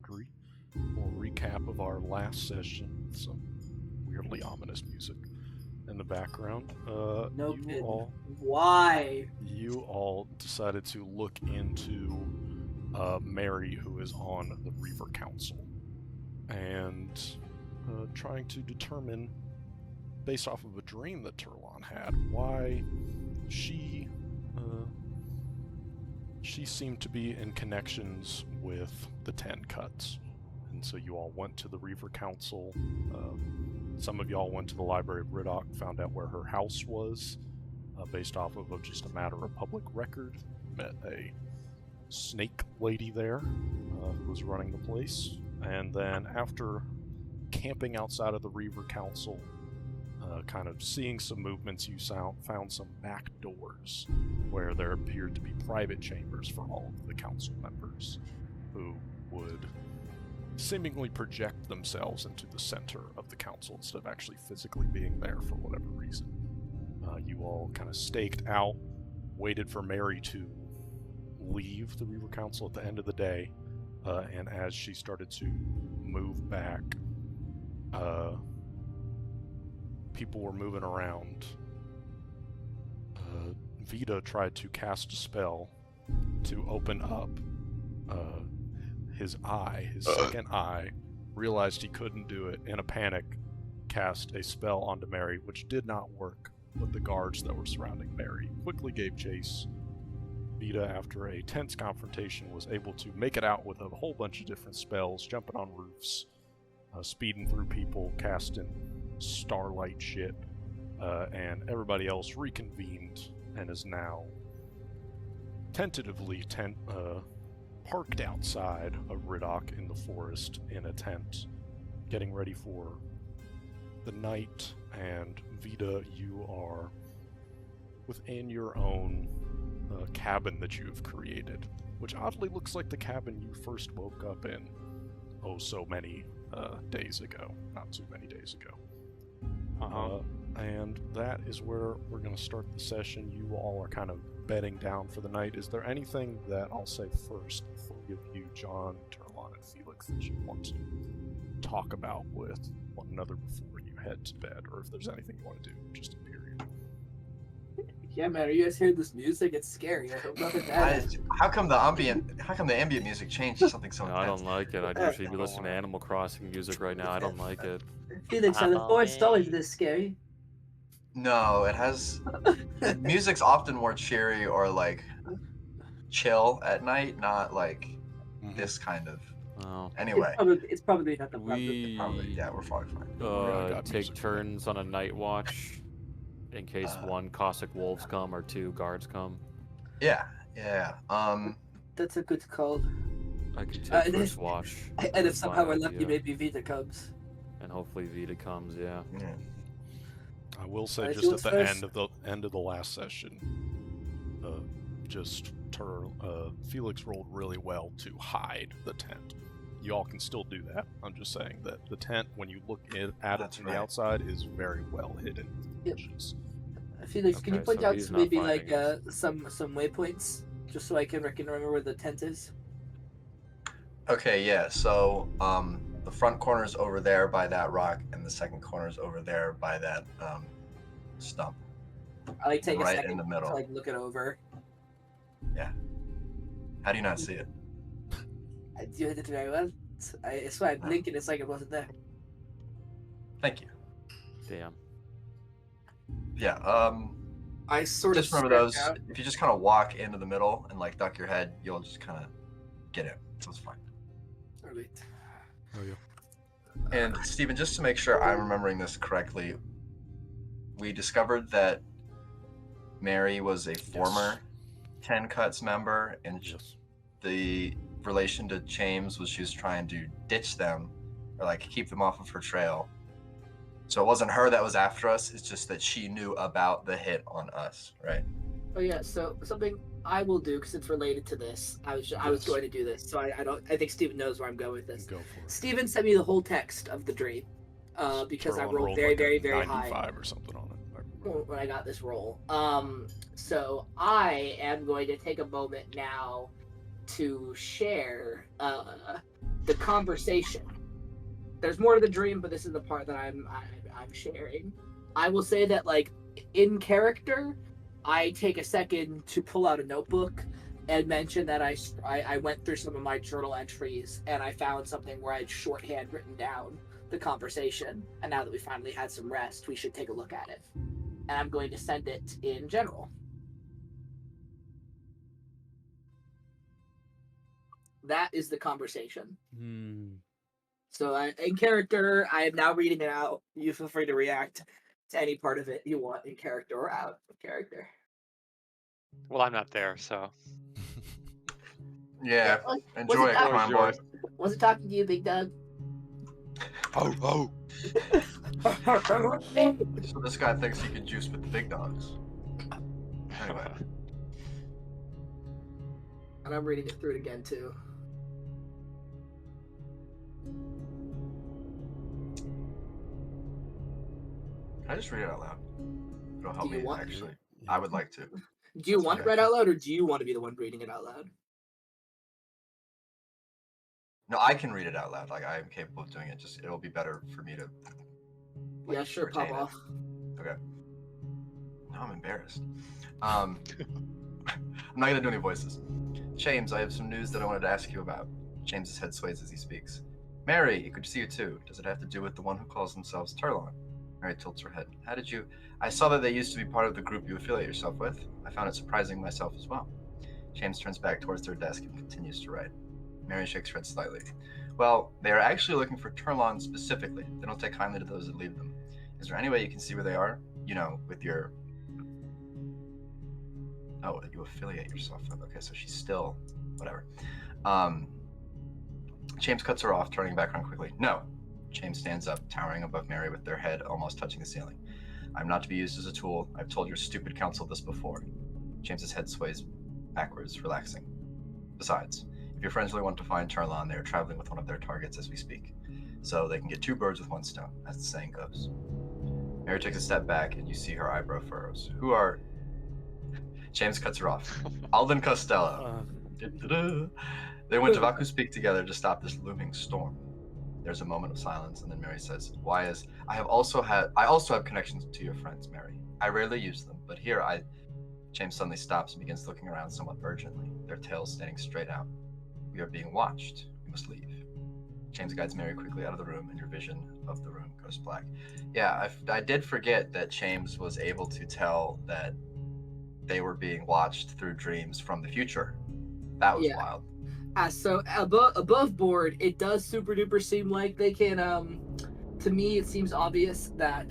agree. We'll recap of our last session with some weirdly ominous music in the background. No you kidding. all Why? you all decided to look into Mary, who is on the Reaver Council, and trying to determine, based off of a dream that Turlon had, why she seemed to be in connections with the Ten Cuts. And so you all went to the Reaver Council. Some of y'all went to the Library of Riddock, found out where her house was, based off of just a matter of public record. Met a snake lady there who was running the place. And then after camping outside of the Reaver Council, kind of seeing some movements, you found some back doors where there appeared to be private chambers for all of the council members who would seemingly project themselves into the center of the council instead of actually physically being there for whatever reason. You all kind of staked out, waited for Mary to leave the Reaver Council at the end of the day, and as she started to move back, people were moving around. Vita tried to cast a spell to open up his eye, his second eye, realized he couldn't do it, in a panic, cast a spell onto Mary, which did not work, but the guards that were surrounding Mary quickly gave chase. Vita, after a tense confrontation, was able to make it out with a whole bunch of different spells, jumping on roofs, speeding through people, casting starlight shit, and everybody else reconvened and is now tentatively parked outside of Riddock in the forest in a tent, getting ready for the night. And Vita, you are within your own cabin that you have created, which oddly looks like the cabin you first woke up in so many days ago. Not too many days ago. And that is where we're going to start the session. You all are kind of bedding down for the night. Is there anything that I'll say first before we give you, John, Turlon, and Felix, that you want to talk about with one another before you head to bed, or if there's anything you want to do, just in period? Yeah, man. Are you guys hearing this music? It's scary. I hope nothing bad. How come the ambient music changed to something so No, intense? I don't like it. I'd usually be listening to Animal Crossing music right now. I don't like it. Felix, are the forests always this scary? No, it has. The music's often more cheery or like chill at night, not like this kind of. Oh. Anyway, it's probably not the yeah, we're probably fine. Take turns on a night watch in case one caustic wolves come or two guards come. Yeah. That's a good call. I could take first watch. And if somehow we're lucky, maybe Vita comes. And hopefully Vita comes, yeah. I will say, just at the end of the last session, Felix rolled really well to hide the tent. You all can still do that. I'm just saying that the tent, when you look at it from the outside, is very well hidden. Yep. Felix, can you point out maybe like some waypoints, just so I can remember where the tent is? Okay, yeah. So the front corner is over there by that rock, and the second corner is over there by that stump. I like take right a second in the middle. to like look it over. Yeah. How do you not see it? I do it very well. I swear, I'm blinking. It's like it wasn't there. Thank you. Damn. Yeah. I sort just of remember those. out. If you just kind of walk into the middle and like duck your head, you'll just kind of get in. So it's fine. All right. Oh yeah. And Stephen, just to make sure I'm remembering this correctly, we discovered that Mary was a former Ten Cuts member, and the relation to James was she was trying to ditch them or like keep them off of her trail. So it wasn't her that was after us, it's just that she knew about the hit on us, right? Oh yeah, so something I will do, because it's related to this. I was going to do this, so I think Steven knows where I'm going with this. Go for it. Steven sent me the whole text of the dream, because I rolled very, like very, very 95 high or something on it. when I got this roll. So I am going to take a moment now to share the conversation. There's more to the dream, but this is the part that I'm sharing. I will say that, like, in character, I take a second to pull out a notebook and mention that I went through some of my journal entries and I found something where I had shorthand written down the conversation. And now that we finally had some rest, we should take a look at it. And I'm going to send it in general. That is the conversation. So in character, I am now reading it out. You feel free to react to any part of it you want in character or out of character. Well, I'm not there, so. Yeah, enjoy it, clown boy. Was it talking to you, Big Doug? Oh. So this guy thinks he can juice with the big dogs. Anyway. And I'm reading it through it again, too. Can I just read it out loud? It'll help me, actually. Yeah. I would like to. Do you want it read out loud, or do you want to be the one reading it out loud? No, I can read it out loud. Like, I am capable of doing it. Just, it'll be better for me to... Yeah, sure, pop off. Okay. Now I'm embarrassed. I'm not going to do any voices. James, I have some news that I wanted to ask you about. James's head sways as he speaks. Mary, good to see you too. Does it have to do with the one who calls themselves Turlon? Mary tilts her head. How did you... I saw that they used to be part of the group you affiliate yourself with. I found it surprising myself as well. James turns back towards their desk and continues to write. Mary shakes her head slightly. Well, they are actually looking for Turlon specifically. They don't take kindly to those that leave them. Is there any way you can see where they are? You know, with your... Oh, that you affiliate yourself with. Okay, so she's still... Whatever. James cuts her off, turning back around quickly. No. James stands up, towering above Mary with their head almost touching the ceiling. I'm not to be used as a tool. I've told your stupid council this before. James's head sways backwards, relaxing. Besides, if your friends really want to find Turlon, they are traveling with one of their targets as we speak. So they can get two birds with one stone, as the saying goes. Mary takes a step back, and you see her eyebrow furrows. Who are... James cuts her off. Alden Costello. They went to Vaku's Peak together to stop this looming storm. There's a moment of silence, and then Mary says, I also have connections to your friends, Mary. I rarely use them, but here James suddenly stops and begins looking around somewhat urgently, their tails standing straight out. We are being watched. We must leave. James guides Mary quickly out of the room, and your vision of the room goes black. Yeah, I did forget that James was able to tell that they were being watched through dreams from the future. That was wild. So above board, it does super duper seem like they can. To me, it seems obvious that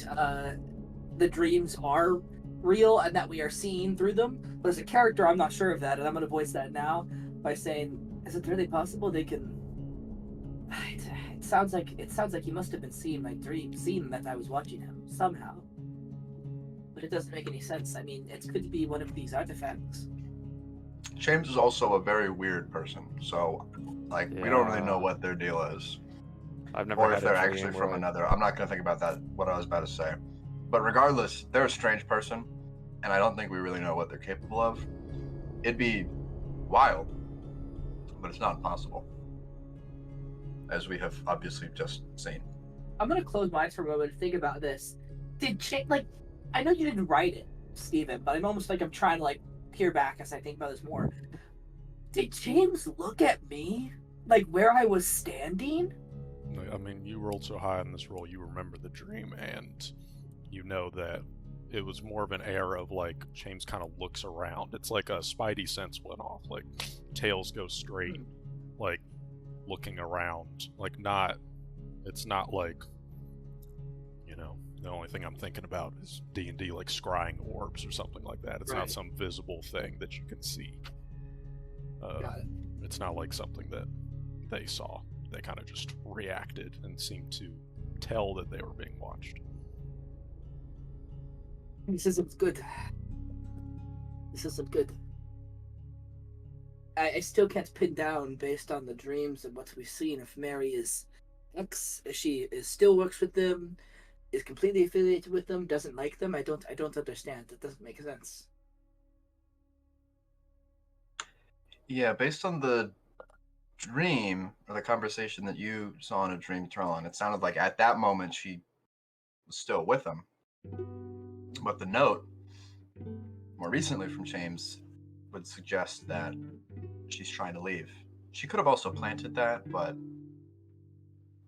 the dreams are real and that we are seeing through them. But as a character, I'm not sure of that, and I'm going to voice that now by saying, "Is it really possible they can?" It sounds like he must have been seeing my dream, seeing that I was watching him somehow. But it doesn't make any sense. I mean, it could be one of these artifacts. James is also a very weird person, so we don't really know what their deal is. I've never or had if they're a dream actually where from another. I'm not going to think about that, what I was about to say. But regardless, they're a strange person, and I don't think we really know what they're capable of. It'd be wild, but it's not impossible, as we have obviously just seen. I'm going to close my eyes for a moment and think about this. I know you didn't write it, Steven, but I'm almost like I'm trying to peer back as I think about this more. Did James look at me where I was standing? I mean, you rolled so high in this roll, you remember the dream, and you know that it was more of an air of James kind of looks around. It's like a spidey sense went off, tails go straight, looking around, it's not the only thing I'm thinking about is D&D, scrying orbs or something like that. It's not some visible thing that you can see. Got it. It's not like something that they saw. They kind of just reacted and seemed to tell that they were being watched. This isn't good. This isn't good. I still can't pin down, based on the dreams and what we've seen, if Mary is she still works with them, is completely affiliated with them, doesn't like them. I don't understand. That doesn't make sense. Yeah, based on the dream, or the conversation that you saw in a dream, Trellon, it sounded like at that moment she was still with him. But the note, more recently from James, would suggest that she's trying to leave. She could have also planted that, but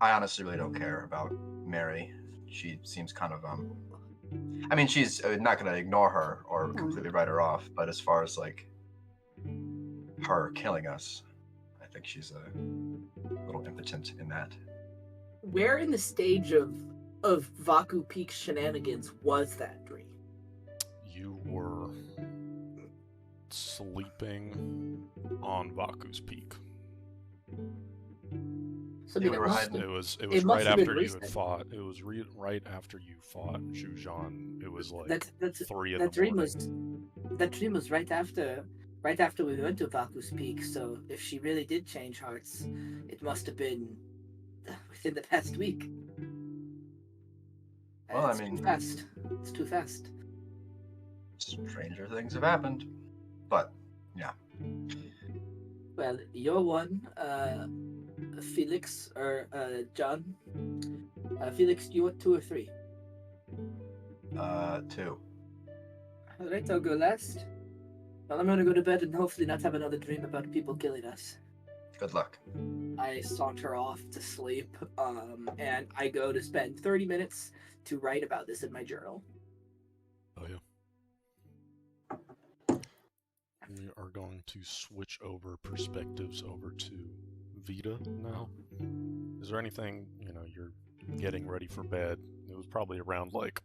I honestly really don't care about Mary. She seems kind of I mean, she's not going to ignore her or completely write her off, but as far as like her killing us, I think she's a little impotent in that. Where in the stage of Vaku Peak shenanigans was that dream? You were sleeping on Vaku's Peak. So, I Yeah, mean, we were hiding. It was it must right have been after you had recent. fought. It was right after you fought Zhujian. It was like That's 3 in that the dream morning. that dream was right after we went to Vaku's Peak. So if she really did change hearts, it must have been within the past week. Well, I It's mean, too fast. It's too fast. stranger things have happened. But, yeah. Well, you're one, Felix or John. Felix, do you want 2 or 3? 2. All right, I'll go last. Well, I'm gonna go to bed and hopefully not have another dream about people killing us. Good luck. I saunter off to sleep, and I go to spend 30 minutes to write about this in my journal. Oh yeah. We are going to switch over perspectives over to Vita now. Is there anything, you're getting ready for bed? It was probably around like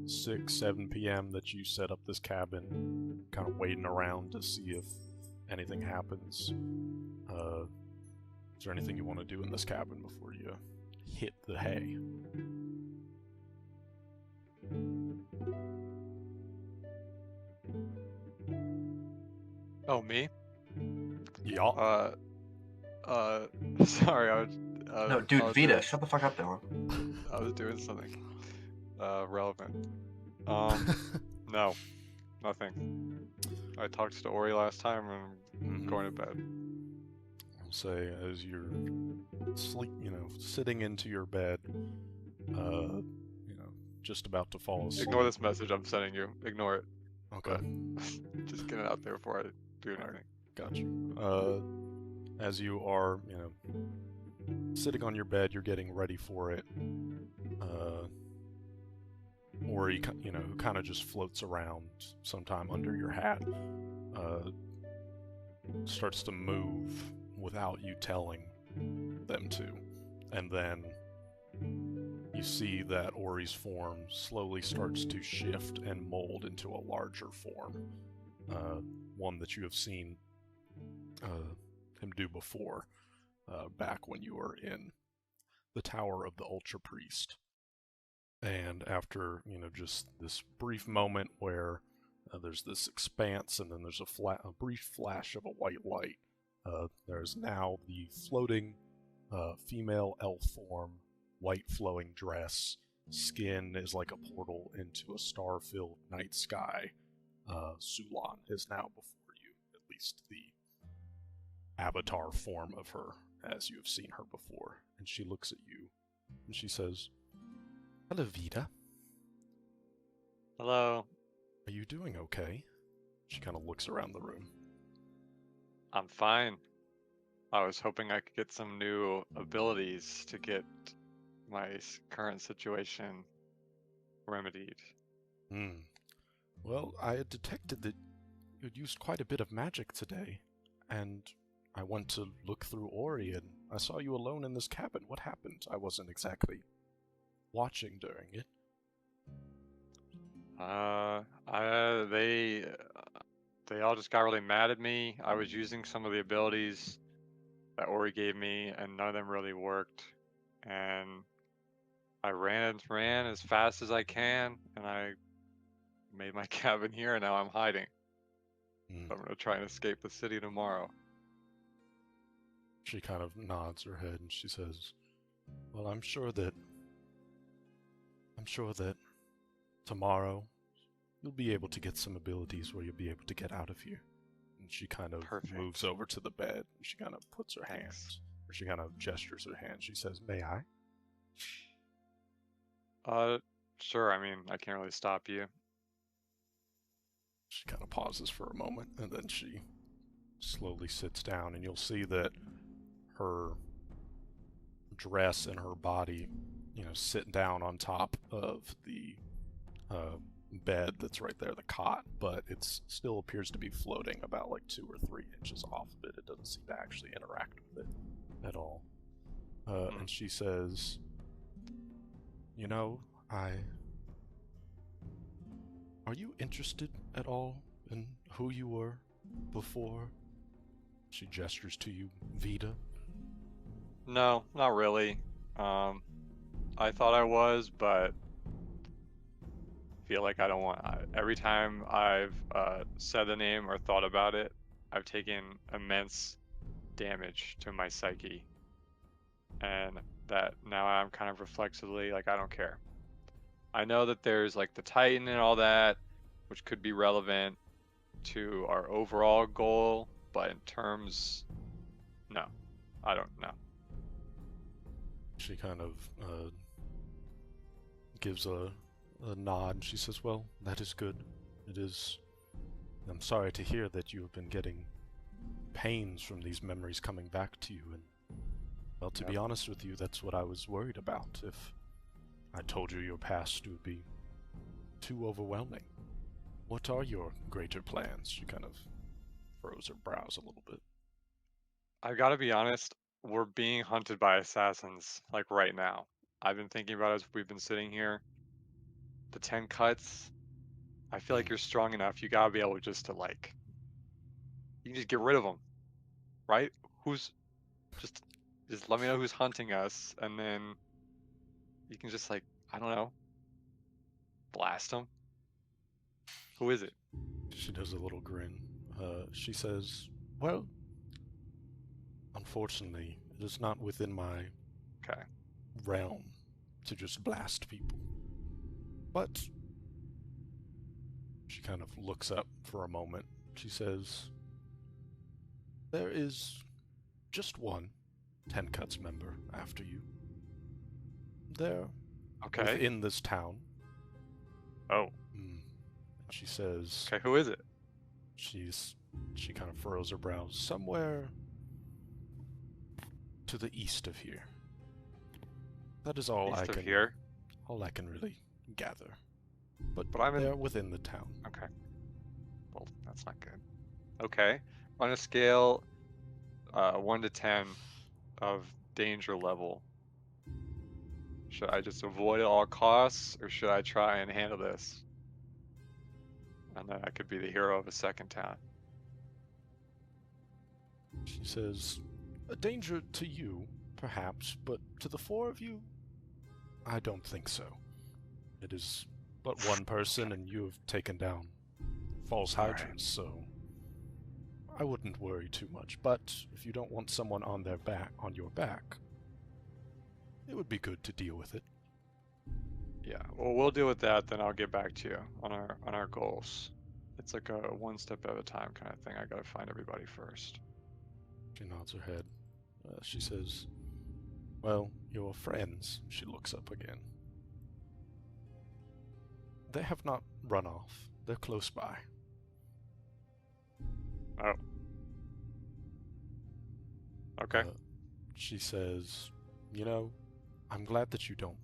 6, 7 p.m. that you set up this cabin, kind of waiting around to see if anything happens. Is there anything you want to do in this cabin before you hit the hay? Oh, me? Yeah. Sorry, I was. No, dude, Vita, shut the fuck up there. I was doing something relevant. No, nothing. I talked to Ori last time and I'm going to bed. I'll say as you're sitting into your bed, just about to fall asleep. Ignore this message I'm sending you. Ignore it. Okay. Just get it out there before I do anything. Got you. As you are, sitting on your bed, you're getting ready for it. Ori, who kind of just floats around sometime under your hat, starts to move without you telling them to. And then you see that Ori's form slowly starts to shift and mold into a larger form. One that you have seen him do before, back when you were in the Tower of the Ultra Priest. And after, just this brief moment where there's this expanse and then there's a brief flash of a white light, there's now the floating female elf form, white flowing dress, skin is like a portal into a star-filled night sky. Sulan is now before you, at least the avatar form of her as you have seen her before. And she looks at you and she says, "Hello, Vita. Hello. Are you doing okay?" She kind of looks around the room. I'm fine. I was hoping I could get some new abilities to get my current situation remedied. Well, I had detected that you'd used quite a bit of magic today, and I went to look through Ori, and I saw you alone in this cabin. What happened? I wasn't exactly watching during it. They all just got really mad at me. I was using some of the abilities that Ori gave me, and none of them really worked. And I ran as fast as I can, and I made my cabin here, and now I'm hiding. I'm gonna try and escape the city tomorrow. She kind of nods her head and she says, "Well, I'm sure that tomorrow you'll be able to get some abilities where you'll be able to get out of here. And she kind of Perfect. moves over to the bed. And she kind of puts her Thanks. hands, or she kind of gestures her hand. She says, "May I?" Sure. I mean, I can't really stop you. She kind of pauses for a moment, and then she slowly sits down, and you'll see that her dress and her body, sit down on top of the bed that's right there, the cot, but it still appears to be floating about like 2 or 3 inches off of it. It doesn't seem to actually interact with it at all. And she says, are you interested at all in who you were before? She gestures to you, Vida. No, not really. I thought I was, but feel like I don't want. Every time I've said the name or thought about it, I've taken immense damage to my psyche, and that now I'm kind of reflexively like, I don't care. I know that there's like the Titan and all that, which could be relevant to our overall goal, but in terms, no, I don't know. She kind of gives a nod. She says, well, that is good. It is. I'm sorry to hear that you have been getting pains from these memories coming back to you. And, well, to be honest with you, that's what I was worried about. If I told you your past, it would be too overwhelming. What are your greater plans? She kind of furrows her brows a little bit. I gotta be honest, we're being hunted by assassins, like right now. I've been thinking about it as we've been sitting here. The 10 cuts, I feel like you're strong enough, you gotta be able just to like, you can just get rid of them, right? Just let me know who's hunting us, and then you can just like, I don't know, blast them. Who is it? She does a little grin. She says, well, unfortunately, it is not within my realm to just blast people. But she kind of looks up for a moment. She says, there is just one 10 Cuts member after you. They're within this town. Oh. And she says... Okay, who is it? She kind of furrows her brows. Somewhere to the east of here. That is all East of here? All I can really gather. But I'm they're within the town. Okay. Well, that's not good. Okay. On a scale 1 to 10 of danger level, should I just avoid at all costs, or should I try and handle this? And then I could be the hero of a second town. She says, a danger to you, perhaps, but to the 4 of you, I don't think so. It is but one person, and you have taken down false hydrants, so I wouldn't worry too much. But if you don't want someone on your back, it would be good to deal with it. Yeah, well, we'll deal with that. Then I'll get back to you on our goals. It's like a one step at a time kind of thing. I gotta find everybody first. She nods her head. She says, well, your friends. She looks up again. They have not run off. They're close by. Oh. Okay. She says, I'm glad that you don't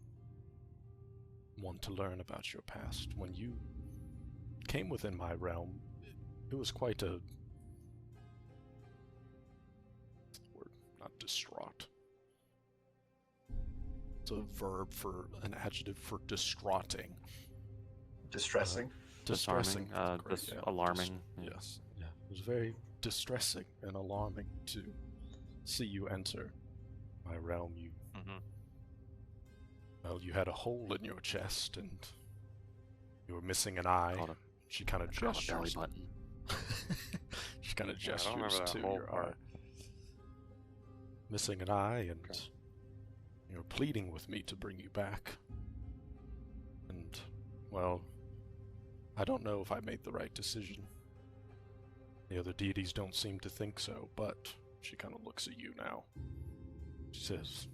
want to learn about your past. When you came within my realm, it was quite a... word, not distraught. It's a verb for an adjective for distraughting. Distressing? Distressing. Alarming. Yes. Yeah. It was very distressing and alarming to see you enter my realm. Well, you had a hole in your chest, and you were missing an eye. She kind of gestures. She kind of gestures to your eye. Missing an eye, and you're pleading with me to bring you back. And, well, I don't know if I made the right decision. The other deities don't seem to think so, but she kind of looks at you now. She says,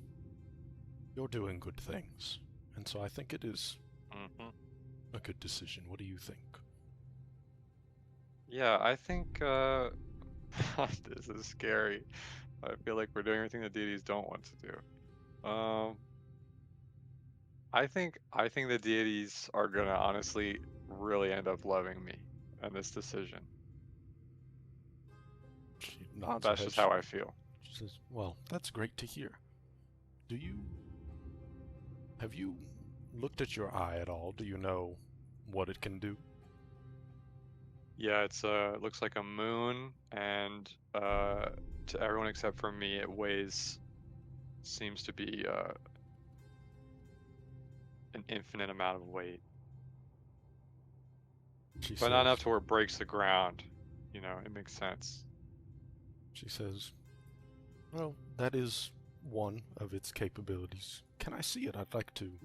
"You're doing good things, and so I think it is Mm-hmm. a good decision. What do you think?" Yeah, I think this is scary. I feel like we're doing everything the deities don't want to do. I think the deities are gonna honestly really end up loving me and this decision. She nods her That's head. just how I feel. She says, "Well, that's great to hear. Have you looked at your eye at all? Do you know what it can do?" Yeah, it looks like a moon, and to everyone except for me, it seems to be an infinite amount of weight, She but not enough says, to where it breaks the ground. You know, it makes sense. she says, "Well, that is one of its capabilities. Can I see it? I'd like to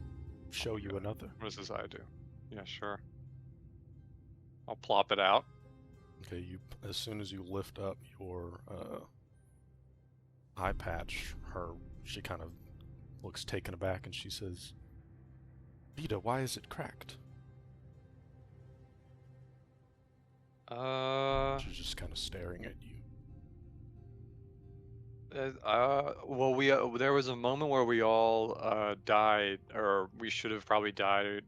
show you another." What does this eye do? Yeah, sure. I'll plop it out. Okay, as soon as you lift up your eye patch, she kind of looks taken aback and she says, "Vita, why is it cracked?" She's just kind of staring at you. Well, there was a moment where we all died, or we should have probably died.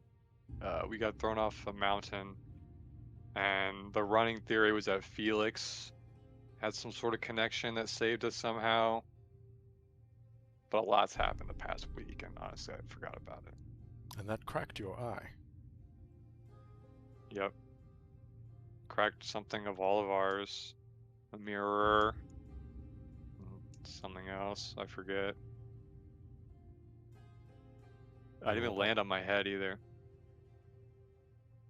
We got thrown off a mountain, and the running theory was that Felix had some sort of connection that saved us somehow. But a lot's happened the past week, and honestly, I forgot about it. And that cracked your eye. Yep. Cracked something of all of ours. A mirror. Something else, I forget. I didn't even land on my head either.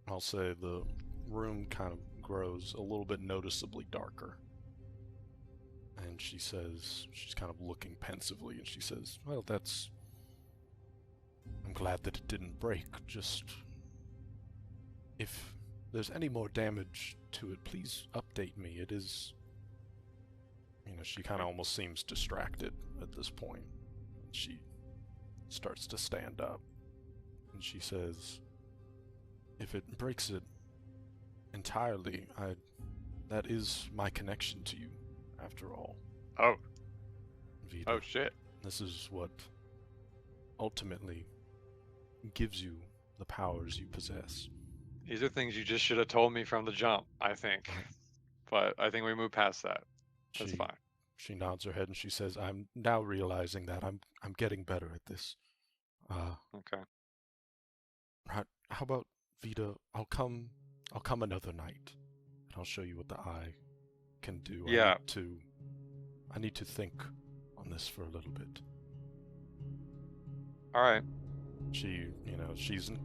I'll say the room kind of grows a little bit noticeably darker. And she says, she's kind of looking pensively, and she says, "Well, I'm glad that it didn't break. Just, if there's any more damage to it, please update me. It is..." She kind of almost seems distracted at this point. She starts to stand up, and she says, "If it breaks it entirely, that is my connection to you, after all." Oh. Vita, Oh, shit. this is what ultimately gives you the powers you possess. These are things you just should have told me from the jump, I think. But I think we move past that. That's fine. She nods her head and she says, "I'm now realizing that I'm getting better at this. Okay. How about, Vita, I'll come another night, and I'll show you what the eye can do. Yeah. I need to think on this for a little bit." All right. She,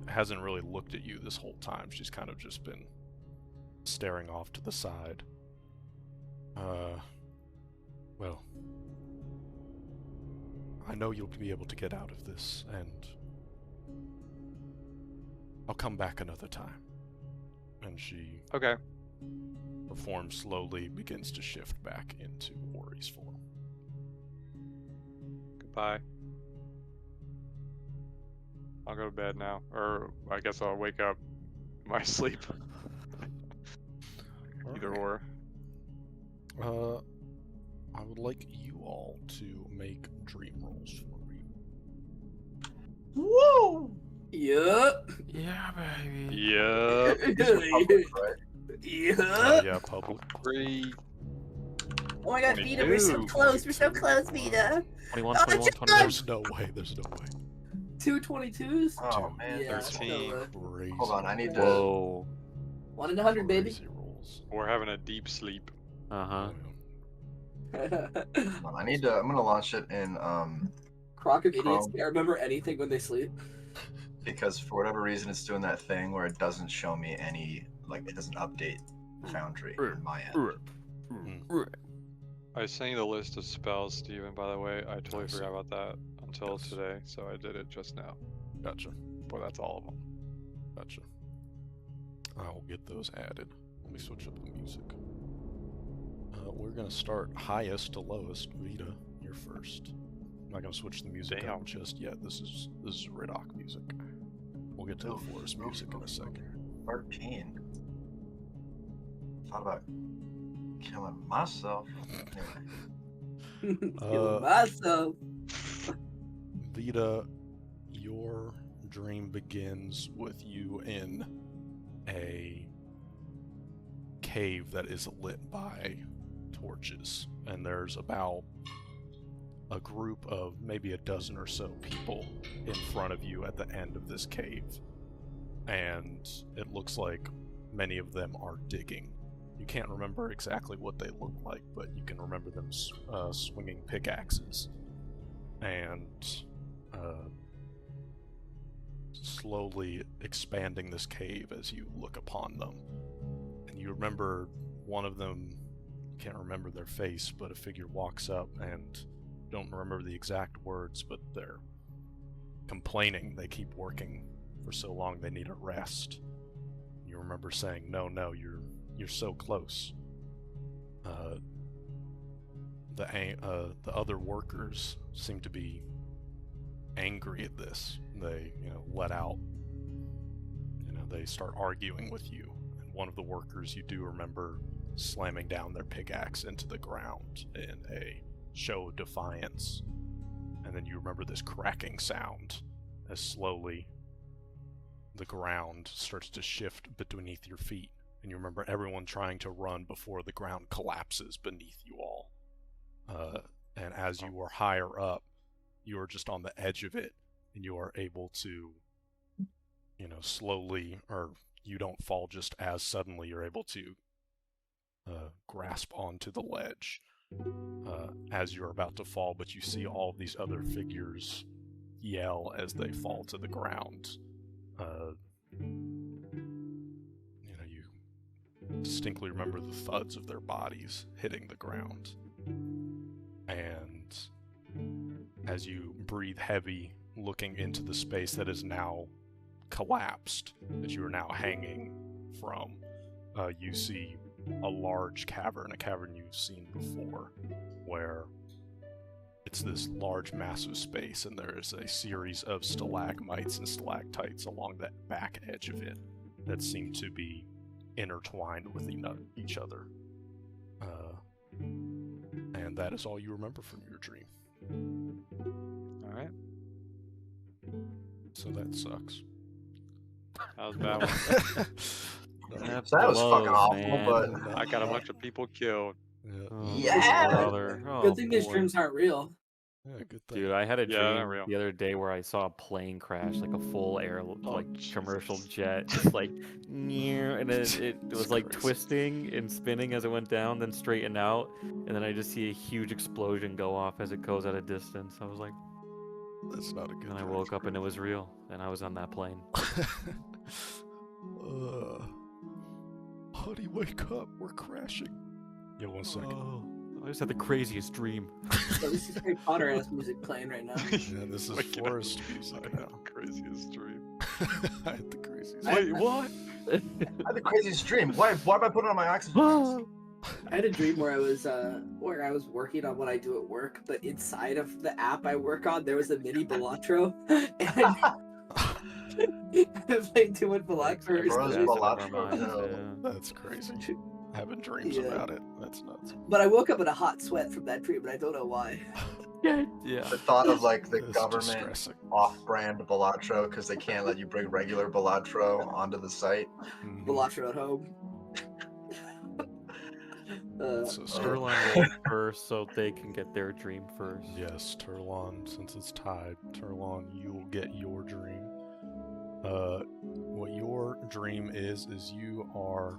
hasn't really looked at you this whole time. She's kind of just been staring off to the side. Well, I know you'll be able to get out of this, and I'll come back another time. And she, Okay. her form slowly begins to shift back into Ori's form. Goodbye. I'll go to bed now. Or I guess I'll wake up in my sleep. Either or. I would like you all to make dream rolls for me. Woo! Yup. Yeah, baby. Yep. Yup. Yeah, public. 3. Oh my god, Vita, we're so 22, close. We're so close, Vita. 21, Oh, 21, it's 21. There's no way. There's no way. 222s? Oh man, Yeah, 13. Crazy. hold on, I need to. Whoa. 1 in 100, baby. Crazy rolls. We're having a deep sleep. Uh-huh. Hold on, I'm gonna launch it in Crock of idiots Chrome. can't remember anything when they sleep. because for whatever reason it's doing that thing where it doesn't show me any, like it doesn't update Foundry on my end. I sent you the list of spells, Steven, by the way. I totally Nice. forgot about that until Yes. today, so I did it just now. Gotcha. But that's all of them. Gotcha. I will get those added. Let me switch up the music. We're going to start highest to lowest. Vita, you're first. I'm not going to switch the music Damn. on just yet. This is Riddock music. We'll get to the forest music in a second. 13. Thought about killing myself. Anyway. Killing myself. Vita, your dream begins with you in a cave that is lit by torches, and there's about a group of maybe a dozen or so people in front of you at the end of this cave, and it looks like many of them are digging. You can't remember exactly what they look like, but you can remember them swinging pickaxes and slowly expanding this cave as you look upon them. And you remember one of them, you can't remember their face, but a figure walks up and don't remember the exact words, but they're complaining they keep working for so long they need a rest. You remember saying, no, you're so close. The other workers seem to be angry at this. They, let out, they start arguing with you. And one of the workers, you do remember slamming down their pickaxe into the ground in a show of defiance. And then you remember this cracking sound as slowly the ground starts to shift beneath your feet. And you remember everyone trying to run before the ground collapses beneath you all. And as you are higher up, you are just on the edge of it, and you are able to, slowly, or you don't fall just as suddenly, you're able to grasp onto the ledge as you're about to fall, but you see all of these other figures yell as they fall to the ground. You distinctly remember the thuds of their bodies hitting the ground. And as you breathe heavy, looking into the space that is now collapsed, that you are now hanging from, you see a large cavern, a cavern you've seen before, where it's this large, massive space, and there is a series of stalagmites and stalactites along the back edge of it that seem to be intertwined with each other. And that is all you remember from your dream. All right. So that sucks. That was a bad one. That was fucking awful, man. but I got a bunch of people killed. Yeah, Oh, Yeah. brother. Oh, Good thing these boy. dreams aren't real. yeah, good thing. Dude, I had a Yeah, they're dream real. the other day where I saw a plane crash, like a full air, commercial Jesus. jet, just like, and then it was like Crazy. twisting and spinning as it went down, then straighten out, and then I just see a huge explosion go off as it goes at a distance. I was like, That's not a good and I dream. woke up and it was real, and I was on that plane. Honey, wake up. We're crashing. Yeah, 1 second. Oh, I just had the craziest dream. So this is Harry Potter ass music playing right now. Yeah, this is Waking up. forest I music had now. the craziest dream. I had the craziest. Wait, what? I had the craziest dream. Why am I putting on my oxygen mask? I had a dream where I was working on what I do at work, but inside of the app I work on, there was a mini Balatro, and I played too much Balatro. Bros, That's Balatro, in our minds, no. yeah. That's crazy. Having dreams Yeah. about it. That's nuts. But I woke up in a hot sweat from that dream, and I don't know why. Yeah. The thought of like the That's government distressing. off-brand Balatro because they can't let you bring regular Balatro onto the site. Mhm. Balatro at home. That's so scary. Turlon rolled first so they can get their dream first. Yes, Turlon, since it's tied, Turlon, you will get your dream. What your dream is you are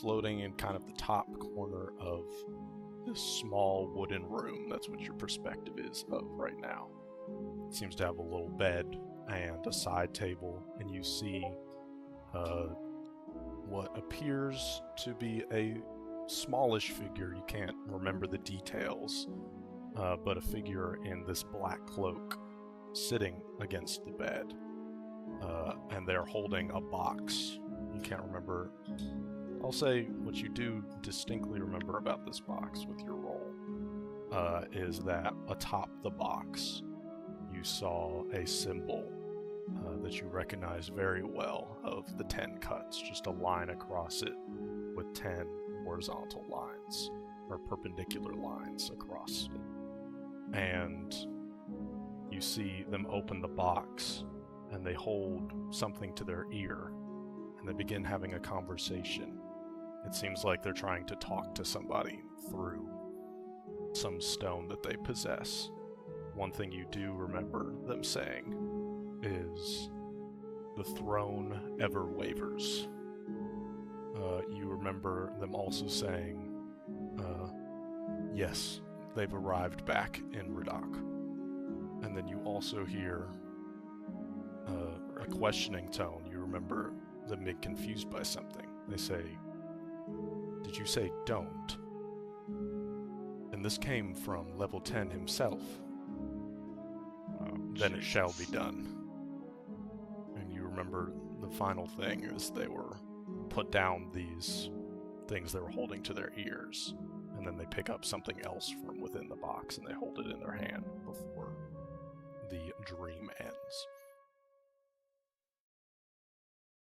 floating in kind of the top corner of this small wooden room. That's what your perspective is of right now. It seems to have a little bed and a side table, and you see what appears to be a smallish figure. You can't remember the details, but a figure in this black cloak sitting against the bed, and they're holding a box. You can't remember I'll say what you do distinctly remember about this box with your roll is that atop the box you saw a symbol that you recognize very well of the 10 cuts, just a line across it with 10 horizontal lines, or perpendicular lines across it. And you see them open the box, and they hold something to their ear, and they begin having a conversation. It seems like they're trying to talk to somebody through some stone that they possess. One thing you do remember them saying is, "The throne ever wavers." You remember them also saying, "Yes, they've arrived back in Ridak." And then you also hear a questioning tone. You remember them being confused by something. They say, "Did you say don't?" And this came from level 10 himself. "Then it shall be done." And you remember the final thing is they were put down these things they were holding to their ears, and then they pick up something else from within the box and they hold it in their hand before the dream ends.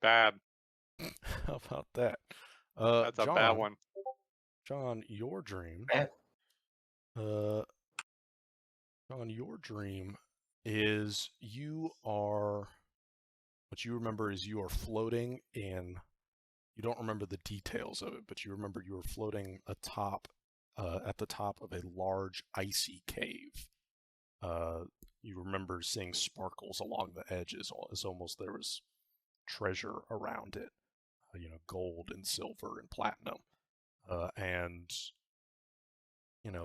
Bad. How about that? That's a bad one. John, your dream. Bad. John, your dream is what you remember is you are floating in. You don't remember the details of it, but you remember you were floating at the top of a large icy cave. You remember seeing sparkles along the edges, as almost there was treasure around it, gold and silver and platinum, and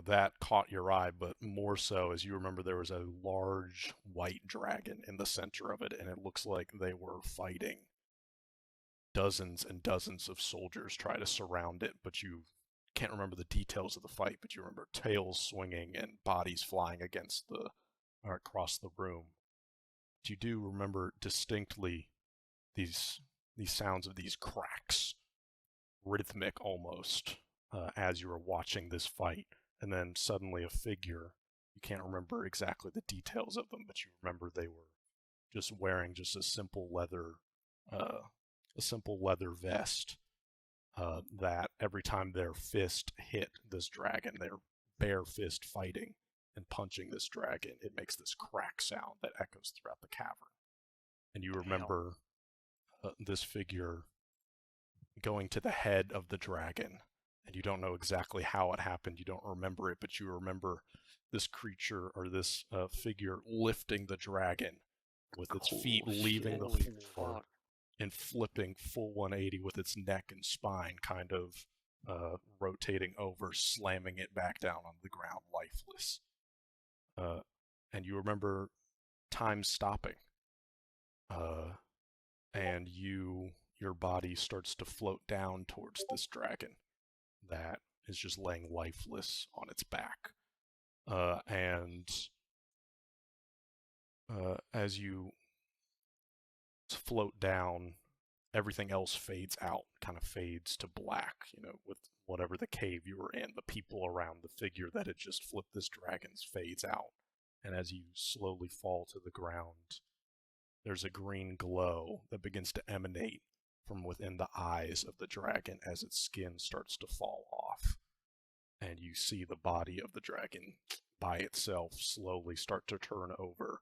that caught your eye. But more so, as you remember, there was a large white dragon in the center of it, and it looks like they were fighting. Dozens and dozens of soldiers try to surround it, but you can't remember the details of the fight, but you remember tails swinging and bodies flying across the room. But you do remember distinctly these sounds of these cracks, rhythmic almost, as you were watching this fight. And then suddenly a figure, you can't remember exactly the details of them, but you remember they were just wearing just a simple leather vest, that every time their fist hit this dragon, their bare fist fighting and punching this dragon, it makes this crack sound that echoes throughout the cavern. And you remember this figure going to the head of the dragon, and you don't know exactly how it happened, you don't remember it, but you remember this creature or this figure lifting the dragon with its feet leaving the floor and flipping full 180 with its neck and spine kind of rotating over, slamming it back down on the ground lifeless. And you remember time stopping, and your body starts to float down towards this dragon that is just laying lifeless on its back. And as you float down, everything else fades out, kind of fades to black, with whatever the cave you were in, the people around the figure that had just flipped this dragon fades out. And as you slowly fall to the ground, there's a green glow that begins to emanate from within the eyes of the dragon as its skin starts to fall off. And you see the body of the dragon by itself slowly start to turn over.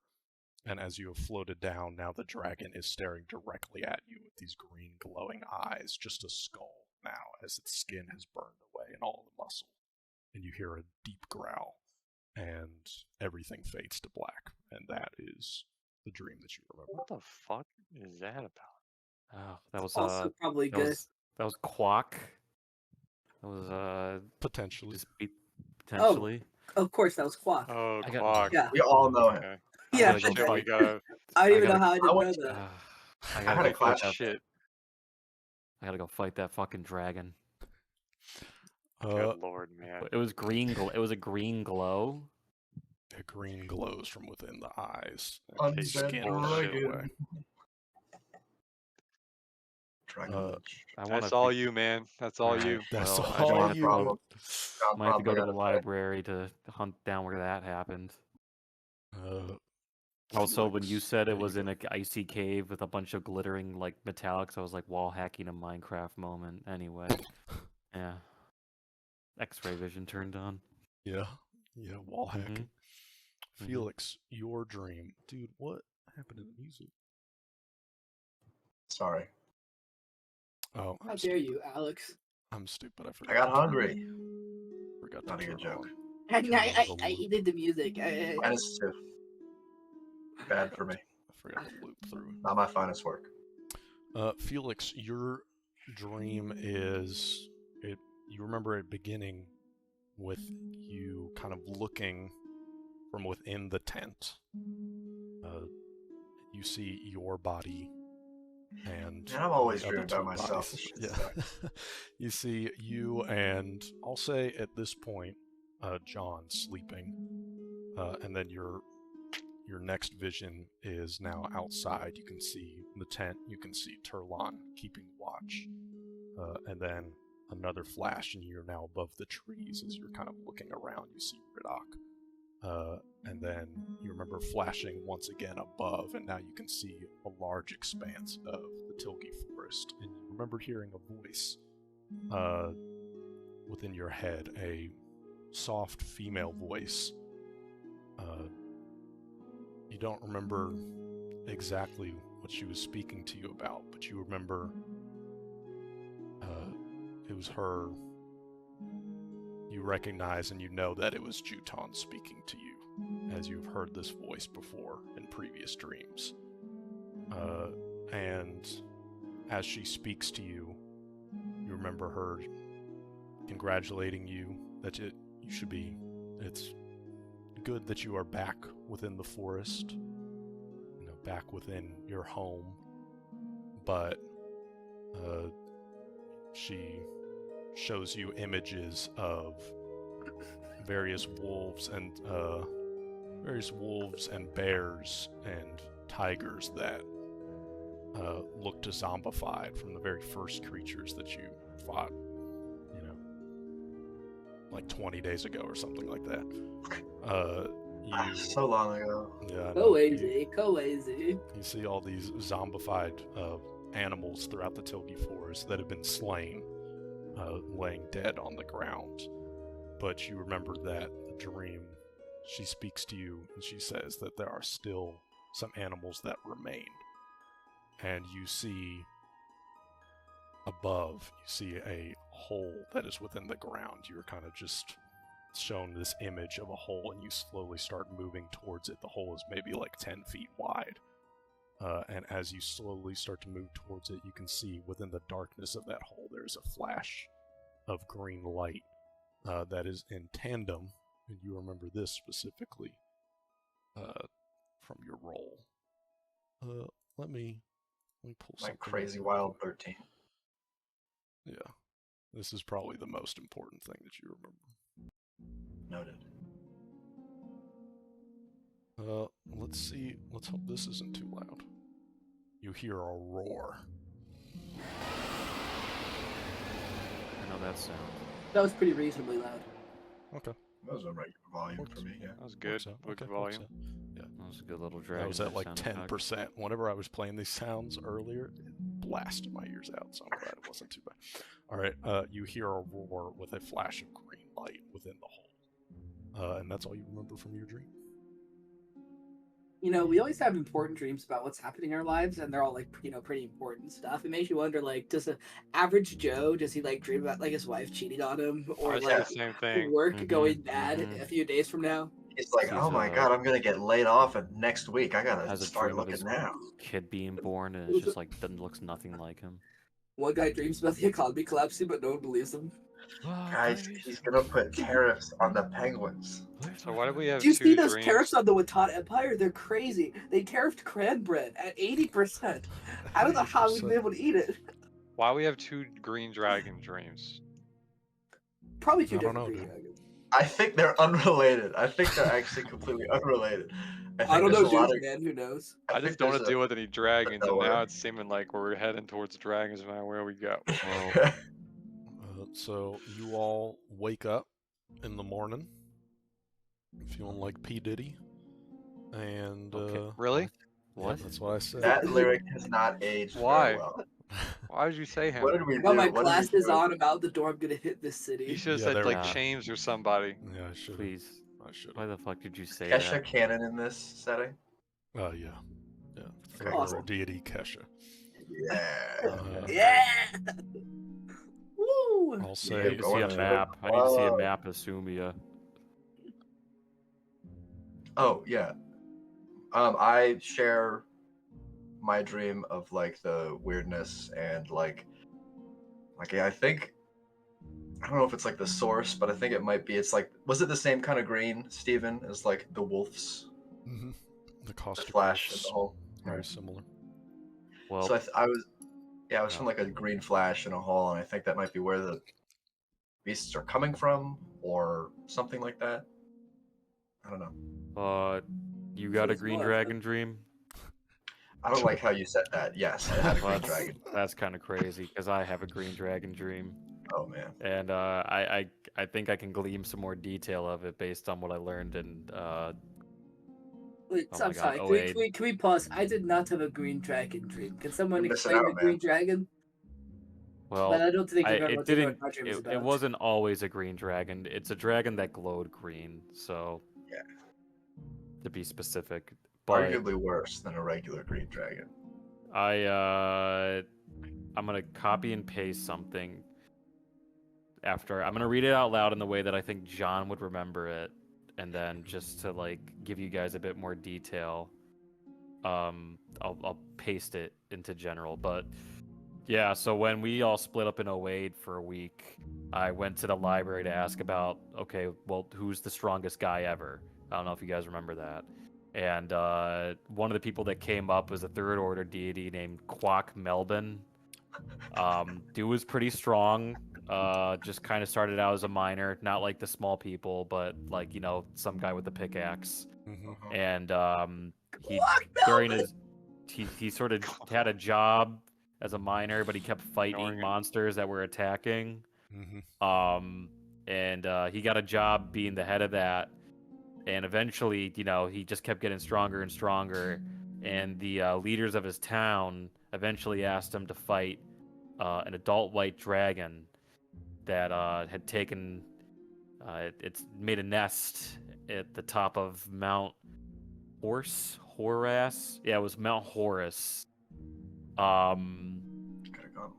And as you have floated down, now the dragon is staring directly at you with these green glowing eyes, just a skull now, as its skin has burned away and all the muscle. And you hear a deep growl, and everything fades to black. And that is the dream that you remember. What the fuck is that about? Oh, that was Also probably good. That was Quack. That was Potentially. potentially. Of course, that was Quack. Oh, I got- Quack. Yeah. We all know him. Okay. Yeah. gotta go Shit, we fight. gotta. I don't even I know how I didn't know went- that. I I gotta had go a fight clash. that. Shit. I gotta go fight that fucking dragon. Good lord, man. It was green. It was a green glow. It green glows from within the eyes. Undead Skin dragon. burned away. Dragon Uh, Lich. I want That's to. all you, man. That's all Alright, you. That's well, I all might have you. to go, John might have to go probably to got the to play. library to hunt down where that happened. Also, when you Felix, said it there was you in go. an icy cave with a bunch of glittering like metallics, I was like wall hacking a Minecraft moment. Anyway, yeah, X-ray vision turned on. Yeah, wall Mhm. hacking. Mhm. Felix, your dream, dude. What happened to the music? Sorry. Oh, How dare you, Alex? I'm stupid. I I forgot. got to turn- hungry. Forgot Not a to good turn joke. on. I Turn on the I loop. needed the music. -2. Bad for me. I forgot to loop through. Not my finest work. Felix, your dream is it. You remember it beginning with you kind of looking from within the tent. You see your body and Man, I'm always the other dreaming about two myself. bodies. This shit Yeah. You see you and I'll say at this point, John sleeping, and then your next vision is now outside. You can see the tent. You can see Turlon keeping watch, and then another flash, and you're now above the trees as you're kind of looking around. You see Riddock. And then you remember flashing once again above, and now you can see a large expanse of the Tilgi forest. And you remember hearing a voice within your head, a soft female voice. You don't remember exactly what she was speaking to you about, but you remember it was her. You recognize and you know that it was Juton speaking to you, as you've heard this voice before in previous dreams. And as she speaks to you, you remember her congratulating you that you should be. It's good that you are back within the forest, back within your home. But she shows you images of various wolves and bears and tigers that look zombified from the very first creatures that you fought, like 20 days ago or something like that. So long ago. Yeah, Go easy. You see all these zombified animals throughout the Tilgi forest that have been slain, laying dead on the ground. But you remember that the dream, she speaks to you and she says that there are still some animals that remain. And you see above, you see a hole that is within the ground. You're kind of just shown this image of a hole, and you slowly start moving towards it. The hole is maybe like 10 feet wide. And as you slowly start to move towards it, you can see within the darkness of that hole, there's a flash of green light that is in tandem, and you remember this specifically from your roll. Let me pull something. Like Crazy Wild 13. Yeah. This is probably the most important thing that you remember. Noted. Let's see. Let's hope this isn't too loud. You hear a roar. I know that sound. That was pretty reasonably loud. Okay. That was a regular volume for me, yeah. That was good. Works out. Good Okay, volume. works out. Yeah. That was a good little drag. I was at like 10%. Whenever I was playing these sounds earlier, it blasted my ears out, so I'm glad it wasn't too bad. Alright, you hear a roar with a flash of green light within the hole. And that's all you remember from your dream? We always have important dreams about what's happening in our lives, and they're all like, pretty important stuff. It makes you wonder, like, does an average Joe, does he like dream about like his wife cheating on him, or I say like the same thing. work going bad a few days from now? He's like, oh my god, I'm gonna get laid off next week. I gotta has a start dream of looking his now. kid being born, and it's just like looks nothing like him. One guy dreams about the economy collapsing, but no one believes him. Guys, he's gonna put tariffs on the penguins. So why do we have Do you see two those dreams? tariffs on the Watan Empire? They're crazy. They tariffed cran bread at 80%. I don't know how we've been able to eat it. Why we have two green dragon dreams? Probably two I don't different know, green dude. dragons. I think they're unrelated. I think they're actually completely unrelated. I don't there's know, a lot dude, of- man. Who knows? I think just don't want there's to deal with any dragons, and door. now it's seeming like we're heading towards dragons no matter where we go. Well, So you all wake up in the morning, feeling like P Diddy, and Okay. Really? yeah, what? that's what I said. That lyric has not aged Why? very well. Why did you say him? What did we I do? got my What did we glasses do? on. I'm out the door. I'm gonna hit this You city. should have Yeah, said there like we go. James or somebody. Yeah, I should. Please. I should. Why the fuck did you Is say Kesha that? canon in this setting? Oh yeah, yeah. For Okay, our awesome. deity Kesha. Yeah. Yeah. Woo! I'll I say. need to see going a to map. I need to see a club. map of Sumia. Oh yeah. I share my dream of like the weirdness and like I think I don't know if it's like the source, but I think it might be. It's like, was it the same kind of green, Steven, as like the wolves, The the caustic flash, and wolves, the whole? very Right. similar. Well, So I was, yeah, I was no. from like a green flash in a hole, and I think that might be where the beasts are coming from, or something like that. I don't know. You got a Seems green more dragon dream? I don't like how you said that. Yes, I had a Well, green dragon. that's kind of crazy because I have a green dragon dream, Oh man. and I think I can glean some more detail of it based on what I learned in Wait, Oh I'm my God, sorry. oh, wait. Can we pause? I did not have a green dragon dream. Can someone You're missing explain out, the green man. dragon? well, But I don't think I remember it what didn't. my dream was It about. wasn't always a green dragon. It's a dragon that glowed green. So Yeah. to be specific, but Arguably worse than a regular green dragon. I'm gonna copy and paste something after. I'm gonna read it out loud in the way that I think John would remember it, and then just to like give you guys a bit more detail, I'll paste it into general. But yeah, so when we all split up in 08 for a week, I went to the library to ask about, okay, well, who's the strongest guy ever? I don't know if you guys remember that. And one of the people that came up was a third order deity named Quack Melbin. Dude was pretty strong. Just kind of started out as a miner, not like the small people, but like, you know, some guy with a pickaxe. Mm-hmm. And he Quack during Melvin! his he sort of had a job as a miner, but he kept Ignoring fighting it. monsters that were attacking. Mm-hmm. And he got a job being the head of that. And eventually, you know, he just kept getting stronger and stronger. And the leaders of his town eventually asked him to fight an adult white dragon that had taken. It's made a nest at the top of Mount Horace. Yeah, it was Mount Horus. Could've gone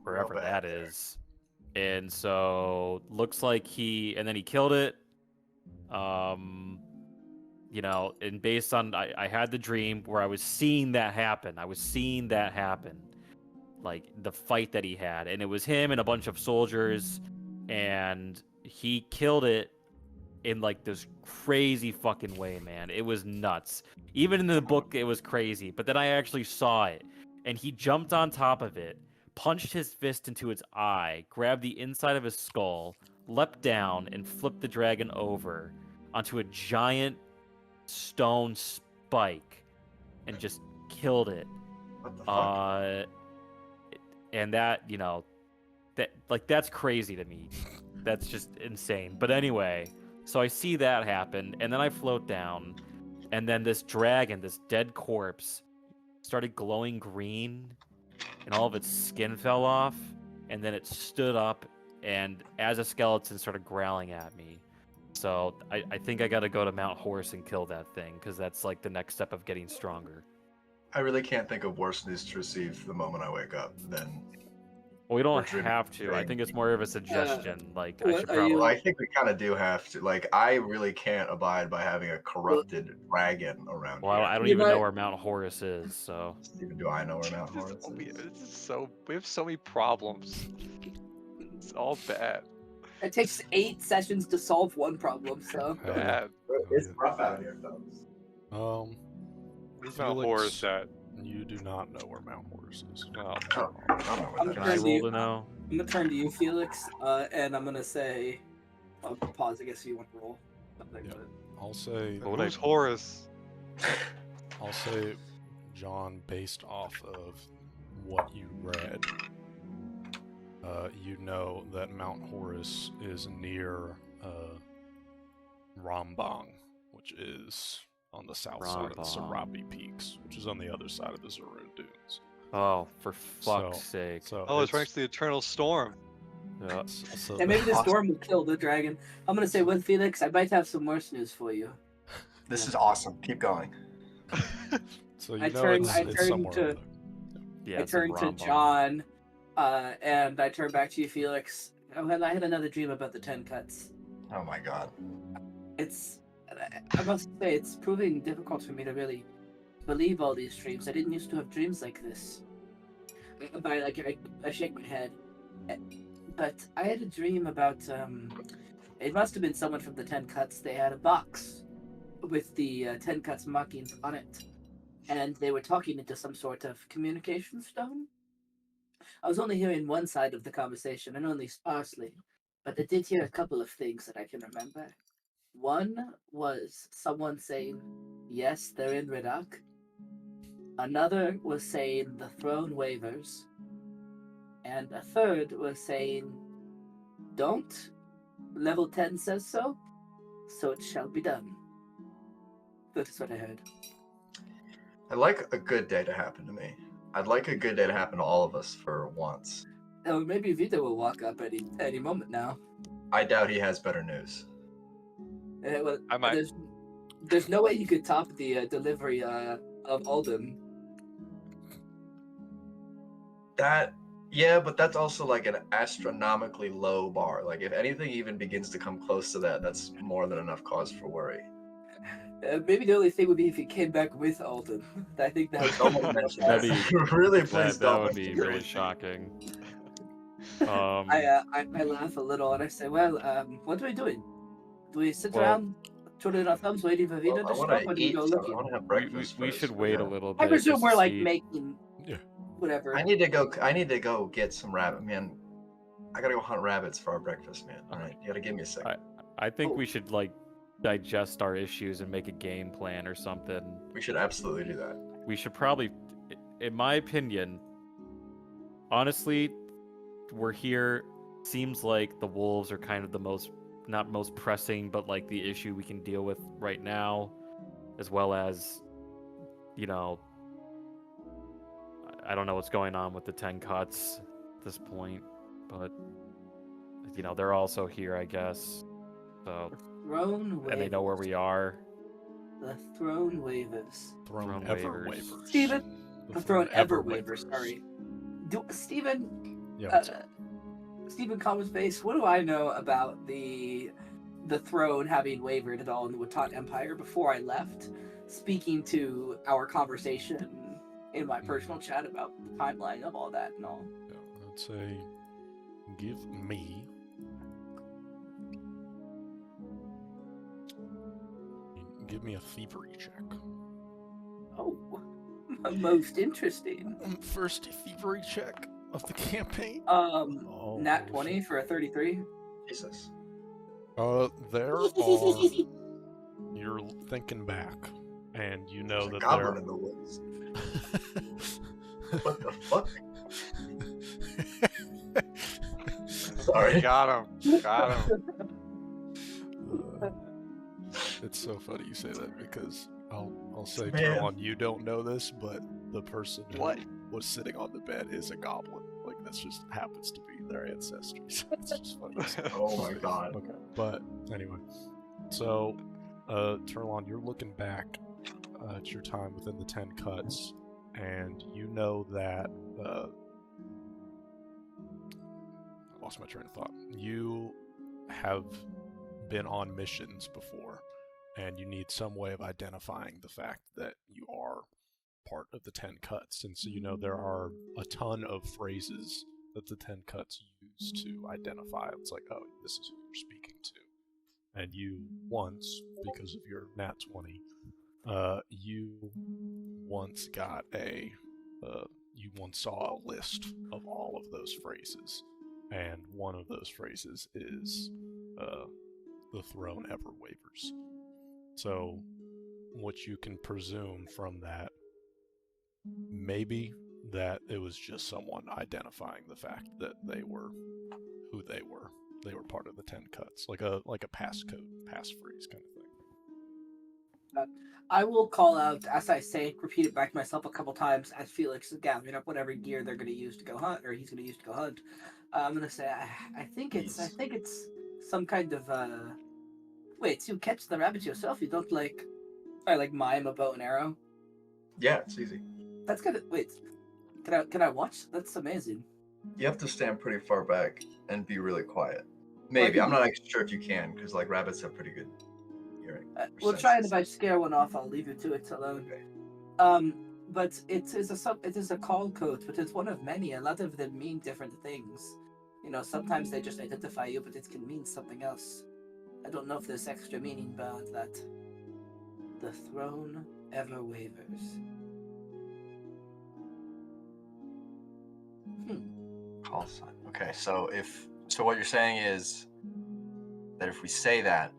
Wherever real that bad there. is. And so looks like he killed it. You know, and based on I had the dream where I was seeing that happen. Like the fight that he had, and it was him and a bunch of soldiers, and he killed it in like this crazy fucking way, man. It was nuts. Even in the book it was crazy, but then I actually saw it, and he jumped on top of it, punched his fist into its eye, grabbed the inside of his skull, leapt down, and flipped the dragon over onto a giant stone spike and just killed it. What the fuck? And that, you know, that's crazy to me. That's just insane. But anyway, so I see that happen, and then I float down, and then this dragon, this dead corpse, started glowing green, and all of its skin fell off, and then it stood up, and as a skeleton started growling at me. So I think I gotta go to Mount Horus and kill that thing, because that's like the next step of getting stronger. I really can't think of worse news to receive the moment I wake up than. Well, we don't Or dream- have to. I dream. think it's more of a suggestion. Like, I what should are probably. you- Well, I think we kind of do have to. Like, I really can't abide by having a corrupted dragon around Well, here. I don't You even might- know where Mount Horus is, so. Even do I know where Mount This Horus is? is so we have so many problems. It's all bad. It takes 8 sessions to solve one problem, so. Hell yeah. Bad. It's rough out here, folks. Where's Mount Felix, Horus at? You do not know where Mount Horus is. Oh, Oh, I don't know where that Can Okay. I is. roll to know? I'm gonna turn to you, Felix, and I'm gonna say, I'll pause. I guess if you want to roll something. Yeah. but- I'll say What would I- who's Horus? I'll say, John, based off of what you read, you know that Mount Horus is near Rambang, which is on the south side of the Sarabi Peaks, which is on the other side of the Zerud Dunes. Oh, for fuck's sake. Oh, it's right next to the Eternal Storm. Yeah. And maybe the storm will kill the dragon. I'm gonna say, with Felix, I might have some worse news for you. This is awesome. Keep going. So you I know turned- it's, I it's turned somewhere to- over there. Yeah, I it's in turned to Rambam. John, and I turned back to you, Felix. Oh, and I had another dream about the 10 cuts. Oh my god. I must say, it's proving difficult for me to really believe all these dreams. I didn't used to have dreams like this. But I shake my head. But I had a dream about, it must have been someone from the 10 cuts. They had a box with the 10 cuts markings on it. And they were talking into some sort of communication stone. I was only hearing one side of the conversation, and only sparsely. But I did hear a couple of things that I can remember. One was someone saying, yes, they're in Ridak. Another was saying the throne wavers. And a third was saying, don't. Level 10 says so, so it shall be done. That is what I heard. I'd like a good day to happen to me. I'd like a good day to happen to all of us for once. Oh, maybe Vito will walk up any moment now. I doubt he has better news. Well, I might. There's no way you could top the delivery of Alden. Yeah, but that's also like an astronomically low bar. Like if anything even begins to come close to that, that's more than enough cause for worry. Maybe the only thing would be if he came back with Alden. I think that Don't would mention That'd that. be- Really, please That don't. would be very shocking. I laugh a little and I say, well, what are we doing? Do we sit around twiddling our thumbs waiting for Vito Well, I to show want up, or to do we eat go something. I looking? want to have we breakfast. we first, should but wait yeah. a little I bit. presume just we're to like see- making Yeah. whatever. I need to go get some rabbit, man. I gotta go hunt rabbits for our breakfast, man. All right, you gotta give me a second. I think Oh. we should like digest our issues and make a game plan or something. We should absolutely do that. We should probably, in my opinion, honestly, we're here. Seems like the wolves are kind of the not most pressing, but like the issue we can deal with right now, as well as, you know, I don't know what's going on with the 10 cuts at this point, but you know, they're also here, I guess. So, Throne wavers. and they know where we are. The throne wavers. Throne Throne ever waivers. wavers. Steven? The throne ever waivers. wavers. Sorry. Steven, Yeah. What's up? Stephen Common Space, what do I know about the throne having wavered at all in the Watat Empire before I left? Speaking to our conversation in my personal chat about the timeline of all that and all. Yeah, I'd say, give me a thievery check. Oh, most interesting. First thievery check of the campaign. Nat holy 20 shit. for a 33. Jesus. There are. You're thinking back, and you know There's a that goblin there. in the woods. What the fuck? Sorry. Got him. Got him. It's so funny you say that because I'll say, Man. Terlon, you don't know this, but the person who What? was sitting on the bed is a goblin. Like that's just happens to be their ancestors. It's just funny. Oh my god. Okay, but anyway, so Terlon, you're looking back at your time within the 10 cuts, and you know that I lost my train of thought. You have been on missions before, and you need some way of identifying the fact that you are part of the 10 cuts. And so you know there are a ton of phrases that the 10 cuts use to identify. It's like, oh, this is who you're speaking to. And you once, because of your nat 20, you once got you once saw a list of all of those phrases. And one of those phrases is, the throne ever wavers. So what you can presume from that, maybe that it was just someone identifying the fact that they were who they were. They were part of the 10 cuts, like a passcode, passphrase kind of thing. I will call out, as I say, repeat it back to myself a couple times as Felix is gathering up whatever gear they're going to use to go hunt, or he's going to use to go hunt. I'm going to say, I think it's some kind of Wait, so you catch the rabbits yourself? You don't like mime a bow and arrow? Yeah, it's easy. That's good. Wait, can I watch? That's amazing. You have to stand pretty far back and be really quiet. Maybe. I'm not actually sure if you can, because like rabbits have pretty good hearing. We'll try, and if I scare one off, I'll leave you to it alone. Okay. But it is a call code, but it's one of many. A lot of them mean different things. You know, sometimes they just identify you, but it can mean something else. I don't know if there's extra meaning beyond that. The throne ever wavers. Call sign. Okay, so what you're saying is that if we say that,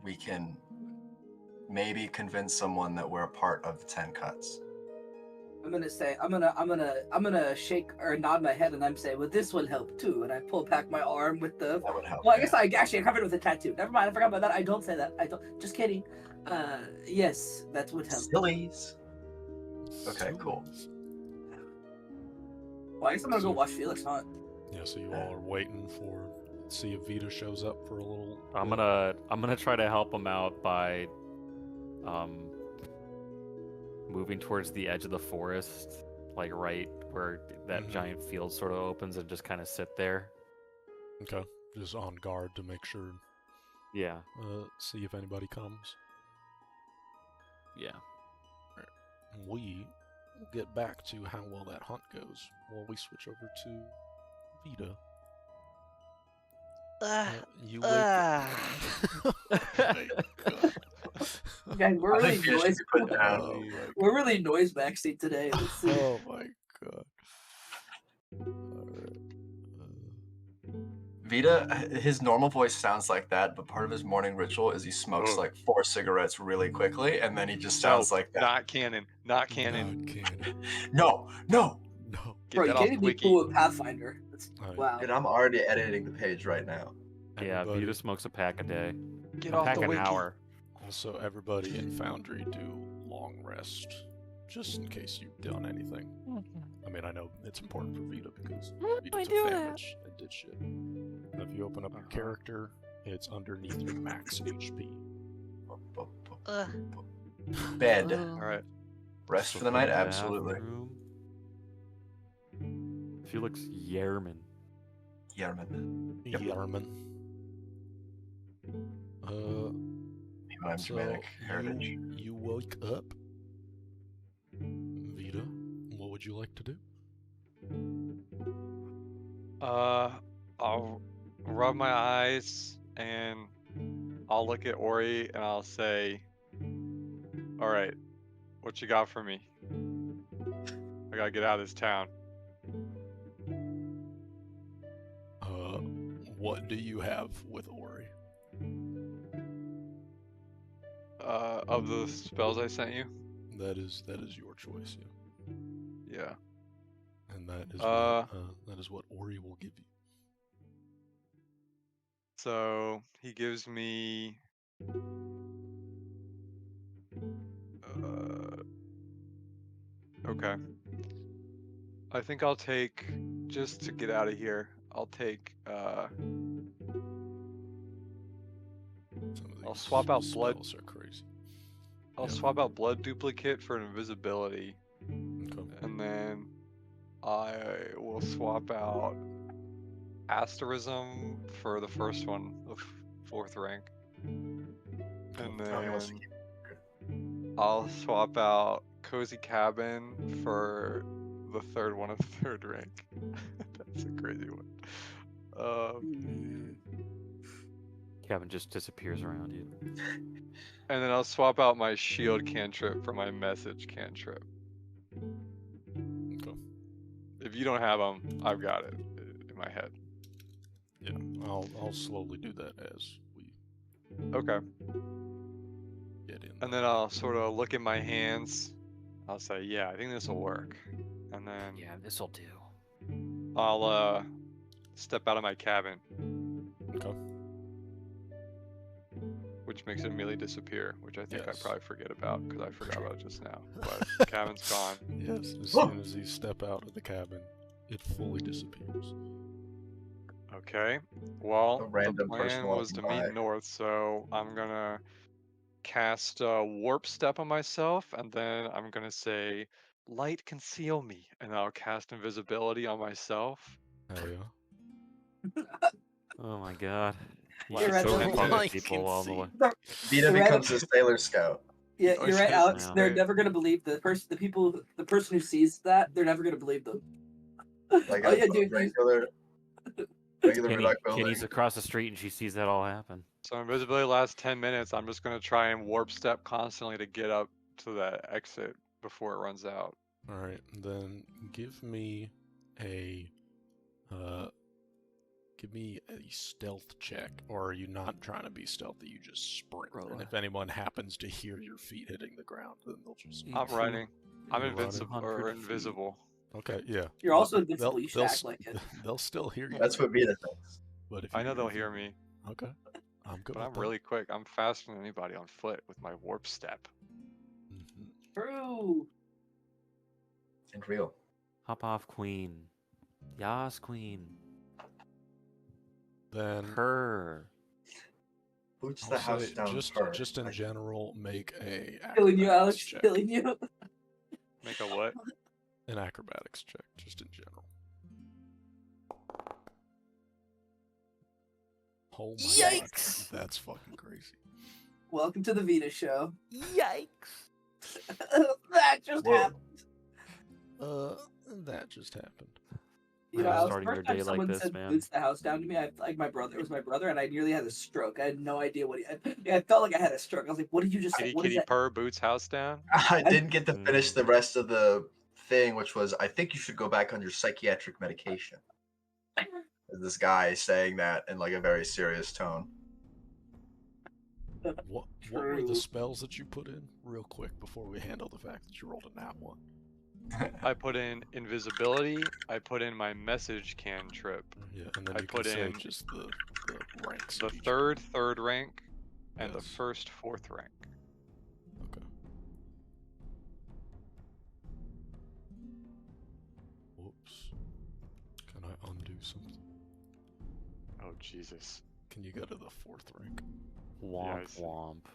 we can maybe convince someone that we're a part of the 10 cuts. I'm gonna shake or nod my head, and I'm saying, well, this will help too. And I pull back my arm with the. That would help. Well, I guess I actually covered it with a tattoo. Never mind, I forgot about that. I don't say that. I don't. Just kidding. Yes, that would help. Sillies. Okay, cool. Well, I guess I'm gonna go watch Felix hunt. Yeah, so you all are waiting for see if Vita shows up for a little. I'm gonna try to help him out by moving towards the edge of the forest, like right where that giant field sort of opens, and just kind of sit there. Okay, just on guard to make sure. Yeah. See if anybody comes. Yeah. Right. We will get back to how well that hunt goes while we switch over to Vita. You wake up. Guys, we're really noise. Oh We're really noise maxing today. Let's see. Oh my god. Alright. Vita, his normal voice sounds like that, but part of his morning ritual is he smokes like 4 cigarettes really quickly, and then he just sounds like that. Not canon. Not canon. Not canon. No. No. Get Bro, you that can't off even the be wiki. cool with Pathfinder. Wow. Dude, I'm already editing the page right now. Yeah, Everybody- Vita smokes a pack a day. Get A off pack the an wiki. hour. Also, everybody in Foundry do long rest, just in case you've done anything. I mean, I know it's important for Vita because Vita took damage and did shit. If you open up your character, it's underneath your max HP. Bed. All right. Rest So for the night? the Absolutely. bathroom. Felix Yerman. Yerman. Yep. Yarman. I'm So Germanic heritage. you woke up. Vita, what would you like to do? I'll rub my eyes and I'll look at Ori and I'll say, "All right, what you got for me? I gotta get out of this town." What do you have with Ori? Of the spells I sent you. That is your choice, yeah. Yeah. And that is what Ori will give you. So he gives me. Okay. I think I'll take, just to get out of here, I'll take I'll swap out blood. Spells are crazy. I'll Yeah. swap out blood duplicate for invisibility, Okay. and then I will swap out asterism for the first one of 4th rank, and Oh, he wants to then keep- I'll swap out cozy cabin for the 3rd one of 3rd rank. That's a crazy one. Kevin just disappears around you. And then I'll swap out my shield cantrip for my message cantrip. Okay. If you don't have them, I've got it in my head. Yeah, I'll slowly do that as we Okay. get in And then I'll sort of look at my hands. I'll say, yeah, I think this will work. And then Yeah, this'll do. I'll step out of my cabin, Okay. which makes it immediately disappear, which I think I Yes. probably forget about because I forgot about it just now. But the cabin's gone. Yes, as soon as you step out of the cabin, it fully disappears. Okay. Well, A the random person plan was to walking meet by. north, so I'm gonna cast warp step on myself, and then I'm gonna say, "Light conceal me," and I'll cast invisibility on myself. Hell yeah. Oh my god. You Like, should right, totally the follow light people on the way. Vita You're right. becomes a Sailor Scout. Yeah, I you're was right, gonna Alex. say- They're never gonna believe the person who sees that. They're never gonna believe them. Like Oh a yeah, dude. regular Kenny, Redoc building. Kenny's across the street and she sees that all happen. So invisibility lasts 10 minutes. I'm just gonna try and warp step constantly to get up to that exit before it runs out. All right, then give me a stealth check, or are you not trying to be stealthy? You just sprint, Roll and a- if anyone happens to hear your feet hitting the ground, then they'll just. I'm running. I'm You're invincible or 100 feet. invisible. Okay, yeah. You're also They'll- invincible. You should they'll act s- like it. They'll still hear you. That's what Vita thinks. But if I know you- they'll if you- hear me, Okay, I'm good. but with I'm that. really quick. I'm faster than anybody on foot with my warp step. Mhm. True. And real. Hop off, queen. Yas, queen. Then Purr. Boots I'll the house say down just first. just in Like, general, make a Killing you, acrobatics Alex. check. Killing you. Make a what? An acrobatics check, just in general. Oh my Yikes! god, that's fucking crazy. Welcome to the Vita show. Yikes! That just Whoa. happened. That just happened. You know, Wow. Alex, Starting the your first time day like someone this, said man. boots the house down to me, it was my brother, and I nearly had a stroke. I had no idea what I felt like I had a stroke. I was like, "What did you just say? Kitty What is kitty that?" purr boots house down. I didn't get to finish Mm. the rest of the thing, which was I think you should go back on your psychiatric medication. This guy saying that in like a very serious tone. What were the True. spells that you put in, real quick, before we handle the fact that you rolled a nat one? I put in invisibility. I put in my message cantrip. Yeah, and then I you can put say in just the ranks. The of each third rank and the Yes. first fourth rank. one. Okay. Whoops. Can I undo something? Oh Jesus. Can you go to the fourth rank? Womp Yes. womp.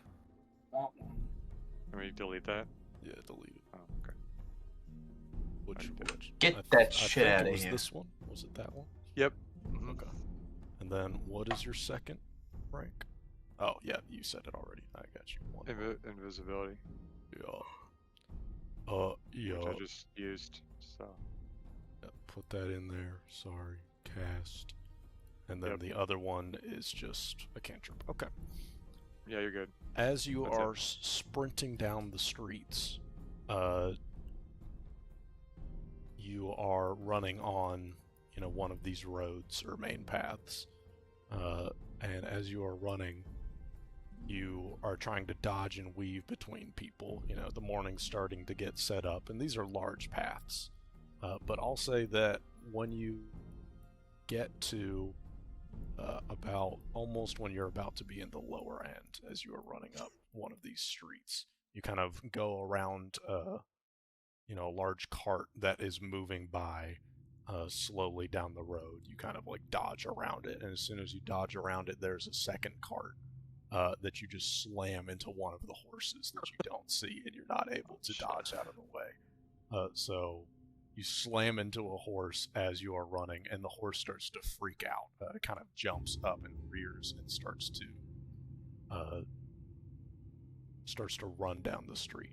Can we delete that? Yeah, delete it. Oh, okay. Which Get I that I shit think outta it was here. this one. Was it that one? Yep. Mhm. Okay. And then what is your second rank? Oh yeah, you said it already. I got you. One. Invisibility, Yeah. which Yeah. I just used. So Yeah, put that in there. Sorry. Cast. And then Yep. the other one is just a cantrip. Okay. yeah, you're good. As you That's it. are sprinting down the streets, you are running on, one of these roads or main paths. And as you are running, you are trying to dodge and weave between people. The morning's starting to get set up, and these are large paths. But I'll say that when you get to about almost when you're about to be in the lower end, as you are running up one of these streets, you kind of go around a large cart that is moving by slowly down the road. You kind of like dodge around it, and as soon as you dodge around it, there's a second cart that you just slam into one of the horses that you don't see, and you're not able to dodge out of the way. So you slam into a horse as you are running, and the horse starts to freak out. It kind of jumps up and rears and starts to run down the street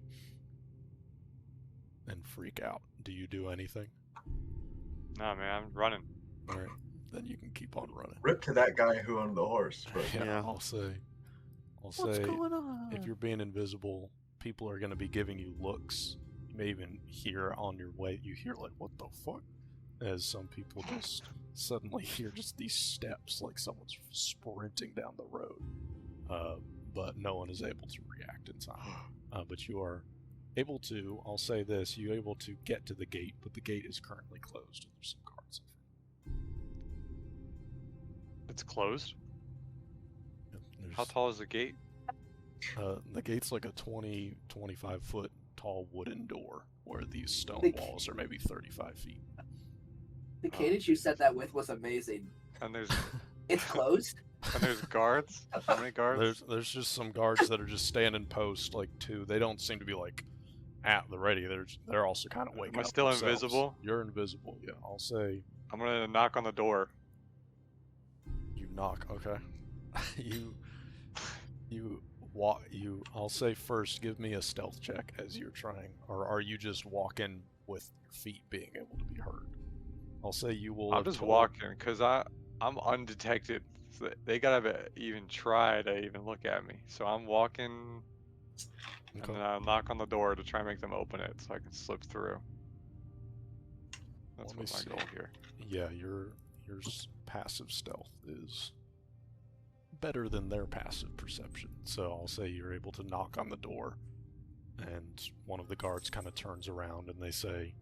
and freak out. Do you do anything? Nah, man, I'm running. All right, then you can keep on running. Rip to that guy who owned the horse. But Yeah. I'll say, What's if going on? you're being invisible, people are going to be giving you looks. You may even hear on your way, you hear like, what the fuck? As some people just suddenly hear just these steps, like someone's sprinting down the road. but no one is able to react in time. But you are able to, I'll say this, you're able to get to the gate, but the gate is currently closed and there's some guards in front. It's closed. Yeah, How tall is the gate? the gate's like a 25 foot tall wooden door where these stone The- walls are maybe 35 feet. The cadence you said that with was amazing. And there's It's closed. guards. How many guards? There's just some guards that are just standing post, like two. They don't seem to be like at the ready. They're also kind of waking Am I up still themselves. invisible? You're invisible. Yeah, I'll say I'm gonna knock on the door. you knock. Okay, I'll say first. Give me a stealth check as you're trying, or are you just walking with your feet being able to be heard? I'll say you will. I'm have just told- walking because I'm undetected. So they gotta even try to even look at me. So I'm walking, and Okay. then I'll knock on the door to try and make them open it so I can slip through. That's Let me what my see. goal here. Yeah, your passive stealth is better than their passive perception. So I'll say you're able to knock on the door, and one of the guards kind of turns around and they say,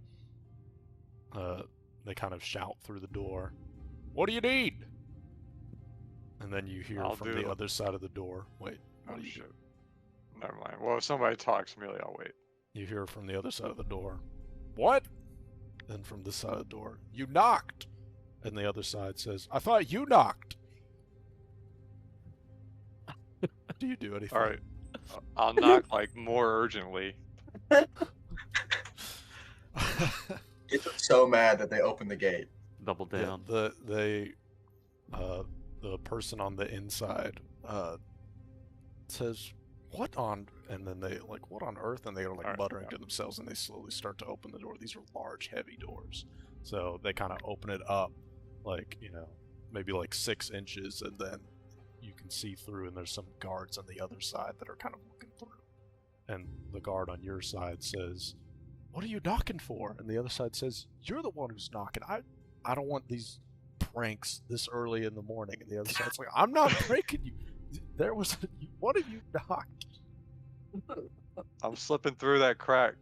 they kind of shout through the door, "What do you need?" And then you hear I'll from do the it. other side of the door. Wait, what Oh do you do? shit. Never mind. Well, if somebody talks, Amelia, I'll wait. You hear from the other side of the door, "What?" And from this side of the door, "You knocked." And the other side says, "I thought you knocked." Do you do anything? All right. I'll knock like more urgently. It's so mad that they opened the gate. Double Yeah, down. the person on the inside says, "What on?" And then they like, "What on earth?" And they are like Alright, muttering yeah. to themselves, and they slowly start to open the door. These are large, heavy doors, so they kind of open it up, like maybe like 6 inches, and then you can see through. And there's some guards on the other side that are kind of looking through. And the guard on your side says, "What are you knocking for?" And the other side says, "You're the one who's knocking. I don't want these pranks this early in the morning." And the other side's like, "I'm not pranking you. There was one of you knocked." I'm slipping through that crack.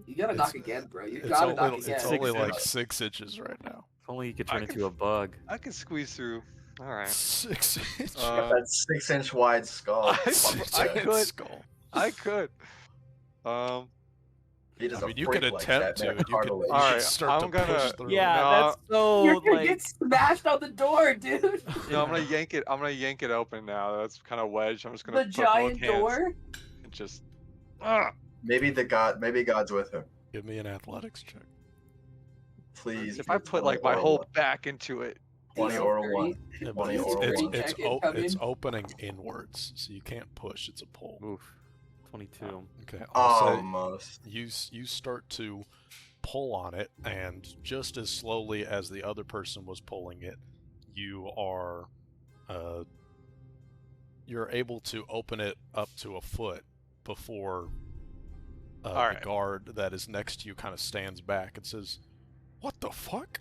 You gotta It's- knock again, bro. You It's gotta only, knock again. it's 6 only like inches. 6 inches right now. If only you could I turn can into a bug. I can squeeze through. All right. 6 inches. That 6-inch wide skull. I Giant could. skull. I could. He does I a mean, you freak could like attempt that, to. man. You could Cartilage. Alright, start I'm to gonna- push through. Yeah, No, that's so You're gonna like. get smashed on the door, dude. No, I'm gonna yank it. I'm gonna yank it open now. That's kind of wedged. I'm just gonna The put giant both hands door. and just. Maybe God's with him. Give me an athletics check. Please. If I put like my whole back into it. 20 or a 1. Yeah, but 20 it's, or it's, one. it's, Check o- incoming. it's opening inwards, so you can't push. It's a pull. Oof. 22. Okay, I'll say Almost. you start to pull on it, and just as slowly as the other person was pulling it, you're able to open it up to a foot before the Alright. guard that is next to you kind of stands back and says, "What the fuck?"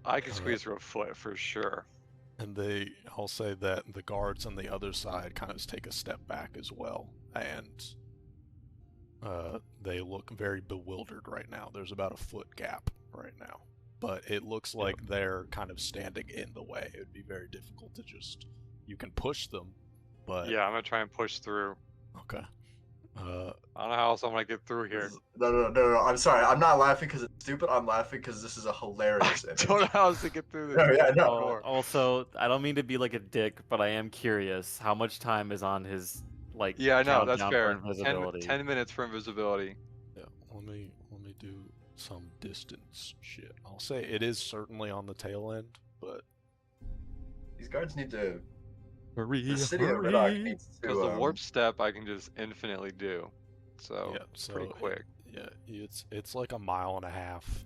I can squeeze through a foot for sure. And I'll say that the guards on the other side kind of take a step back as well, and they look very bewildered right now. There's about a foot gap right now, but it looks like they're kind of standing in the way. It would be very difficult to you can push them, but Yeah, I'm gonna try and push through. okay. I don't know how else I'm gonna get through here. No. I'm sorry. I'm not laughing because it's stupid. I'm laughing because this is a hilarious I image. don't know how else to get through this. No, yeah, no. door. Also, I don't mean to be like a dick, but I am curious. How much time is on his like? Yeah, I know. That's countdown fair. for invisibility? 10 minutes for invisibility. Yeah, let me do some distance shit. I'll say it is certainly on the tail end, but These guards need to. Hurry, The city of Riddock needs to. Because the warp step I can just infinitely do. So, yeah, so pretty quick. it's like a mile and a half,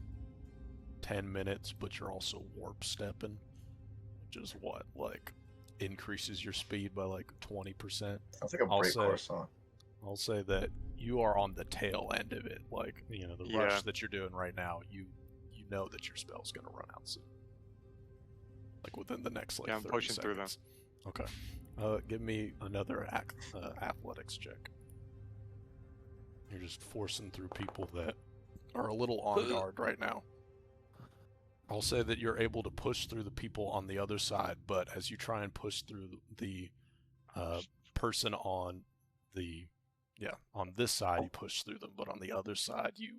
10 minutes, but you're also warp stepping, which is what increases your speed by like 20%. Sounds like a I'll breakcore say- song. I'll say that you are on the tail end of it. Like, the Yeah. rush that you're doing right now, you know that your spell's gonna run out soon. Like within the next Yeah, I'm 30 pushing through them. seconds. Okay. Give me another athletics check. You're just forcing through people that are a little on guard right now. I'll say that you're able to push through the people on the other side, but as you try and push through the person on this side, you push through them, but on the other side, you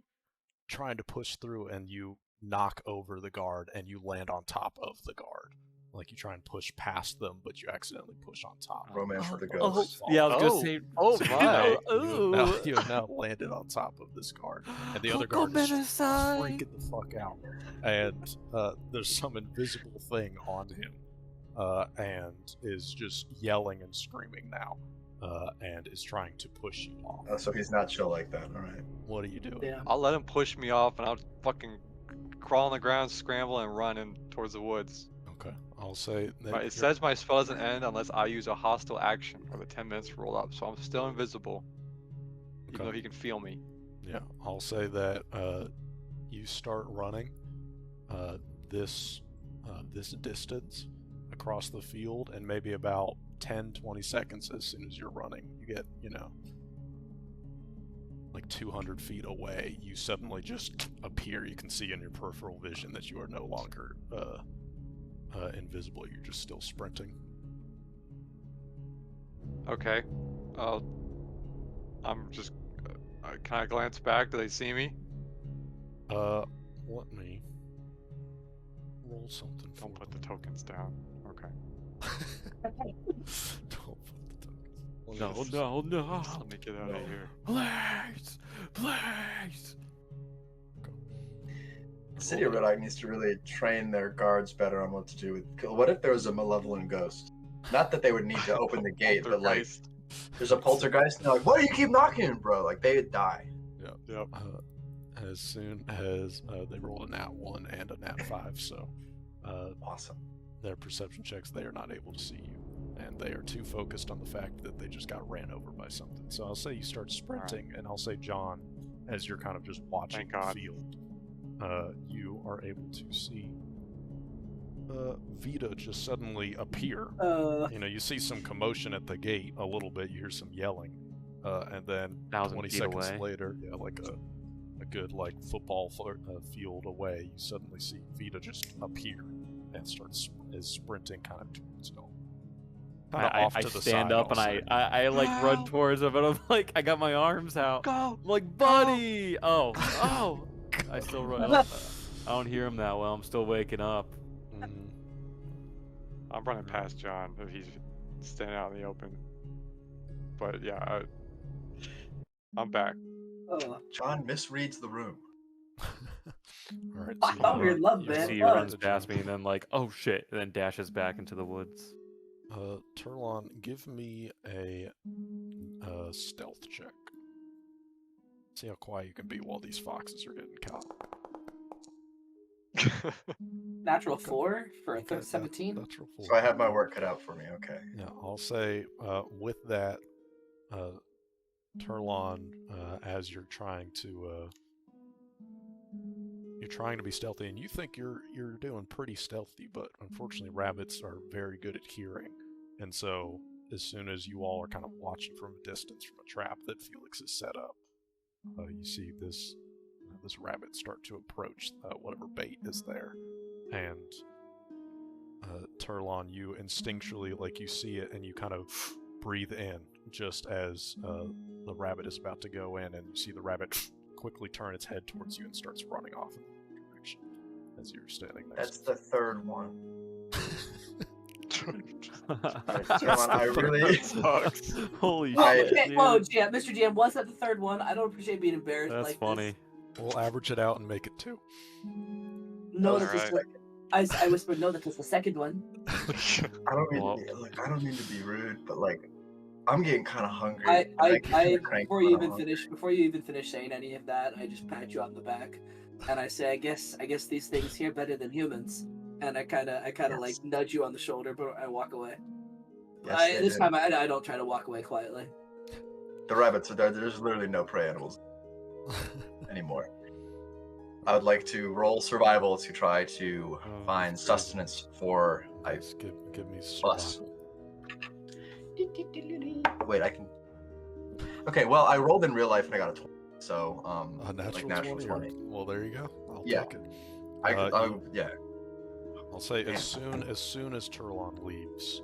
trying to push through and you knock over the guard and you land on top of the guard. Like you try and push past them, but you accidentally push on top. Romance for the Oh, ghosts. yeah, I was gonna say. Oh So my! you have now landed on top of this guard, and the other guard is freaking the fuck out. And there's some invisible thing on him, and is just yelling and screaming now, and is trying to push you off. So he's not chill like that. All right. What are you doing? Yeah. I'll let him push me off, and I'll fucking crawl on the ground, scramble, and run in towards the woods. Okay, I'll say that But it says my spell doesn't end unless I use a hostile action or the 10 minutes roll up, so I'm still invisible, even Okay. though he can feel me. Yeah, I'll say that you start running this distance across the field, and maybe about 10-20 seconds as soon as you're running, you get, like 200 feet away, you suddenly just appear. You can see in your peripheral vision that you are no longer invisible. You're just still sprinting. Okay. I'm just. Can I glance back? Do they see me? Let me roll something for Don't put the tokens down. Okay. Don't put the tokens. No. Let me get out of here. Please. The city of Red Eye needs to really train their guards better on what to do with. What if there was a malevolent ghost? Not that they would need to open the gate, but like Poltergeist. there's a poltergeist, and they're like, "Why do you keep knocking, bro?" Like they would die. Yep. As soon as they rolled a nat 1 and a nat 5, so Awesome. their perception checks, they are not able to see you, and they are too focused on the fact that they just got ran over by something. So I'll say you start sprinting, and I'll say, John, as you're kind of just watching Thank the God. field, you are able to see Vita just suddenly appear. You see some commotion at the gate a little bit, you hear some yelling, and then 1,000 20 feet seconds away. later, like a good football field away, you suddenly see Vita just appear and is sprinting kind of towards you. Kind of I off to the stand side, up I'll and say. I like run Help! towards him, and I'm like, I got my arms out. Go! I'm like, buddy! Oh. I still run. I don't hear him that well. I'm still waking up. Mhm. I'm running past John if he's standing out in the open. But yeah, I'm back. John misreads the room. All right, I thought we were in love, You man. see he Fuck. runs past me, and then like, oh shit, and then dashes back into the woods. Turlon, give me a stealth check. See how quiet you can be while these foxes are getting caught. Natural 4 for a Okay, 17. Natural 4. So I have my work cut out for me. Okay. Yeah, I'll say with that, Turlon, as you're trying to be stealthy, and you think you're doing pretty stealthy, but unfortunately rabbits are very good at hearing, and so as soon as you all are kind of watching from a distance from a trap that Felix has set up, you see this rabbit start to approach whatever bait is there, and Turlon, you instinctually, like, you see it and you kind of breathe in just as the rabbit is about to go in, and you see the rabbit quickly turn its head towards you and starts running off in the direction as you're standing next That's to the third one. That's John, I the really. Sucks. Holy Whoa, shit! okay, dude. whoa, GM, Mr. GM, was that the third one? I don't appreciate being embarrassed That's like funny. We'll average it out and make it 2. No, That that's was Alright. I whispered no, that was the second one. I don't mean Well- to be, like, I don't mean to be rude, but like, I'm getting kind of hungry. I and keep kinda cranky before when you I'm even hungry. finish saying any of that, I just pat you on the back, and I say, I guess these things hear better than humans, and I kind of Yes. like nudge you on the shoulder, but I walk away. Yes, they This do. time I don't try to walk away quietly. The rabbits are there. There's literally no prey animals anymore. I would like to roll survival to try to Oh, find that's crazy. sustenance for Just give me Plus. survival. Wait, I can. Okay, well, I rolled in real life and I got a 20. So, A natural, like natural 20. 20. Well, there you go. I'll Yeah. take it. Yeah. I'll say Damn. as soon as Turlon leaves,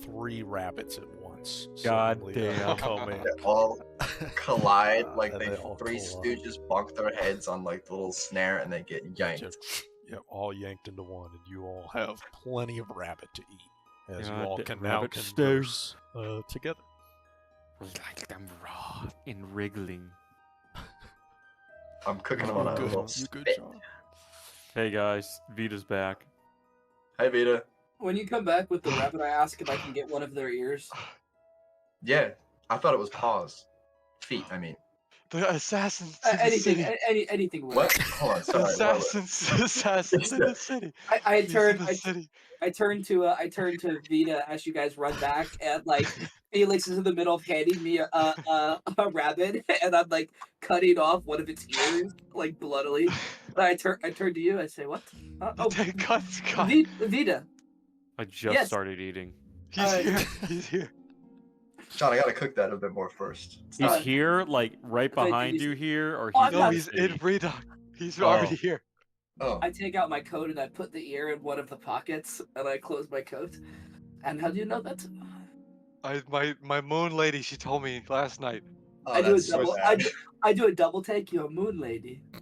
3 rabbits at once. God suddenly, damn. come in. They all collide, like And they they all three collide. stooges bonk their heads on like the little snare and they get yanked. Yep, all yanked into one, and you all have plenty of rabbit to eat, as you God all da- can now rabbit converse together. Like them raw and wriggling. I'm cooking them on a You little good, spit. John? Hey guys, Vita's back. Hi, Vita. When you come back with the rabbit, I ask if I can get one of their ears. Yeah, I thought it was paws. Feet, I mean. The assassins in the Anything, city. anything. Will. What? Hold on, The sorry. assassins in the city. I He's turn, in the city. I turn to Vita as you guys run back, and like Felix is in the middle of handing me a rabbit, and I'm like cutting off one of its ears, like bloodily. And I turn to you. I say, "What? Oh, Take cuts, cut. Vita. I just Yes. started eating. He's here. He's here. John, I gotta cook that a bit more first. It's He's not- here, like right I thought behind you you here, or Oh, he's I'm No, not- he's in Redock. He's Oh. already here. Oh, I take out my coat and I put the ear in one of the pockets, and I close my coat. And how do you know that? My moon lady, she told me last night. oh, I do a that's so double. sad. I do a double take. You're a moon lady. You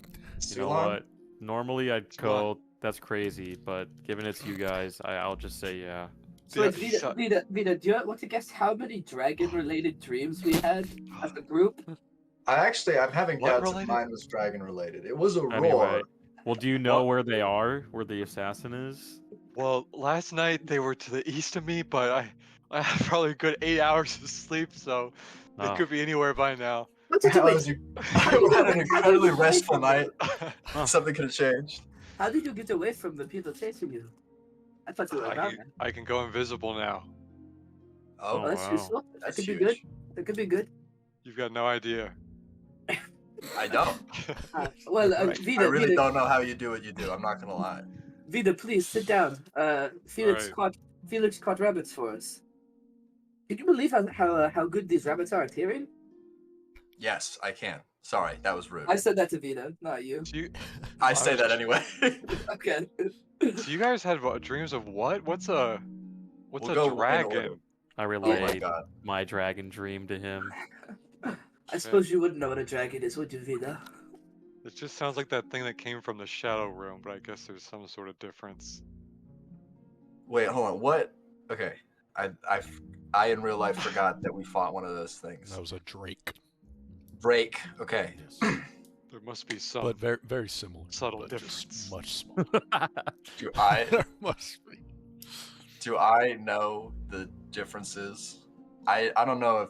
know Sulan? what? Normally I'd Come on. go, that's crazy, but given it's you guys, I'll just say yeah. So Yeah, wait, he shot- Vita, do you want to guess how many dragon-related dreams we had as a group? I'm having What doubts related? if mine was dragon related. It was a Anyway, roar. well, do you know What? where they are? Where the assassin is? Well, last night they were to the east of me, but I had probably a good 8 hours of sleep, so they Oh. could be anywhere by now. What did How you was wait? you? How did you had get- an how did you incredibly get away restful from them? night. Huh. Something could have changed. How did you get away from the people chasing you? I thought you were around. I can go invisible now. Oh, Oh, that's wow. useful. That that's could be huge. good. That could be good. You've got no idea. I don't. Well, Right. Vita, I really Vita, don't know how you do what you do. I'm not gonna lie. Vita, please sit down. Felix Alright. caught rabbits for us. Can you believe how good these rabbits are at hearing? Yes, I can. Sorry, that was rude. I said that to Vita, not you. So you, I say that anyway. Okay. so you guys had dreams of what? What's a We'll go in dragon? order. I Oh my relayed god. my dragon dream to him. I suppose you wouldn't know what a dragon is, would you, Vita? It just sounds like that thing that came from the shadow room, but I guess there's some sort of difference. Wait, hold on. What? Okay. I in real life forgot that we fought one of those things. That was a drake. Drake. Okay. Yes. There must be some. But very, very similar. Subtle but difference. Just much smaller. Do I There must be. do I know the differences? I don't know if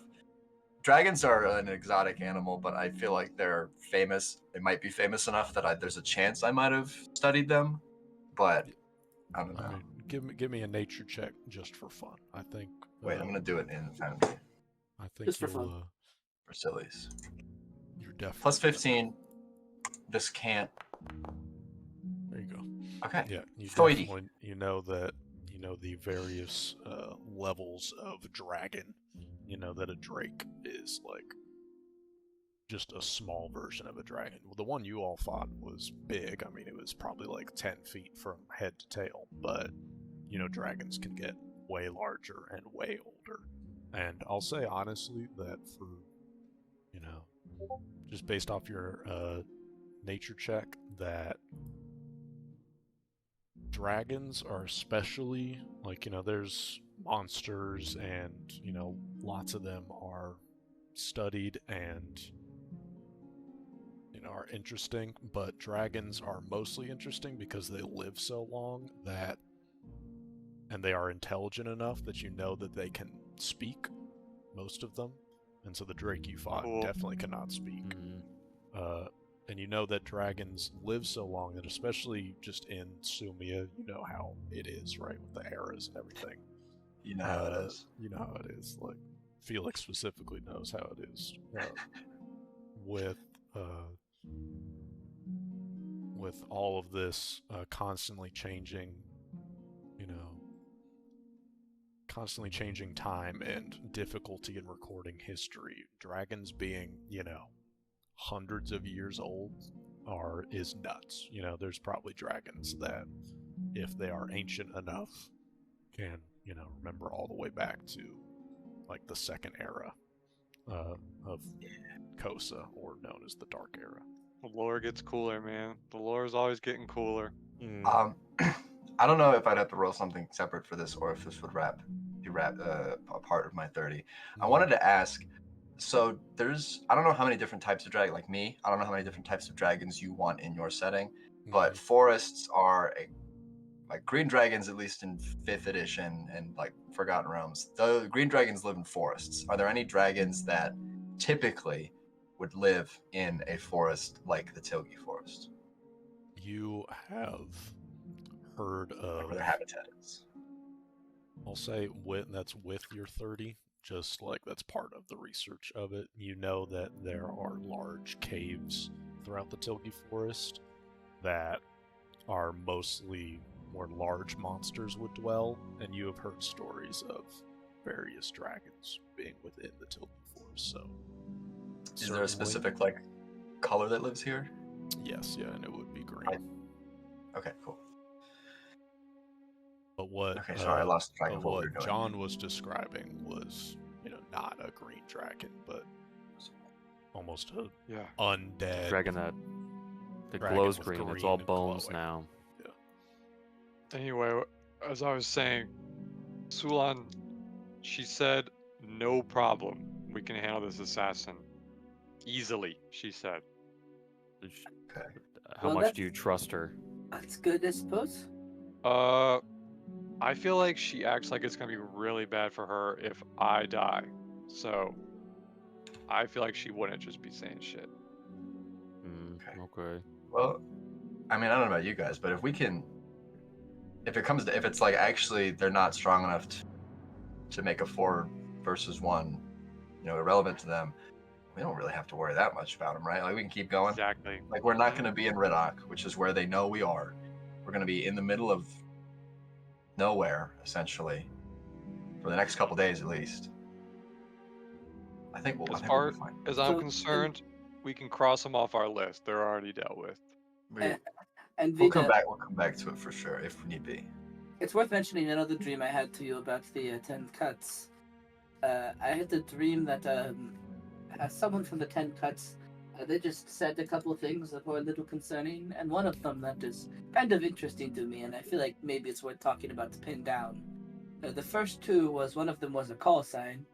dragons are an exotic animal, but I feel like they're famous. They might be famous enough that there's a chance I might have studied them, but I don't know. I mean, give me a nature check just for fun. I think. Wait, I'm gonna do it in Foundry I think Just for you'll, fun. for sillies. you're definitely Plus 15. This can't. There you go. Okay. Yeah, you Thirty. definitely you know the various levels of dragon. You know that a drake is like just a small version of a dragon. Well, the one you all fought was big. I mean, it was probably like 10 feet from head to tail. But you know, dragons can get way larger and way older. And I'll say honestly that for just based off your nature check, that dragons are especially like, there's monsters and lots of them are studied and are interesting, but dragons are mostly interesting because they live so long and they are intelligent enough that that they can speak, most of them. And so the drake you fought Cool. definitely cannot speak. Mhm. And you know that dragons live so long that, especially just in Sumia, you know how it is, right? With the eras and everything. You know how it is. You know how it is. Like, Felix specifically knows how it is. With all of this constantly changing, constantly changing time and difficulty in recording history, dragons being, hundreds of years old is nuts. There's probably dragons that, if they are ancient enough, can, remember all the way back to, like, the second era of Kosa, or known as the Dark Era. The lore gets cooler, man. The lore is always getting cooler. I don't know if I'd have to roll something separate for this, or if this would be a part of my 30. I wanted to ask, so I don't know how many different types of dragon, like me, I don't know how many different types of dragons you want in your setting, but forests are like green dragons, at least in 5th edition and like Forgotten Realms, the green dragons live in forests. Are there any dragons that typically would live in a forest like the Tilgi Forest? You have heard of, Like where their habitat is. I'll say that's with your 30, just like that's part of the research of it. You know that there are large caves throughout the Tilgi Forest that are mostly where large monsters would dwell, and you have heard stories of various dragons being within the Tilgi Forest. So, is there a specific like color that lives here? Yes, yeah, and it would be green. Okay, cool. But what? Okay, sorry, I lost track of what we were doing. John was describing was, not a green dragon, but almost a undead Dragon that glows green. It's all bones now. Yeah. Anyway, as I was saying, Sulan, she said, no problem. We can handle this assassin. Easily, she said. Okay. How much do you trust her? That's good, I suppose. I feel like she acts like it's gonna be really bad for her if I die. So, I feel like she wouldn't just be saying shit. Okay. Well, I mean, I don't know about you guys, but if it's like actually they're not strong enough to make a 4 versus 1, irrelevant to them, we don't really have to worry that much about them, right? Like we can keep going. Exactly. Like we're not going to be in Riddock, which is where they know we are. We're going to be in the middle of nowhere, essentially, for the next couple days at least. I think we'll be fine. As I'm concerned, we can cross them off our list. They're already dealt with. And We'll Vita, come back to it for sure if need be. it's worth mentioning another dream I had to you about the 10 cuts. I had the dream that someone from the 10 cuts, they just said a couple of things that were a little concerning, and one of them that is kind of interesting to me, and I feel like maybe it's worth talking about to pin down. The first two was, one of them was a call sign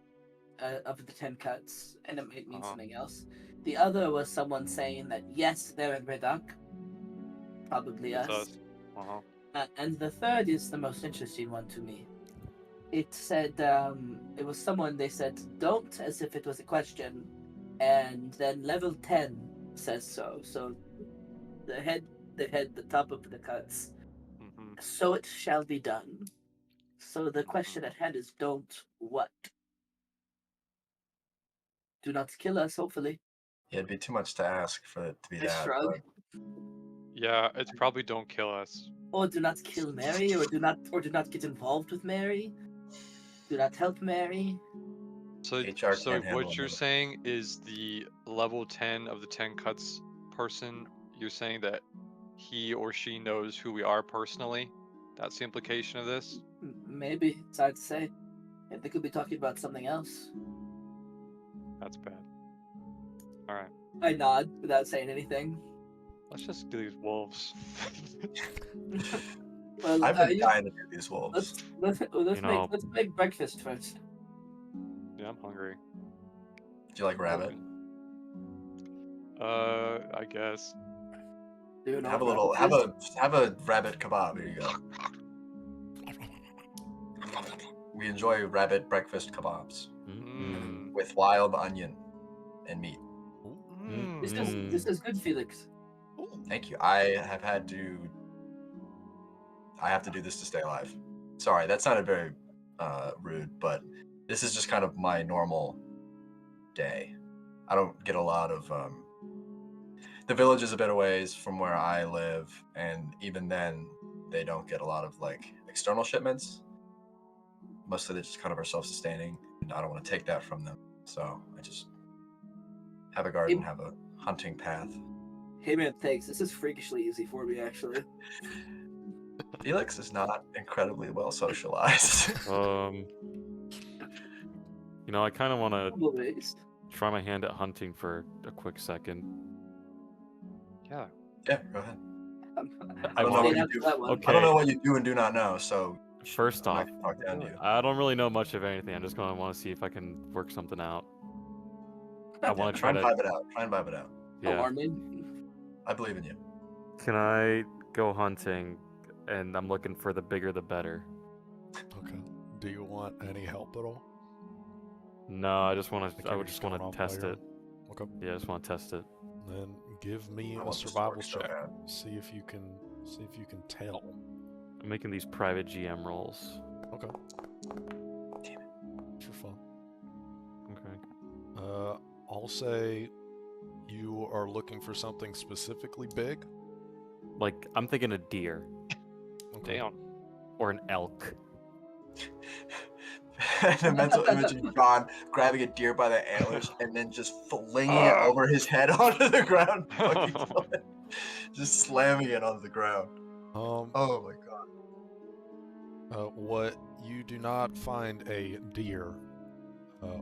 of the 10 cuts, and it might mean something else. The other was someone saying that, yes, they're in Riddock. Probably us. And the third is the most interesting one to me. It said, it was someone, they said, don't, as if it was a question, and then level 10 says so. So the top of the cuts. So it shall be done. So the question at hand is, don't what? Do not kill us, hopefully. Yeah, it'd be too much to ask for it to be I that. shrug. But... Yeah, it's probably don't kill us. Or do not kill Mary, or do not get involved with Mary. Do not help Mary. So what you're saying is the level 10 of the 10 cuts person, you're saying that he or she knows who we are personally? That's the implication of this? Maybe. It's hard to say. They could be talking about something else. That's bad. Alright. I nod without saying anything. Let's just do these wolves. Well, I've been dying to do these wolves. Let's make breakfast first. Yeah, I'm hungry. Do you like rabbit? I guess. Have a rabbit kebab. Here you go. We enjoy rabbit breakfast kebabs with wild onion and meat. This is good, Felix. Thank you. I have to do this to stay alive. Sorry, that sounded very rude, but this is just kind of my normal day. I don't get a lot of the village is a bit of ways from where I live, and even then they don't get a lot of like external shipments. most of it just kind of are self-sustaining, and I don't want to take that from them. So I just have a garden, have a hunting path. Hey man, thanks. This is freakishly easy for me, actually. Felix is not incredibly well socialized. You know, I kind of want to Humble-based. try my hand at hunting for a quick second. Yeah. Yeah, go ahead. I don't know what staying you up do. for that one. Okay. I don't know what you do and do not know, so First I'm off, not gonna talk down to you. I don't really know much of anything. I'm just going to want to see if I can work something out. I want to Try try and to. vibe it out. Try and vibe it out. Yeah. Alarming. I believe in you. Can I go hunting? And I'm looking for the bigger the better. Okay. Do you want any help at all? No, I just want Like to. I you're would just just want going to off by test your it. own? Okay. Yeah, I just want to test it. Then give me I a want this to survival work so check. bad. See if you can tell. I'm making these private GM rolls. Okay. Damn it. For fun. Okay. I'll say you are looking for something specifically big. Like I'm thinking a deer Okay. Damn. or an elk. The mental image of John grabbing a deer by the antlers and then just flinging it over his head onto the ground, fucking kill it. Just slamming it onto the ground. Oh my god. What you do not find a deer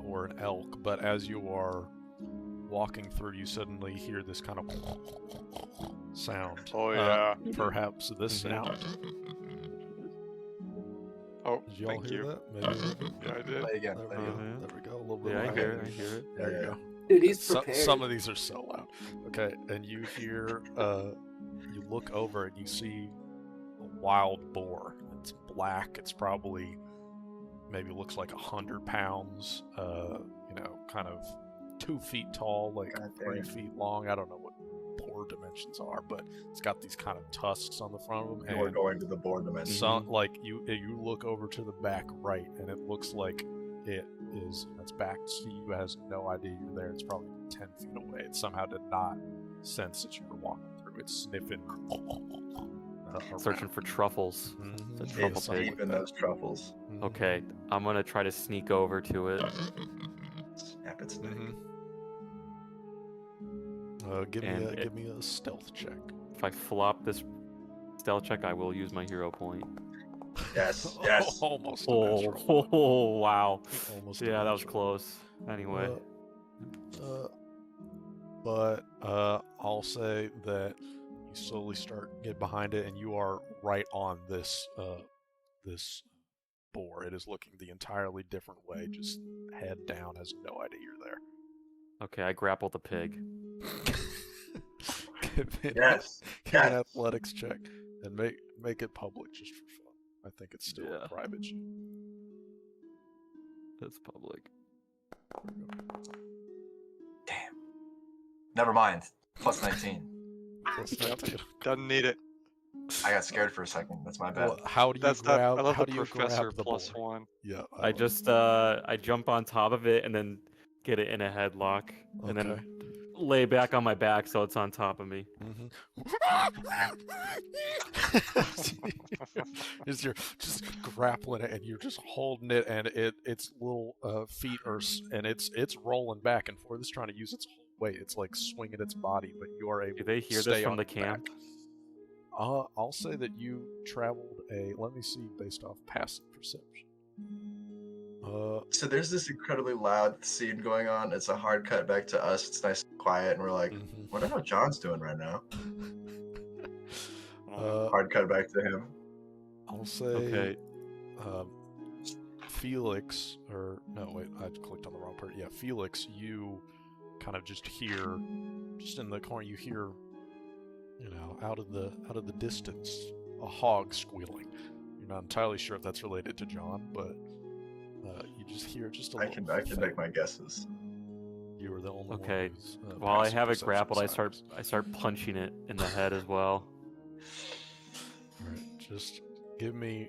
or an elk, but as you are walking through, you suddenly hear this kind of sound. Oh yeah. Perhaps this sound. Oh, Did you all thank hear you. that? Maybe a little bit? Yeah, I did. Play again. There we Play go. again. There we go. A little bit. Yeah, I louder. hear it. I hear it. There you Yeah. go. Dude, he's prepared. Some of these are so loud. Okay, and you hear, you look over and you see a wild boar. It's black. It's probably, maybe looks like 100 pounds. You know, kind of 2 feet tall, like God 3 damn. feet long. I don't know what boar dimensions are, but it's got these kind of tusks on the front of them. We're And going to the board dimension. some, like you look over to the back right, and it looks like it's back to you. It has no idea you're there. It's probably 10 feet away. It somehow did not sense that you were walking through. It's sniffing, Searching for truffles. Mhm. The Yeah, truffle something pig. like Even that. those truffles. Mhm. Okay, I'm gonna try to sneak over to it. Snap its neck. Mhm. Give me a stealth check. If I flop this stealth check, I will use my hero point. Yes, yes. Almost a natural one. Oh, wow. Almost a Yeah, that was natural close. Anyway. But I'll say that you slowly start get behind it, and you are right on this this boar. It is looking the entirely different way, just head down, has no idea you're there. Okay, I grapple the pig. Give me Yes. give me an Yes. athletics check and make it public just for fun. I think it's still Yeah. a private. That's public. Damn. Never mind. Plus 19. Plus 19. Doesn't need it. I got scared for a second. That's my bad. Well, how do you That's that. I grab? love How the do you professor grab the plus boar? one. Yeah, I just I jump on top of it and then get it in a headlock and Okay. then lay back on my back so it's on top of me. Is you're just grappling it and you're just holding it, and its little feet are and it's rolling back and forth. It's trying to use its whole weight. It's like swinging its body, but you are able. Do they to hear stay this from on the its camp? back. I'll say that you traveled a. Let me see, based off passive perception. So there's this incredibly loud scene going on. It's a hard cut back to us. It's nice and quiet, and we're like, what the hell John's doing right now? Hard cut back to him. I'll say. Okay. Felix, or no, wait, I clicked on the wrong part. Yeah, Felix, you kind of just hear, just in the corner, you hear, you know, out of the distance, a hog squealing. You're not entirely sure if that's related to John, but you just hear just a I little. can make my guesses. You were the only one. Okay. who's, While I passive have it perception grappled, I science. start punching it in the head as well. All right, just give me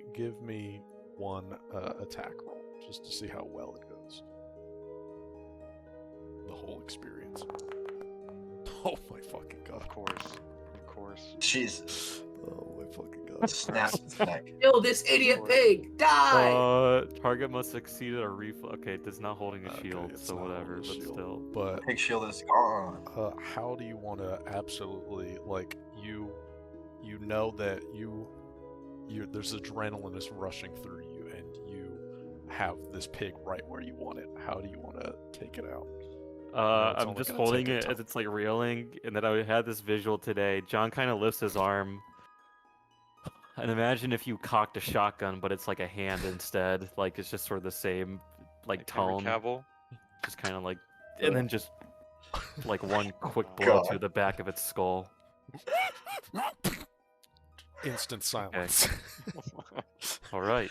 one attack roll, just to see how well it goes. The whole experience. Oh my fucking god. Of course. Jesus. Oh my fucking god. snaps its neck. Kill this idiot pig! Die! Target must succeed at a reflex. Okay, it's not holding a Okay, shield, it's so not whatever. holding a But shield. still, But Pig shield is gone. how do you want to absolutely like you know that you there's adrenaline is rushing through you and you have this pig right where you want it. How do you want to take it out? It's I'm only just gonna holding take a it ton. as it's like reeling, and then I had this visual today. John kind of lifts his arm, and imagine if you cocked a shotgun, but it's like a hand instead. Like it's just sort of the same, like Henry tone, Cavill. just kind of like, and then just like one quick blow God. to the back of its skull. Instant silence. All right.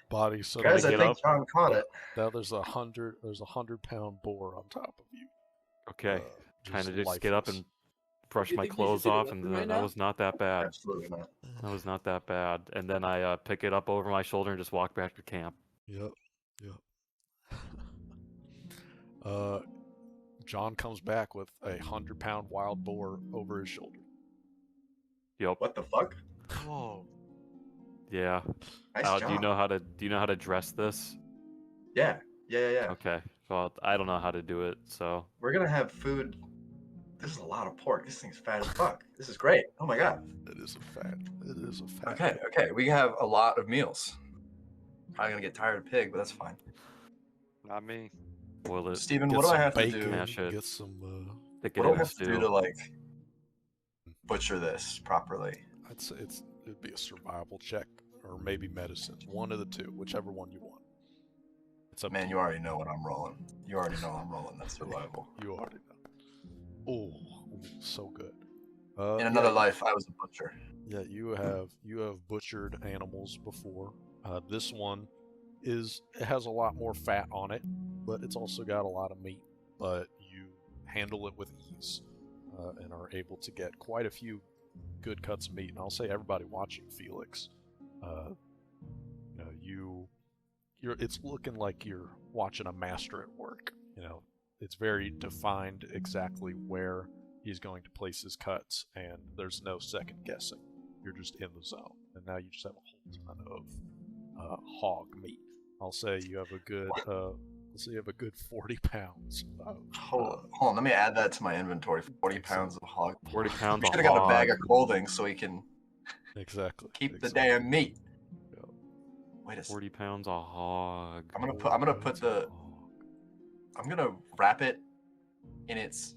Body so Guys, I get think up? John caught it. now there's a 100-pound boar on top of you. Okay. Kind of just get up lifeless. and brush You my think we should clothes take a off, weapon and right that now? was not that bad. Absolutely not. That was not that bad. And then I pick it up over my shoulder and just walk back to camp. Yep. John comes back with a 100-pound wild boar over his shoulder. Yep. What the fuck? Whoa. Yeah. Nice Al, job. do you know how to dress this? Yeah. Okay. Well, I don't know how to do it, so We're gonna have food. This is a lot of pork. This thing's fat as fuck. This is great. Oh my god. It is a fat. Okay. We have a lot of meals. Probably gonna get tired of pig, but that's fine. Not me. boil it, Steven, Get what do I some have bacon, to do? Mash it. Get some. stick What it do I in a have to do stew. to like butcher this properly? I'd say it'd be a survival check or maybe medicine. One of the two, whichever one you want. It's up Man, to you already know what I'm rolling. You already know I'm rolling. That's survival. You already know. Oh, so good. In another life, I was a butcher. Yeah, you have butchered animals before. This one it has a lot more fat on it, but it's also got a lot of meat. But you handle it with ease and are able to get quite a few good cuts of meat. And I'll say everybody watching Felix, it's looking like you're watching a master at work. It's very defined exactly where he's going to place his cuts, and there's no second guessing. You're just in the zone, and now you just have a whole ton of hog meat. I'll say you have a good 40 pounds. Hold on, let me add that to my inventory. 40 pounds of hog. 40 pounds We of should have got a bag hog. of clothing so we can Exactly. keep the exactly. damn meat. Yeah. Wait a second. 40 pounds of hog. I'm gonna wrap it in its.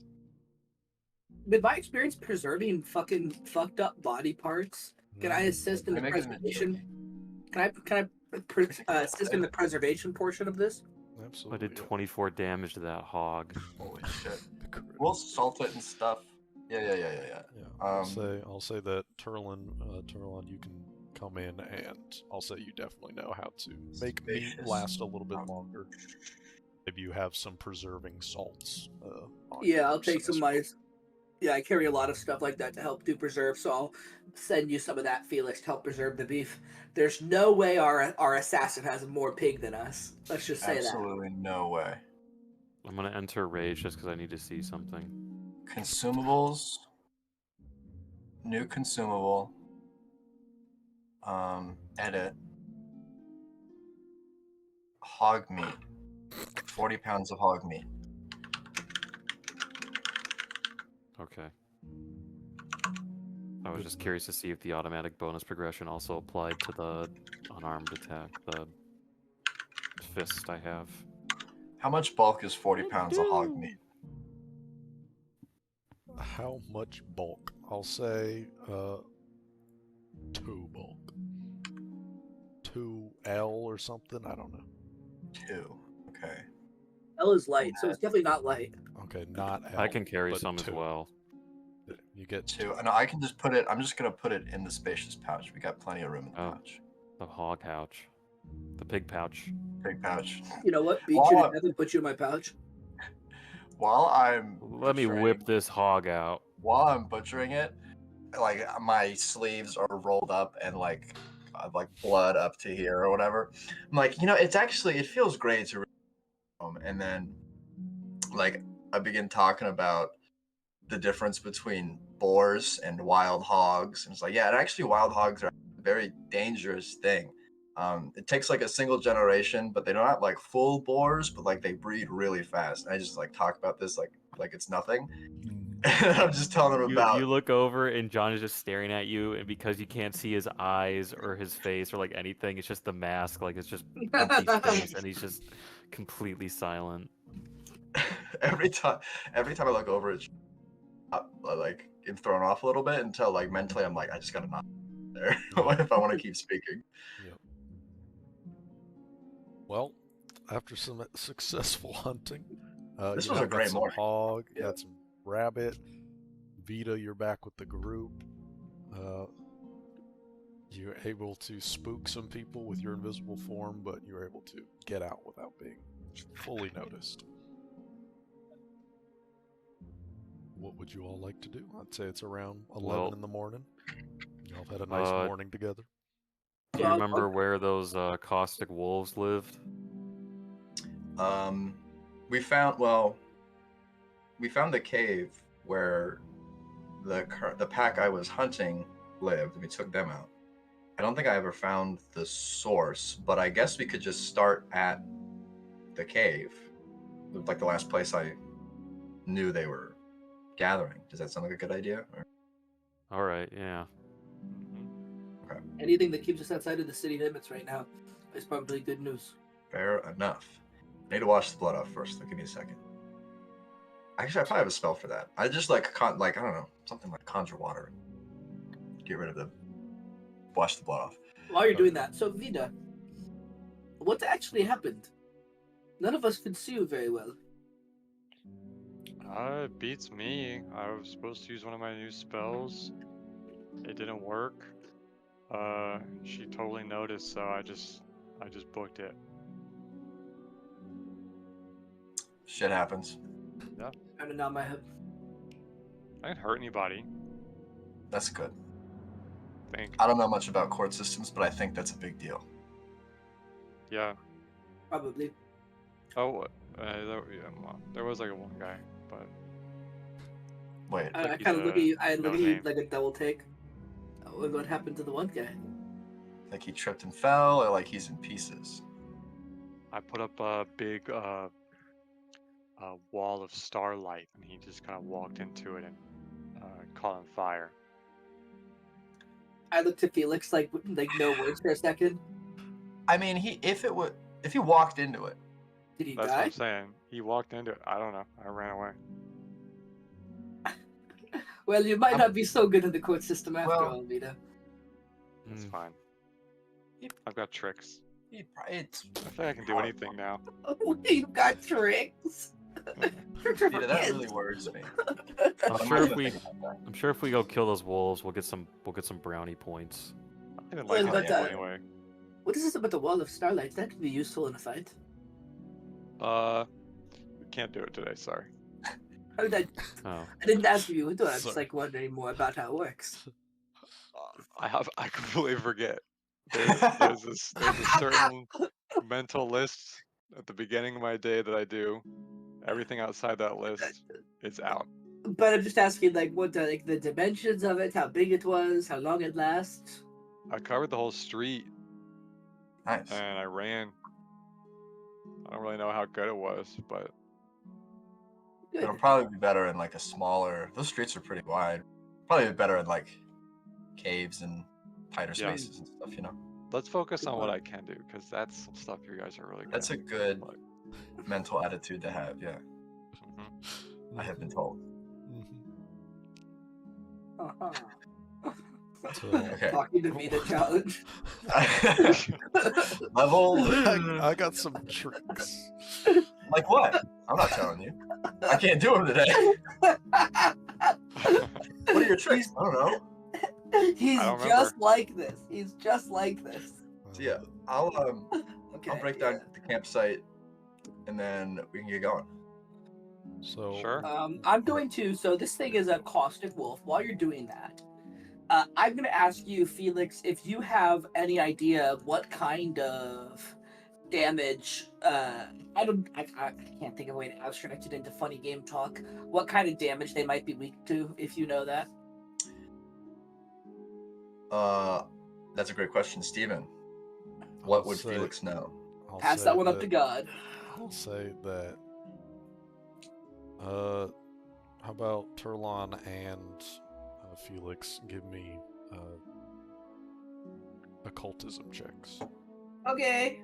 With my experience preserving fucking fucked up body parts, can I assist in the Can I make it into preservation? Can I assist in the preservation portion of this? Absolutely. I did 24 damage to that hog. Holy shit. We'll salt it and stuff. Yeah. Yeah. I'll say that Turlin, you can come in, and I'll say you definitely know how to make meat Spacious. last a little bit longer. Maybe you have some preserving salts. On Yeah, your I'll take person some as of my. Yeah, I carry a lot of stuff like that to help do preserve, so I'll send you some of that, Felix, to help preserve the beef. There's no way our assassin has more pig than us. Let's just say Absolutely no way. I'm gonna enter rage just because I need to see something. Consumables. New consumable. Edit. Hog meat. 40 pounds of hog meat. Okay. I was just curious to see if the automatic bonus progression also applied to the unarmed attack, the fist I have. How much bulk is 40 pounds of hog meat? How much bulk? I'll say 2 bulk. 2L or something? I don't know. 2. Okay. that. L is light, so it's definitely not light. Okay, not L. I can carry but some 2. as well. You get 2. No, I can just put it. I'm just gonna put it in the spacious pouch. We got plenty of room in the pouch. The hog pouch. The pig pouch. Big pouch. You know what? Beat Well, you to death and put you in my pouch. While I'm Let me whip butchering- this hog out. While I'm butchering it, like my sleeves are rolled up and like blood up to here or whatever. I'm like, it feels great to home. And then like I begin talking about the difference between boars and wild hogs. And it's like, yeah, and actually wild hogs are very dangerous thing. It takes like a single generation, but they're not like full boars, but like they breed really fast. And I just like talk about this like it's nothing. And I'm just telling them about. You look over and John is just staring at you, and because you can't see his eyes or his face or like anything, it's just the mask, like it's just empty space, and he's just completely silent. every time I look over, it's like I'm thrown off a little bit until like mentally I'm like, I just gotta not there if I want to keep speaking. Yep. Well, after some successful hunting, This you was now a great got some morning. hog, you got some rabbit. Vita, you're back with the group. You're able to spook some people with your invisible form, but you're able to get out without being fully noticed. What would you all like to do? I'd say it's around 11 in the morning. Y'all have had a nice morning together. Do you remember where those caustic wolves lived? We found the cave where the pack I was hunting lived, and we took them out. I don't think I ever found the source, but I guess we could just start at the cave. It was like the last place I knew they were gathering. Does that sound like a good idea? Or... All right, yeah. Okay. Anything that keeps us outside of the city limits right now is probably good news. Fair enough. I need to wash the blood off first. Give me a second. Actually, I probably have a spell for that. I just like I don't know, something like conjure water. Get rid of the wash the blood off. While you're doing that, so Vida, what actually happened? None of us could see you very well. It beats me. I was supposed to use one of my new spells. It didn't work. She totally noticed, so I just booked it. Shit happens. Yeah. I don't know my head. I didn't hurt anybody. That's good. Think. I don't know much about court systems, but I think that's a big deal. Yeah. Probably. Oh, there was like a one guy, but. Wait. I kind of look at you. I look at you like a double take. What happened to the one guy? Like he tripped and fell, or like he's in pieces? I put up a big wall of starlight, and he just kind of walked into it and caught on fire. I looked at Felix like no words for a second. I mean, if he walked into it. Did he That's die? what I'm saying. He walked into it. I don't know. I ran away. Well, you might not be so good in the court system after all, Vita. It's fine. I've got tricks. I think I can do anything now. Oh, you got tricks. Vita, that really worries me. I'm sure if we go kill those wolves, we'll get some brownie points. I didn't like it anyway. What is this about the wall of starlight? That could be useful in a fight. We can't do it today. Sorry. How did I didn't ask you to do it. I'm just like wondering more about how it works. I completely forget. There's a certain mental list at the beginning of my day that I do. Everything outside that list is out. But I'm just asking, like, what the dimensions of it, how big it was, how long it lasts. I covered the whole street. Nice. And I ran. I don't really know how good it was, but it'll probably be better in like a smaller. Those streets are pretty wide. Probably be better in like caves and tighter spaces and stuff. You know. Let's focus on what I can do, because that's some stuff you guys are really good. That's a good mental attitude to have. Yeah. Mm-hmm. I have been told. Okay. Talking to me, the challenge. Level. I got some tricks. Like what? I'm not telling you. I can't do them today. What are your tricks? I don't know. He's just like this. He's just like this. So yeah, I'll break down the campsite, and then we can get going. So sure. I'm going to. So this thing is a caustic wolf. While you're doing that, I'm going to ask you, Felix, if you have any idea of what kind of damage. I can't think of a way to abstract it into funny game talk. What kind of damage they might be weak to, if you know that. That's a great question, Steven. I'll What would say- Felix know? I'll Pass say that one up to God. I'll say that. How about Turlon and Felix give me occultism checks? Okay.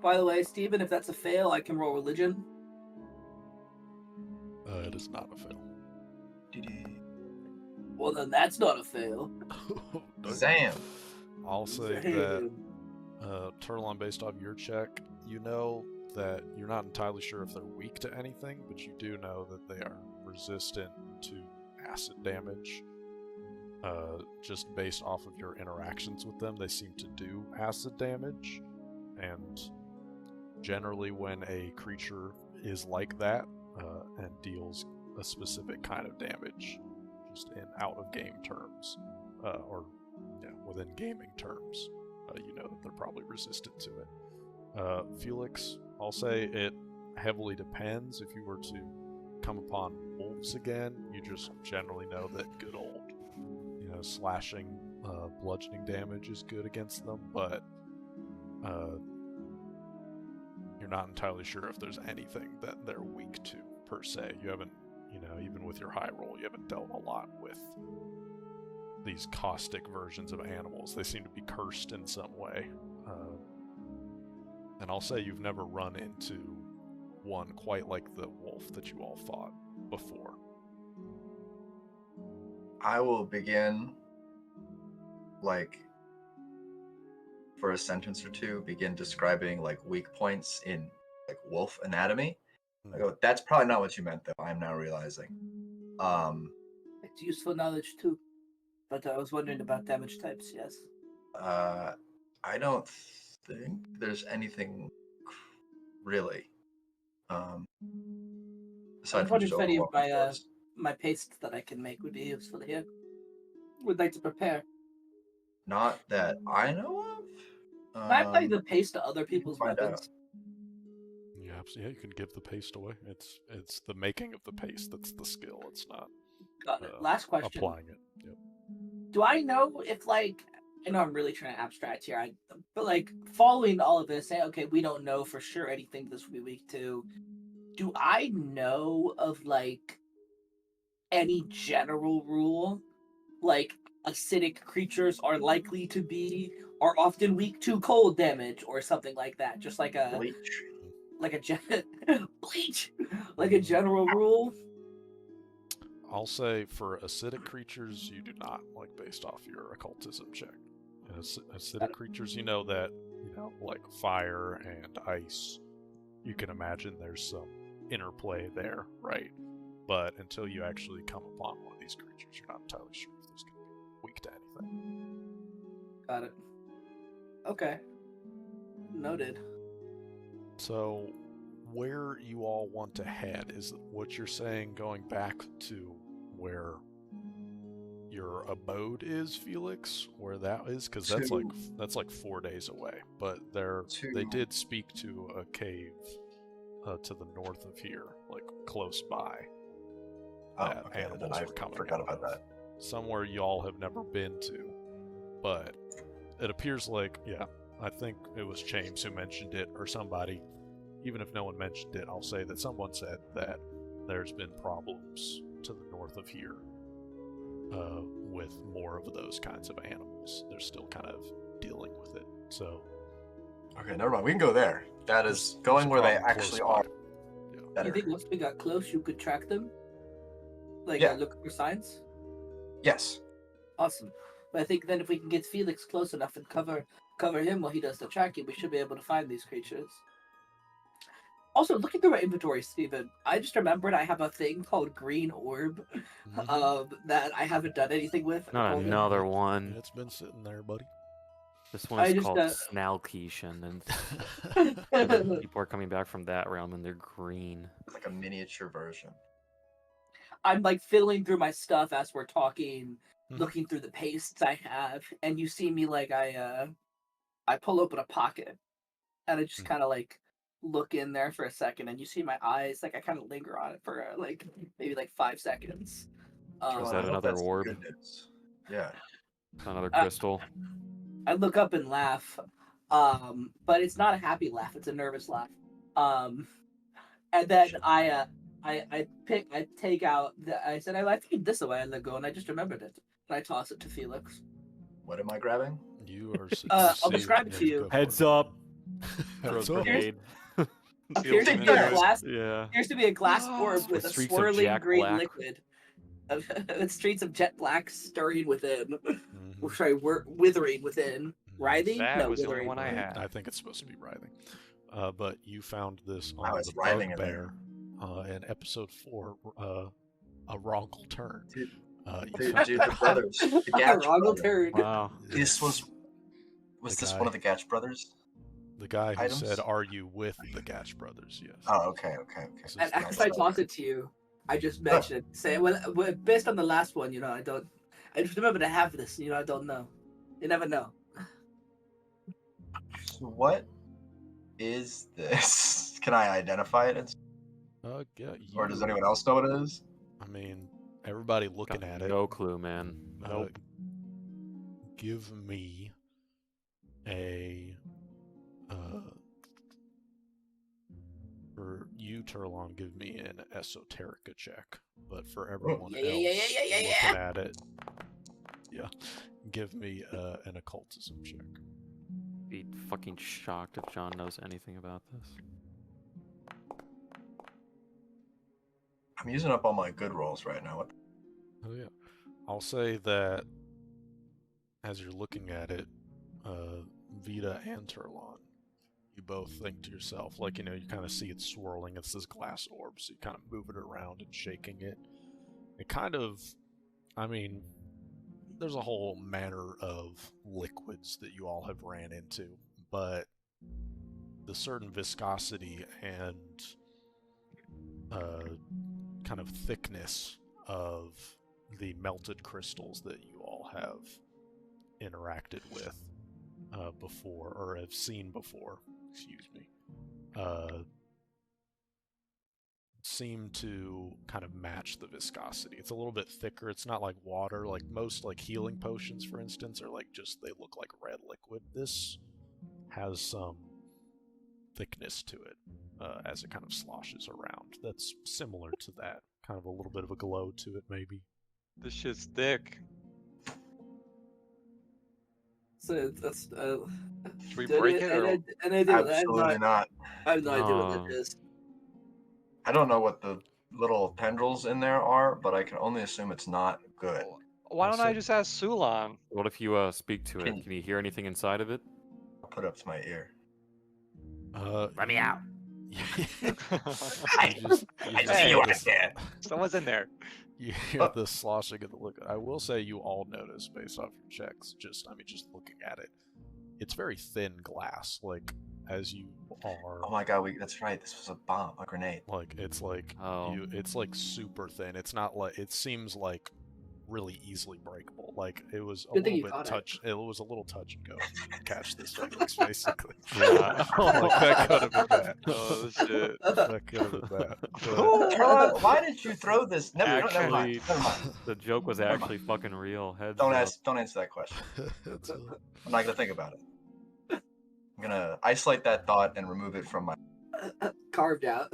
By the way, Steven, if that's a fail, I can roll religion. It is not a fail. Well, then that's not a fail. Zam. I'll say that Turlon, based off your check, you know that you're not entirely sure if they're weak to anything, but you do know that they are resistant to acid damage. Just based off of your interactions with them, they seem to do acid damage, and generally when a creature is like that and deals a specific kind of damage, just in out-of-game terms, or within gaming terms, you know that they're probably resistant to it. Felix, I'll say it heavily depends. If you were to come upon wolves again, you just generally know that good old, slashing, bludgeoning damage is good against them, but you're not entirely sure if there's anything that they're weak to, per se. You haven't, even with your high roll, you haven't dealt a lot with these caustic versions of animals. They seem to be cursed in some way. And I'll say you've never run into one quite like the wolf that you all fought before. I will begin, for a sentence or two, begin describing, weak points in, wolf anatomy. I go, that's probably not what you meant, though, I'm now realizing. It's useful knowledge, too. But I was wondering about damage types, yes. I don't think there's anything really. I Aside was from wondering just if any of overwhelming force. my paste that I can make would be useful here. Would like to prepare. Not that I know of. Can I apply the paste to other people's find weapons? Yeah, you can give the paste away. It's the making of the paste that's the skill. It's not Got it. Last question. applying it. Yep. Do I know if, I know I'm really trying to abstract here, but, following all of this, saying, okay, we don't know for sure anything this will be weak to, do I know of, any general rule? Acidic creatures are often weak to cold damage or something like that. Just like a Bleach. bleach, like a general rule. I'll say for acidic creatures, you do not, based off your occultism check. Acidic creatures, you know that, like fire and ice, you can imagine there's some interplay there, right? But until you actually come upon one of these creatures, you're not entirely sure if there's going to be weak to anything. Got it. Okay. Noted. So, where you all want to head, is what you're saying going back to where your abode is, Felix? Where that is? Because that's like 4 days away. But they did speak to a cave to the north of here, close by. That animals were coming forgot out about of. that. Somewhere y'all have never been to. But it appears I think it was James who mentioned it, or somebody. Even if no one mentioned it, I'll say that someone said that there's been problems to the north of here with more of those kinds of animals. They're still kind of dealing with it. So, Okay, never mind. We can go there. That is going where they actually are. Yeah. Better. You think once we got close, you could track them? Look for signs? Yes. Awesome. But I think then if we can get Felix close enough and cover him while he does the tracking, we should be able to find these creatures. Also, looking through my inventory, Steven, I just remembered I have a thing called Green Orb that I haven't done anything with. Not another one. It's been sitting there, buddy. This one is called Snalketion, and people are coming back from that realm, and they're green. It's like a miniature version. I'm fiddling through my stuff as we're talking, looking through the pastes I have, and you see me I pull open a pocket, and I just kind of look in there for a second, and you see my eyes, I kind of linger on it for maybe 5 seconds. Is that another orb? Yeah. Another crystal? I look up and laugh, but it's not a happy laugh; it's a nervous laugh. And then I take out. I said I figured this a while ago, and I just remembered it. And I toss it to Felix. What am I grabbing? You are. I'll describe it to you. Heads up. Heads Throws up. grenade. Appears to Seals be a it. glass. Yeah. Appears to be a glass orb with a Streaks of swirling Jack green Black. liquid. With streets of jet black stirring within. Mhm. Sorry, withering within. Writhing? That No, was the only withering. one I had. I think it's supposed to be writhing. But you found this Wow, on it's the writhing in there. Bugbear in episode 4, a wrongful turn. Dude, You found the brothers. The Gatch Roggle brothers. turd. Wow. This was The this guy- one of the Gatch brothers? the guy who items? said, "Are you with the Gatch brothers?" Yes. Oh, okay. This is And the as I guy. toss it to you, I just mentioned it. Say, well, based on the last one, I don't. I just remember to have this. I don't know. You never know. What is this? Can I identify it? Yeah, Or does you- anyone else know what it is? I mean, everybody looking Got at it. no clue, man. Nope. Give me a. For you, Turlon, give me an esoterica check. But for everyone Yeah, else yeah, yeah, yeah, yeah, yeah. looking at it, yeah, give me an occultism check. Be fucking shocked if John knows anything about this. I'm using up all my good rolls right now. What? Oh yeah, I'll say that as you're looking at it, Vita and Turlon, you both think to yourself, like, you kind of see it swirling. It's this glass orb, so you kind of move it around and shaking it. It kind of, I mean, there's a whole manner of liquids that you all have ran into, but the certain viscosity and kind of thickness of the melted crystals that you all have interacted with before, or have seen before, excuse me, seem to kind of match the viscosity. It's a little bit thicker. It's not like water. Like most like healing potions, for instance, are like just, they look like red liquid. This has some thickness to it as it kind of sloshes around. That's similar to that. Kind of a little bit of a glow to it, maybe. This shit's thick. So that's. Should we break it or? And I do. Absolutely not. I have no idea what No. that is. I don't know what the little tendrils in there are, but I can only assume it's not good. Why don't I Also- just ask Sulan? What if you speak to it? Can- Can you hear anything inside of it? I'll put it up to my ear. Let me out. I see you out there. Someone's in there. You hear the sloshing of the liquid. I will say you all notice based off your checks, just looking at it, it's very thin glass. Like as you are, Oh my god, that's right. This was a bomb, a grenade. like it's like Oh. it's like super thin. It's not like, it seems like really easily breakable. Like it was a Good thing little you bit caught it. touch. It was a little touch and go. Catch this Felix, basically. Yeah. Like, that could have been bad. Oh shit. That could have been bad. But- Turlon, why did you throw this? Never Actually, mind. Never mind. the joke was Never mind. actually fucking real. Heads Don't up. answer that question. It's, I'm not gonna think about it. I'm gonna isolate that thought and remove it from my. Carved out.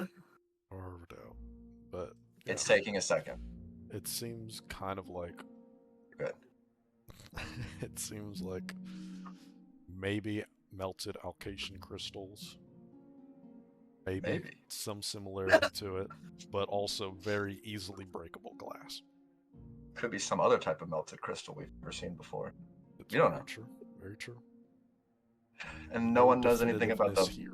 carved out. But It's yeah, taking a second. it seems kind of like Good. it seems like maybe melted Alkasan crystals. Maybe some similarity to it, but also very easily breakable glass. Could be some other type of melted crystal we've never seen before. It's You don't very know. True. Very true. And no one knows anything about definitiveness the. here.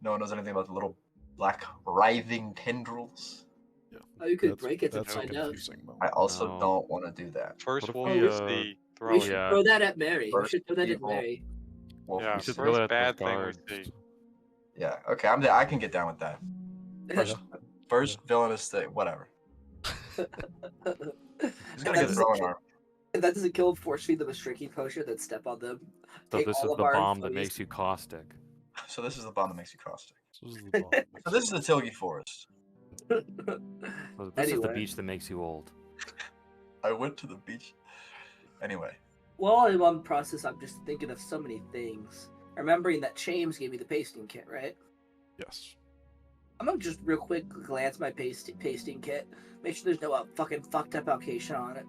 No one knows anything about the little black writhing tendrils. Yeah. Oh, you could That's- break it to That's a find out. confusing moment. I also No. don't want to do that. First, What we'll if we, use the We throwing. should yeah. throw that at Mary. We First should throw that at people- Mary. Well, Yeah, We should first throw it at bad those thing was guards. the yeah. Okay, I'm there. I can get down with that. Yeah. First villainous thing, whatever. He's gonna get That throwing arm. If that doesn't kill them, force feed them a shrinking potion, then step on them. So take this is all the of our bomb that employees. makes you caustic. So this is the bomb that makes you caustic. This is the bomb. So this is the Tilgy Forest. So this is the Anyway. beach that makes you old. I went to the beach. Anyway, while I'm on the process, I'm just thinking of so many things. Remembering that James gave me the pasting kit, right? Yes. I'm gonna just real quick glance my pasting kit, make sure there's no fucking fucked up allocation on it.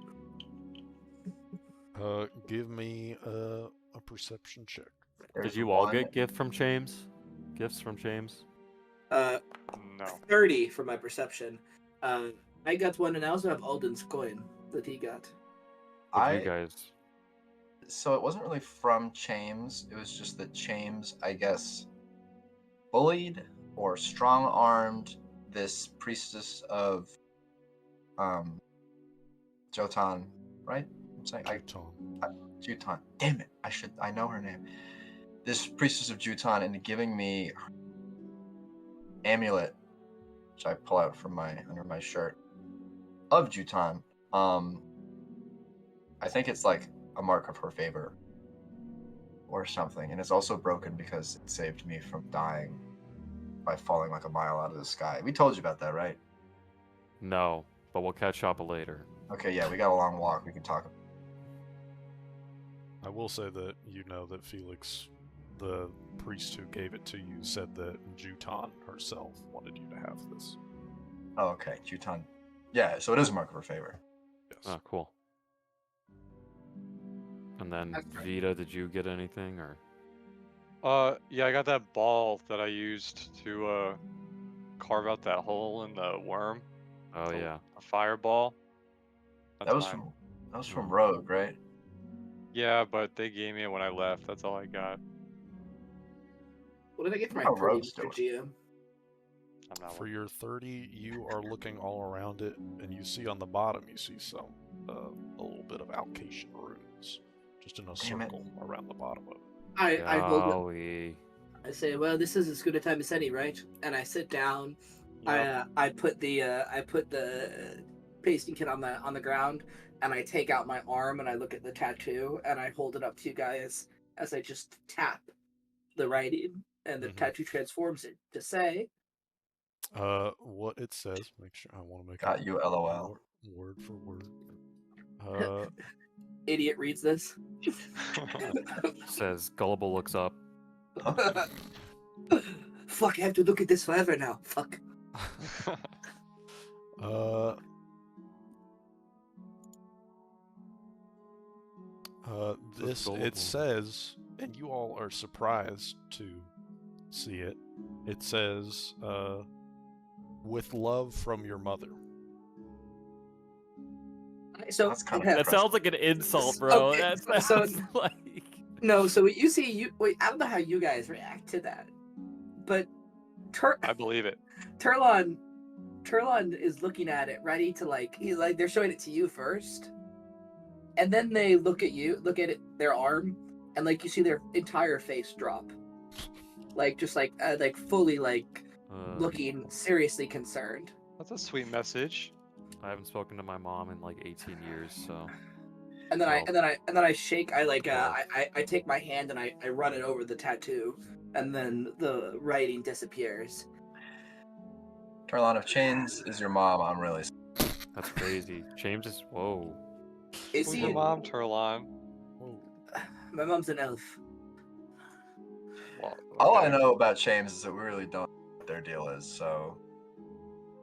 Give me a perception check. There's Did you all one- get gifts from James? Gifts from James? No. 30 for my perception. I got one, and I also have Alden's coin that he got. What do you guys? So it wasn't really from James. It was just that James, I guess, bullied or strong-armed this priestess of Jotan, right? I'm saying Tom. Jutan. Damn it! I know her name. This priestess of Jutan into giving me amulet, which I pull out from under my shirt of Jutan. I think it's like a mark of her favor or something, and it's also broken because it saved me from dying by falling like a mile out of the sky. We told you about that, right? No, but we'll catch up later. Okay, yeah, we got a long walk. We can talk. I will say that you know that Felix, the priest who gave it to you, said that Jutan herself wanted you to have this. Oh, okay, Jutan. Yeah, so it is a mark of her favor. Yes. Oh, cool. And then That's right. Vita, did you get anything or? Yeah, I got that ball that I used to carve out that hole in the worm. Oh The- yeah. A fireball. That was mine. from Rogue, right? Yeah, but they gave me it when I left. That's all I got. What did I get for my Oh, 30, Rogue's Mr. doing GM? I'm not. For your 30, you are looking all around it, and you see on the bottom, you see some, a little bit of Alkasan runes, just in a Damn it. circle around the bottom of it. I hold it. Golly. I say, well, this is as good a time as any, right? And I sit down. Yep. I put the pasting kit on the ground, and I take out my arm and I look at the tattoo and I hold it up to you guys as I just tap the writing, and the Mhm. tattoo transforms it to say, What it says, make sure I want to make Got it you, LOL. word for word. "Idiot reads this." Says gullible looks up. Fuck! I have to look at this forever now. Fuck. This gullible. it says, and you all are surprised to see it. It says, "With love from your mother." So That's kinda okay. That sounds like an insult, bro. Okay, That so- sounds like. No, so you see, wait. I don't know how you guys react to that, but I believe it. Turlon is looking at it, ready to they're showing it to you first, and then they look at their arm, and like you see their entire face drop, just fully looking seriously concerned. That's a sweet message. I haven't spoken to my mom in like 18 years, so. And then I shake. Well. I take my hand and I run it over the tattoo, and then the writing disappears. Tarlon, if Chains is your mom, I'm really. That's crazy. James is whoa. Is Who's he? your mom, Turlon? Whoa. My mom's an elf. Well, All I okay. know about James is that we really don't know what their deal is. So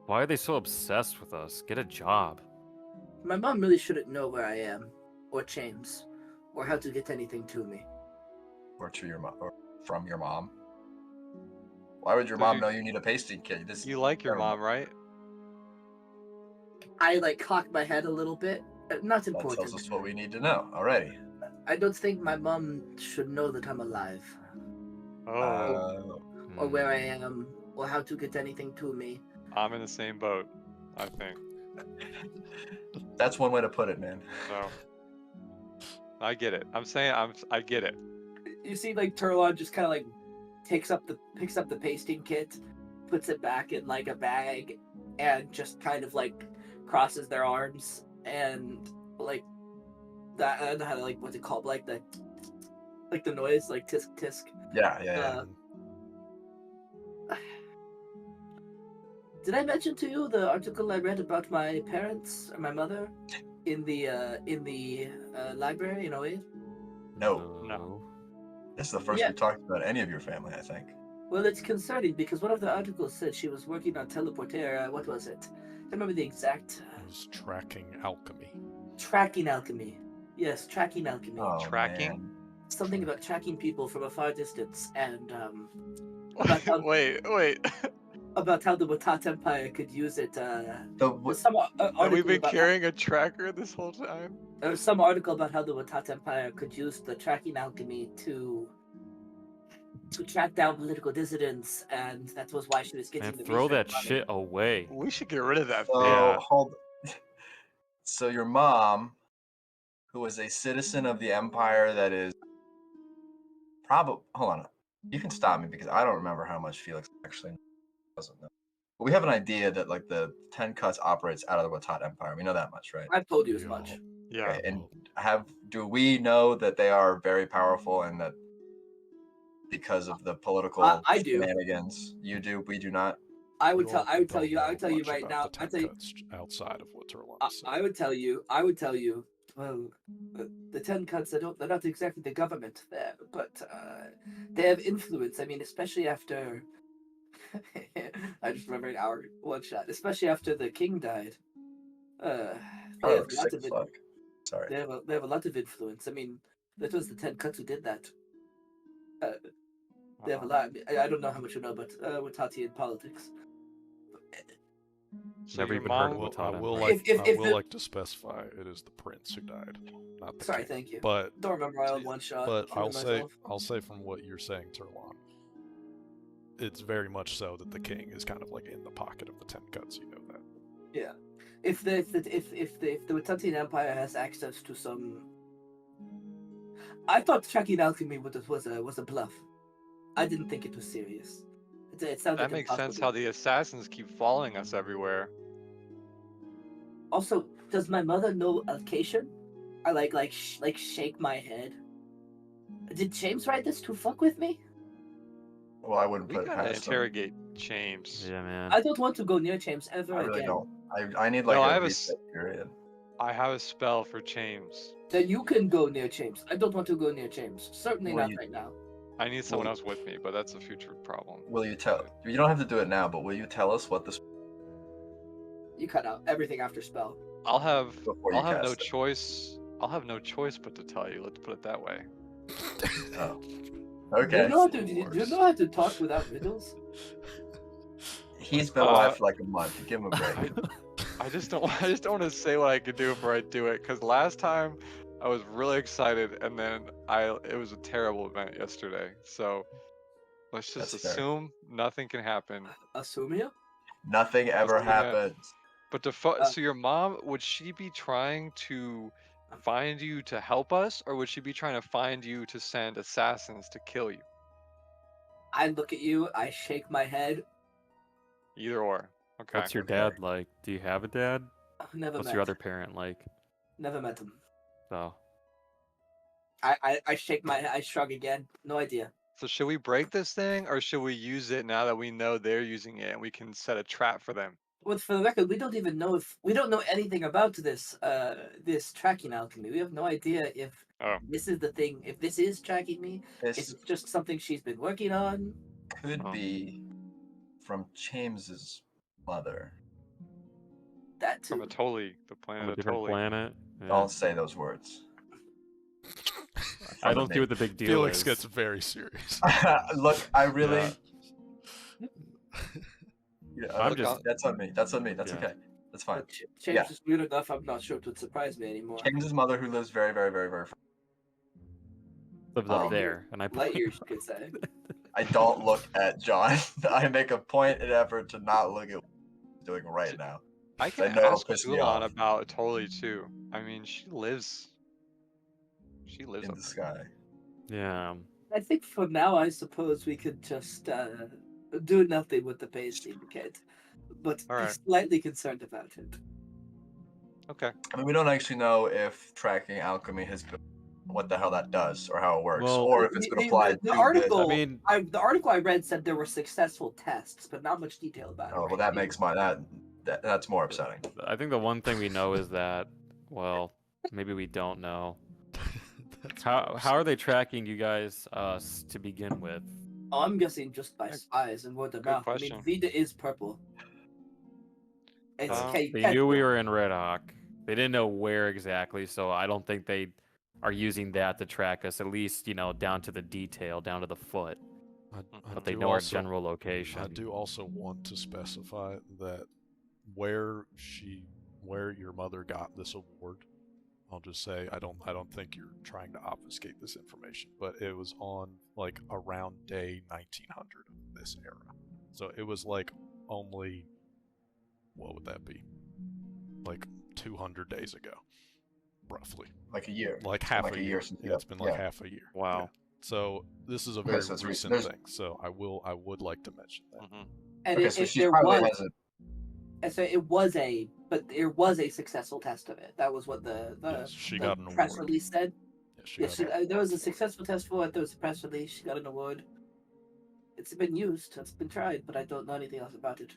Why are they so obsessed with us? Get a job. My mom really shouldn't know where I am, or James, or how to get anything to me. or to your mom, or from your mom. Why would your So mom you- know you need a pasting kit? This You like your terrible. mom, right? I cock my head a little bit. Not That tells important. us what we need to know already. I don't think my mom should know that I'm alive, Oh, or where I am, or how to get anything to me. I'm in the same boat. I think That's one way to put it, man. so. I get it. I'm saying I get it. You see, Turlon just kind of picks up the pasting kit, puts it back in a bag, and just kind of crosses their arms and that. I don't know how to what's it called, the noise, tisk tisk. Yeah. Did I mention to you the article I read about my parents or my mother? in the library in 08? No. This is the first Yeah. we've talked about any of your family, I think. Well, it's concerning because one of the articles said she was working on teleporter. What was it? I don't remember the exact. It was tracking alchemy. Tracking alchemy. Yes, tracking alchemy. Oh, Tracking? man. Something about tracking people from a far distance, and about how, Wait. about how the Watat Empire could use it. The Some Have we article been about carrying a tracker this whole time? some article about how the Watat Empire could use the tracking alchemy to track down political dissidents, and that was why she was getting Man, the throw that research shit away. We should get rid of that so thing. Yeah. hold. So your mom, who was a citizen of the empire that is probably hold on, you can stop me because I don't remember how much Felix actually doesn't know. But we have an idea that like the Ten Cuts operates out of the Watat Empire. We know that much, right? I've told you as Yeah. much. Yeah. Okay, and do we know that they are very powerful and that because of the political I do. shenanigans, you do, we do not? I would You tell. all I would don't tell you. I know would tell you much right about now. the I Ten tell you. Cuts outside of what Turlon said. I would tell you. I would tell you. Well, the Ten Cuts. They're not exactly the government there, but they have influence. I mean, especially after. I just remembered our one shot. Especially after the king died. They Oh, have sick lots of. fuck. Sorry. They have a lot of influence. I mean, that was the Ten Cuts who did that. They have a lot. I don't know how much you know about Watatian politics. So Never your even heard mom. of Well, I Watat will Empire. like If I will the- like to specify it is the prince who died, not the Sorry, king. thank you. But Don't remember my own one shot. but killing myself. I'll say from what you're saying, Turlon, it's very much so that the king is kind of like in the pocket of the Ten Cuts. You know that. Yeah. If the Watatian Empire has access to some, I thought tracking alchemy was a bluff. I didn't think it was serious. It sounds That like makes impossible. sense how the assassins keep following us everywhere. Also, does my mother know Alkasan? I like shake my head. Did James write this to fuck with me? Well, I wouldn't We put it gotta past them. interrogate James. Yeah, man. I don't want to go near James ever I really again. don't. I need like No, I a have a reset period. I have a spell for James. Then you can go near James. I don't want to go near James. Certainly Well, not you- right now. I need someone Well, else with me, but that's a future problem. Will you tell? You don't have to do it now, but will you tell us what this You cut out everything after spell. I'll have before you I'll have no cast it? choice. I'll have no choice but to tell you. Let's put it that way. Oh. Do Okay. you know how to talk without riddles? He's been alive for like a month. Give him a break. I just don't want to say what I could do before I do it, because last time I was really excited and then it was a terrible event yesterday. So let's just That's fair. assume nothing can happen. Sumia? Nothing ever Assuming that- happens. But so your mom, would she be trying to find you to help us, or would she be trying to find you to send assassins to kill you? I look at you, I shake my head. Either or. Okay. What's your Okay. dad like? Do you have a dad? Never What's met. your other parent like? Never met him. So I shake my head, I shrug again. No idea. So should we break this thing, or should we use it now that we know they're using it and we can set a trap for them? Well, for the record, we don't even know if we don't know anything about this this tracking alchemy. We have no idea if Oh. this is the thing. If this is tracking me, if This it's just something she's been working on. could Oh. be from James's mother. That From too. a totally, the from planet a of different totally. planet. Yeah. Don't say those words. I From don't a see what the big deal Felix is. gets very serious. Look, I really. Yeah. Yeah, I'm look, just- That's on me. That's on me. That's Yeah. okay. That's fine. But James is weird enough. I'm not sure it would surprise me anymore. James's mother, who lives very, very, very, very. Lives Oh. up there, and I Light years, you could say. I don't look at John. I make a point and effort to not look at what he's doing right now. I can know it'll ask piss me Zulon off. about totally too. I mean, she lives In up the there. sky. Yeah. I think for now, I suppose we could just do nothing with the Bay Syndicate, but All be right. slightly concerned about it. Okay. I mean, we don't actually know if tracking alchemy has been, what the hell that does, or how it works, Well, or if it's been applied the to article. I mean- the article I read said there were successful tests, but not much detail about this. it. Oh well, that makes my that's more upsetting. I think the one thing we know is that Well, maybe we don't know. That's How gross. are they tracking you guys to begin with? I'm guessing just by Yeah, spies and word of good mouth. I question. mean, Vita is purple. It's They knew we were in Red Hawk. They didn't know where exactly, so I don't think they are using that to track us. At least, you know, down to the detail, down to the foot. I But they do know our also- general location. I do also want to specify that where your mother got this award, I'll just say I don't think you're trying to obfuscate this information, but it was on like around day 1900 of this era. So it was like only, what would that be? Like 200 days ago, roughly. Like a year. Like It's been half like a a year. year since Yeah, you it's been like yeah. half a year. Wow. Yeah. So this is a Okay, very so it's recent there's- thing. So I would like to mention that. Mhm. And Okay, if, so if she there probably was, hasn't. and so it was there was a successful test of it. That was what the Yes, she the got an press award. release said. Yeah, she got an There was a award for it. successful test for it. There was a press release. She got an award. It's been used. It's been tried, but I don't know anything else about it.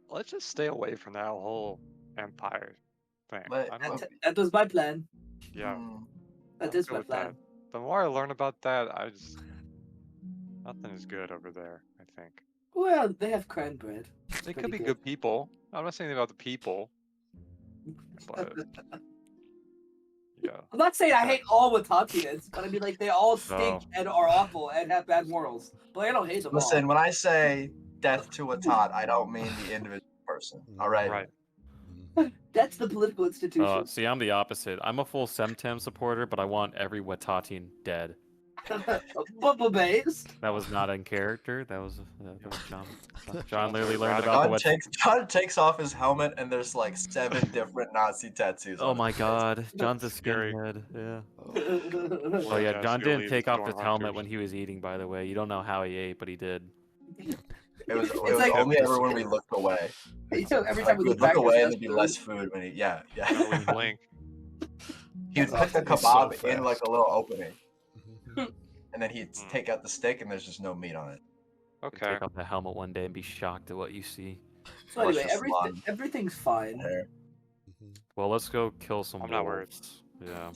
Let's just stay away from that whole empire thing. Let- I don't. That was my plan. Yeah, Hmm, That I'm is good my with plan. that. The more I learn about that, nothing is good over there. I think Well, they have cran bread. they pretty could be good. good people. I'm not saying anything about the people, but yeah. I'm not saying I Okay. hate all Watatians, but I mean, like, they all stink Oh. and are awful and have bad morals. But like, I don't hate them Listen, all. when I say death to a tot, I don't mean the individual person. All right. Right. That's the political institution. See, I'm the opposite. I'm a full Semtem supporter, but I want every Watatian dead. Bubble Bays. That was not in character. That was John. John literally John's learned radical. about the John takes off his helmet and there's like 7 different Nazi tattoos. Oh on my his face. God, John's a Scary. skinhead. Yeah. We're Oh yeah, gonna John ask you to didn't leave take the off his Storm helmet Hunters. when he was eating. By the way, you don't know how he ate, but he did. It was like- only ever when we looked away. So every Like, time we we look would back, look away there's and there'd be less food when he No, we yeah. blink. He would put the It's so kebab in like fast. a little opening. And then he'd Hmm. take out the stick and there's just no meat on it. Okay. Take off the helmet one day and be shocked at what you see. So anyway, Luscious lung. everything's fine. Hair. Well, let's go kill some I'm not worried. wolves. Yeah.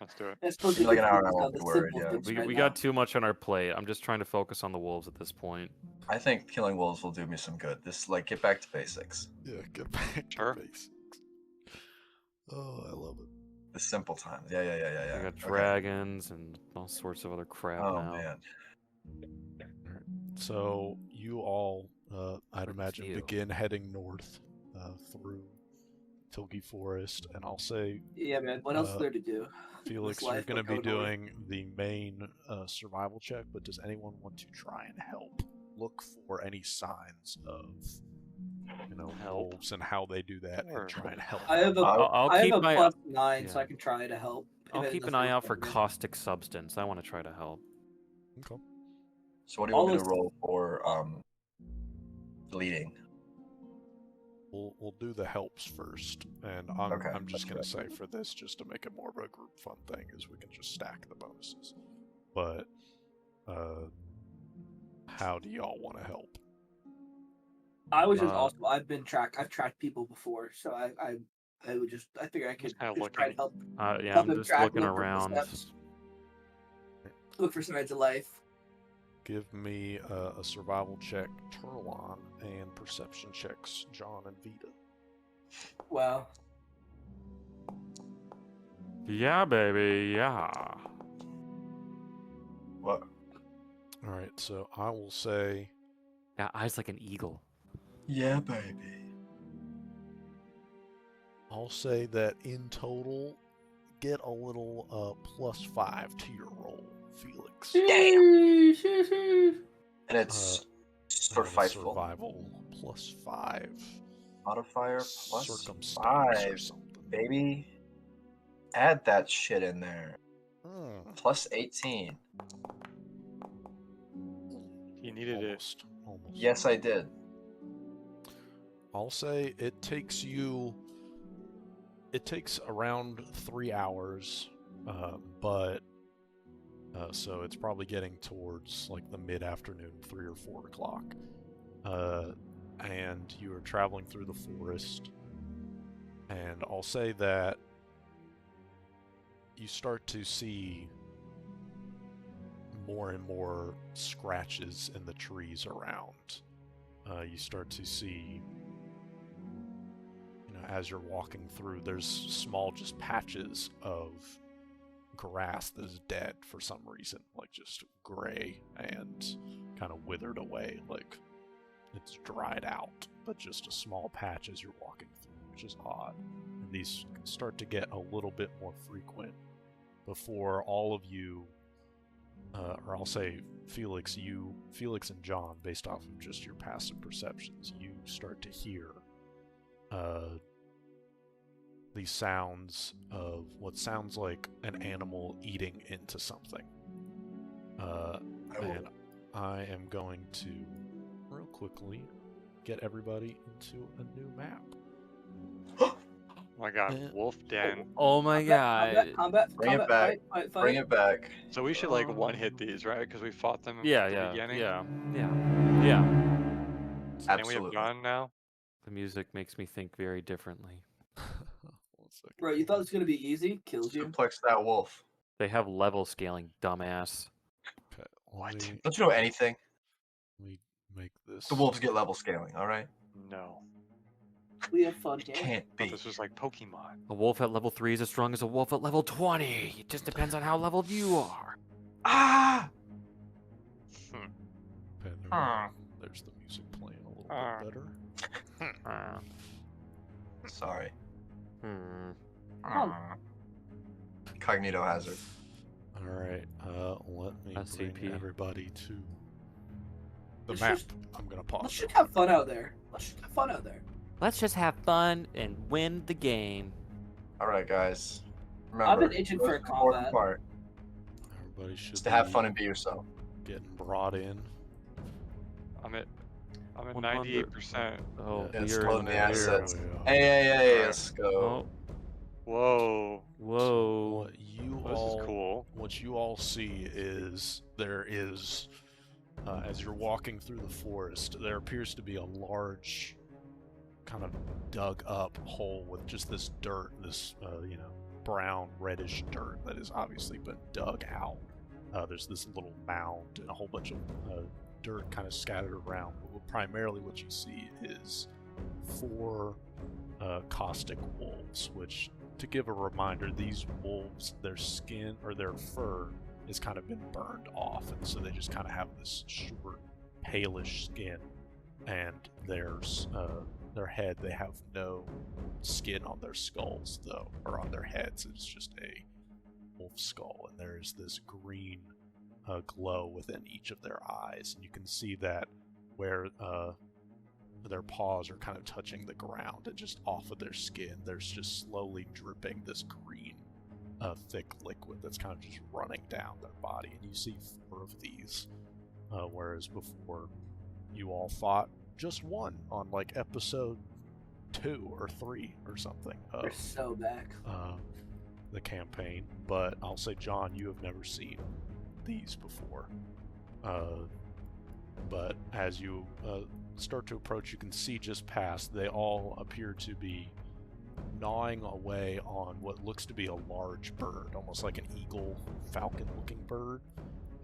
Let's do it. I suppose In we like could an hour and I focus won't on be the worried, simple yeah. things We, right we now. got too much on our plate. I'm just trying to focus on the wolves at this point. I think killing wolves will do me some good. This like get back to basics. Yeah, get back Sure. to basics. Oh, I love it. The simple times. Yeah. We got Okay. dragons and all sorts of other crap Oh now. man. So you all, I'd Good imagine, view. begin heading north through Tilgy Forest, and I'll say, Yeah, man. What else is Uh, there to do? Felix, This you're life going to will be go north. doing the main survival check, but does anyone want to try and help? Look for any signs of, Help? wolves and how they do that, Sure. and try and help. I have a I'll I have keep a my +9, so yeah. I can try to help. if I'll it keep an doesn't eye work out for me. caustic substance. I want to try to help. Okay. So what do you All want me to those- roll for leading? We'll do the helps first, and Okay, I'm just that's gonna say for this, just to make it more of a group fun thing, is we can just stack the bonuses. But how do y'all want to help? I was just Uh, also I've tracked people before, so I would just I figure I could Just kinda just try to looking. help Yeah, Help I'm him just track, looking look for around. footsteps. look for signs of life. Give me a survival check, Turlon, and perception checks, John and Vita. Wow. Yeah, baby, yeah. What? All right, so I will say Got eyes like an eagle. Yeah, baby. I'll say that in total, get a little +5 to your roll, Felix. And it's for And a fightful. survival +5. Modifier plus Circumstance or 5, something. baby. Add that shit in there. Hmm, Plus 18. He needed it. almost. Yes, I did. I'll say it takes around 3 hours, but so it's probably getting towards like the mid-afternoon, 3 or 4 o'clock, and you are traveling through the forest, And I'll say that you start to see more and more scratches in the trees around. You start to see, as you're walking through, there's small just patches of grass that is dead for some reason, like just gray and kind of withered away, like it's dried out, but just a small patch as you're walking through, which is odd. And these start to get a little bit more frequent before all of you, or I'll say Felix and John, based off of just your passive perceptions, you start to hear these sounds of what sounds like an animal eating into something. And I am going to, real quickly, get everybody into a new map. Oh my god, wolf den. Oh my god. Combat, Bring it back. fight. Bring it back. So we should like one hit these, right? Because we fought them Yeah, at the yeah, beginning. yeah. And we have Absolutely. done now. The music makes me think very differently. 1 second. Bro, you thought it was gonna be easy? Kills you. Suplex that wolf. They have level scaling, dumbass. Okay, What? let Don't you know anything? me make this. The wolves get level scaling, alright? No. We have fun It here. can't But be. this was like Pokemon. A wolf at level 3 is as strong as a wolf at level 20. It just depends on how leveled you are. Ah! Okay, there we Ah. go. There's the music playing a little Ah. bit better. Sorry. Hmm. Ah. Cognito hazard. Alright, let me SCP. bring everybody to the Let's map. just- I'm gonna Let's pause. just have fun out there. Let's just have fun and win the game. Alright, guys. I've Remember, been itching the for most important combat. part Everybody should is to have be fun and be yourself. getting brought in. I'm at 100. 98%. Oh, Yeah, it's you're loading in the there. assets. Yeah. Hey, let's go. Oh, Whoa. whoa. What you This all is cool. what you all see is there is, as you're walking through the forest, there appears to be a large, kind of dug up hole with just this dirt, this brown reddish dirt that has obviously been dug out. There's this little mound and a whole bunch of dirt kind of scattered around. But primarily, what you see is 4 caustic wolves, which, to give a reminder, these wolves, their skin or their fur has kind of been burned off, and so they just kind of have this short, palish skin, and their head, they have no skin on their skulls though, or on their heads. It's just a wolf skull, and there's this green glow within each of their eyes, and you can see that where their paws are kind of touching the ground, and just off of their skin there's just slowly dripping this green thick liquid that's kind of just running down their body. And you see 4 of these, whereas before you all fought just one on like episode 2 or 3 or something We're of so back. the campaign. But I'll say, John, you have never seen these before. But as you start to approach, you can see just past, they all appear to be gnawing away on what looks to be a large bird, almost like an eagle, falcon-looking bird.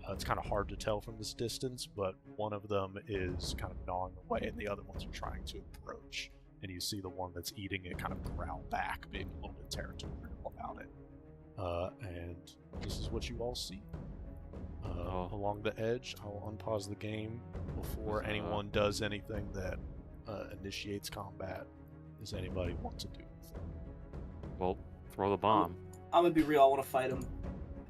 It's kind of hard to tell from this distance, but one of them is kind of gnawing away, and the other ones are trying to approach. And you see the one that's eating it kind of growl back, being a little bit territorial about it. And this is what you all see. Along the edge, I'll unpause the game before anyone does anything that initiates combat. Does anybody want to do anything? Well, throw the bomb. I'm gonna be real. I want to fight him.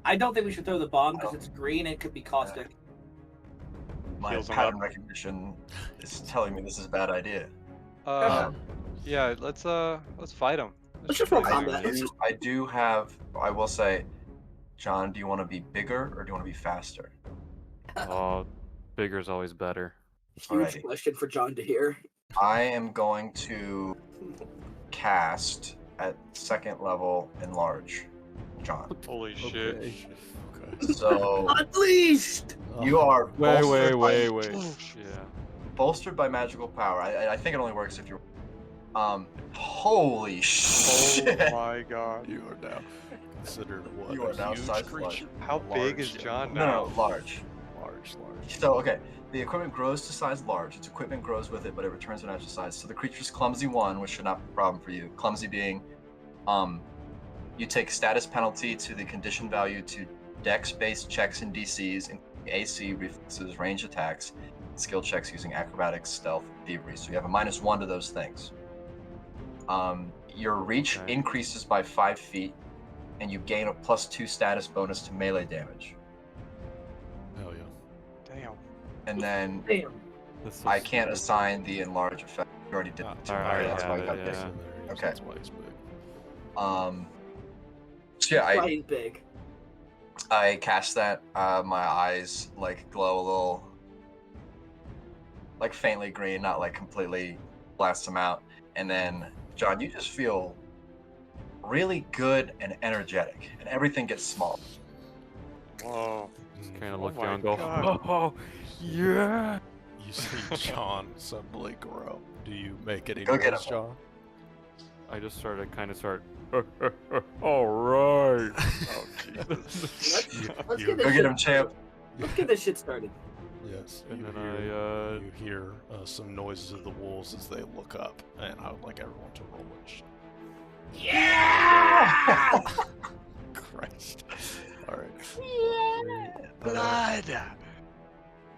I don't think we should throw the bomb because it's green and it could be caustic. My Heals 'em pattern up. recognition is telling me this is a bad idea. Yeah, let's fight them. Let's just roll combat. I do have. I will say, John, do you want to be bigger or do you want to be faster? Oh, bigger's always better. Huge Alrighty. question for John to hear. I am going to cast at 2nd level enlarge, John. Holy shit. Okay. Okay. So Unleashed. you are Wait. Oh, Yeah. bolstered by magical power. I think it only works if you're Holy shit! Oh my god. You are now considered what? You are a now huge size creature? How big is Large, John No, now? no, large. Large. So, okay, the equipment grows to size large. Its equipment grows with it, but it returns to natural size. So the creature's clumsy 1, which should not be a problem for you. Clumsy being, you take status penalty to the condition value to dex-based checks and DCs, including AC, reflexes, range attacks, skill checks using acrobatics, stealth, and thievery. So you have a -1 to those things. Your reach Okay. increases by 5 feet, and you gain a +2 status bonus to melee damage. Hell yeah. Damn. And then Damn. That's so I can't stupid. assign the enlarge effect. You already did. Ah, it to I me, already that's why I have got it, this. yeah. So there he is, Okay. That's why he's big. So yeah, Why he's big. I cast that. My eyes like glow a little, like faintly green, not like completely blast them out. And then, John, you just feel really good and energetic, and everything gets small. Whoa. Mm. Kind of Oh look my down and go, God. oh, yeah. You see John suddenly grow. Do you make any Go get noise, him. John? I just start, all right. Oh Jesus. Let's You- get Go this get shit. him, champ. Let's get this shit started. Yes. And you then hear, I, you hear some noises of the wolves as they look up, and I would like everyone to roll it. Yeah! Christ. All right. Blood.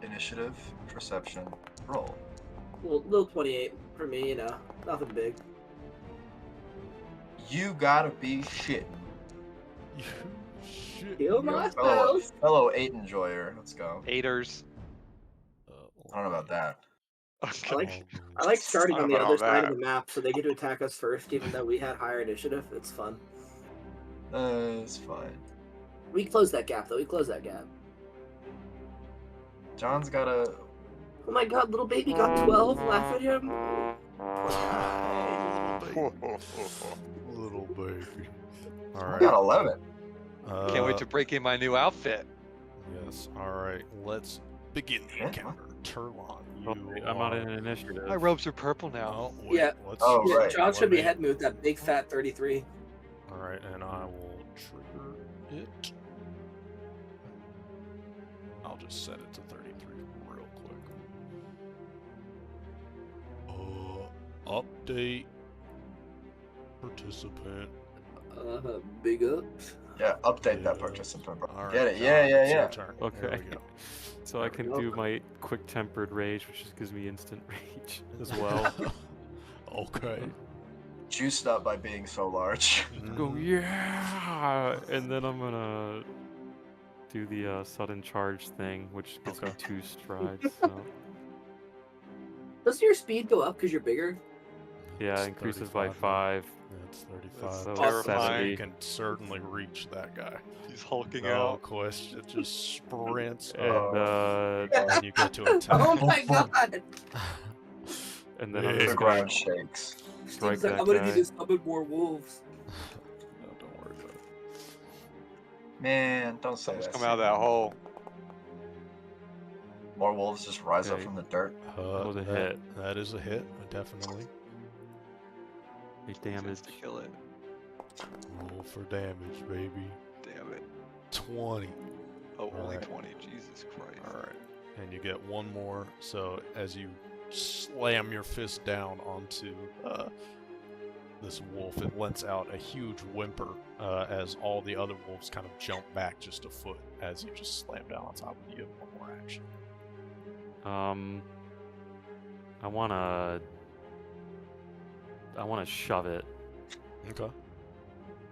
Initiative, perception, roll. Well, little 28 for me, you know, nothing big. You gotta be shitting. You shit. Kill You're a myself. fellow 8 enjoyer. Let's go. Haters. I don't know about that. Okay. I like starting I on don't the know other side of that. the map, so they get to attack us first, even though we had higher initiative. It's fun. It's fine. We closed that gap, though. We closed that gap. John's got a. Oh my god, little baby got 12. Laugh at him. Little baby. All I right. got 11. Can't wait to break in my new outfit. Yes. All right. Let's begin the Yeah. encounter. Turlon, Oh, you I'm on are... an initiative. My robes are purple now. Oh, wait, Yeah. Let's... Oh, Yeah, right. John let should be me- ahead with that big fat 33. All right, and I will trigger it. I'll just set it to 33 real quick. Update participant. Big ups. Yeah, update that Yeah. participant, bro. All right, Get it? John, Yeah, yeah, it's your yeah. turn. Okay. There we go. So I can do my quick tempered rage, which just gives me instant rage as well. Okay. Juiced up by being so large. Go, Mhm. yeah! And then I'm gonna do the sudden charge thing, which gives me Okay. 2 strides. So. Does your speed go up because you're bigger? Yeah, It's it increases by 35 now. 5. That's That's 35. So terrifying. You can certainly reach that guy. He's hulking No out. question. It just sprints And, up, and you get to attack. Oh my god! and then I'm Big The just ground going shakes. strike Seems like that I'm gonna guy. need to summon more wolves. No, don't worry about it. Man, don't say Something's that. come out of that hole. More wolves just rise up Okay. from the dirt. was a that, hit. That is a hit, definitely. 8 damage. To kill it. Roll for damage, baby. Damn it. 20. Oh, only Alright. 20. Jesus Christ. Alright. And you get one more, so as you slam your fist down onto this wolf, it lets out a huge whimper as all the other wolves kind of jump back just a foot as you just slam down on top of you. One more action. I wanna shove it. Okay.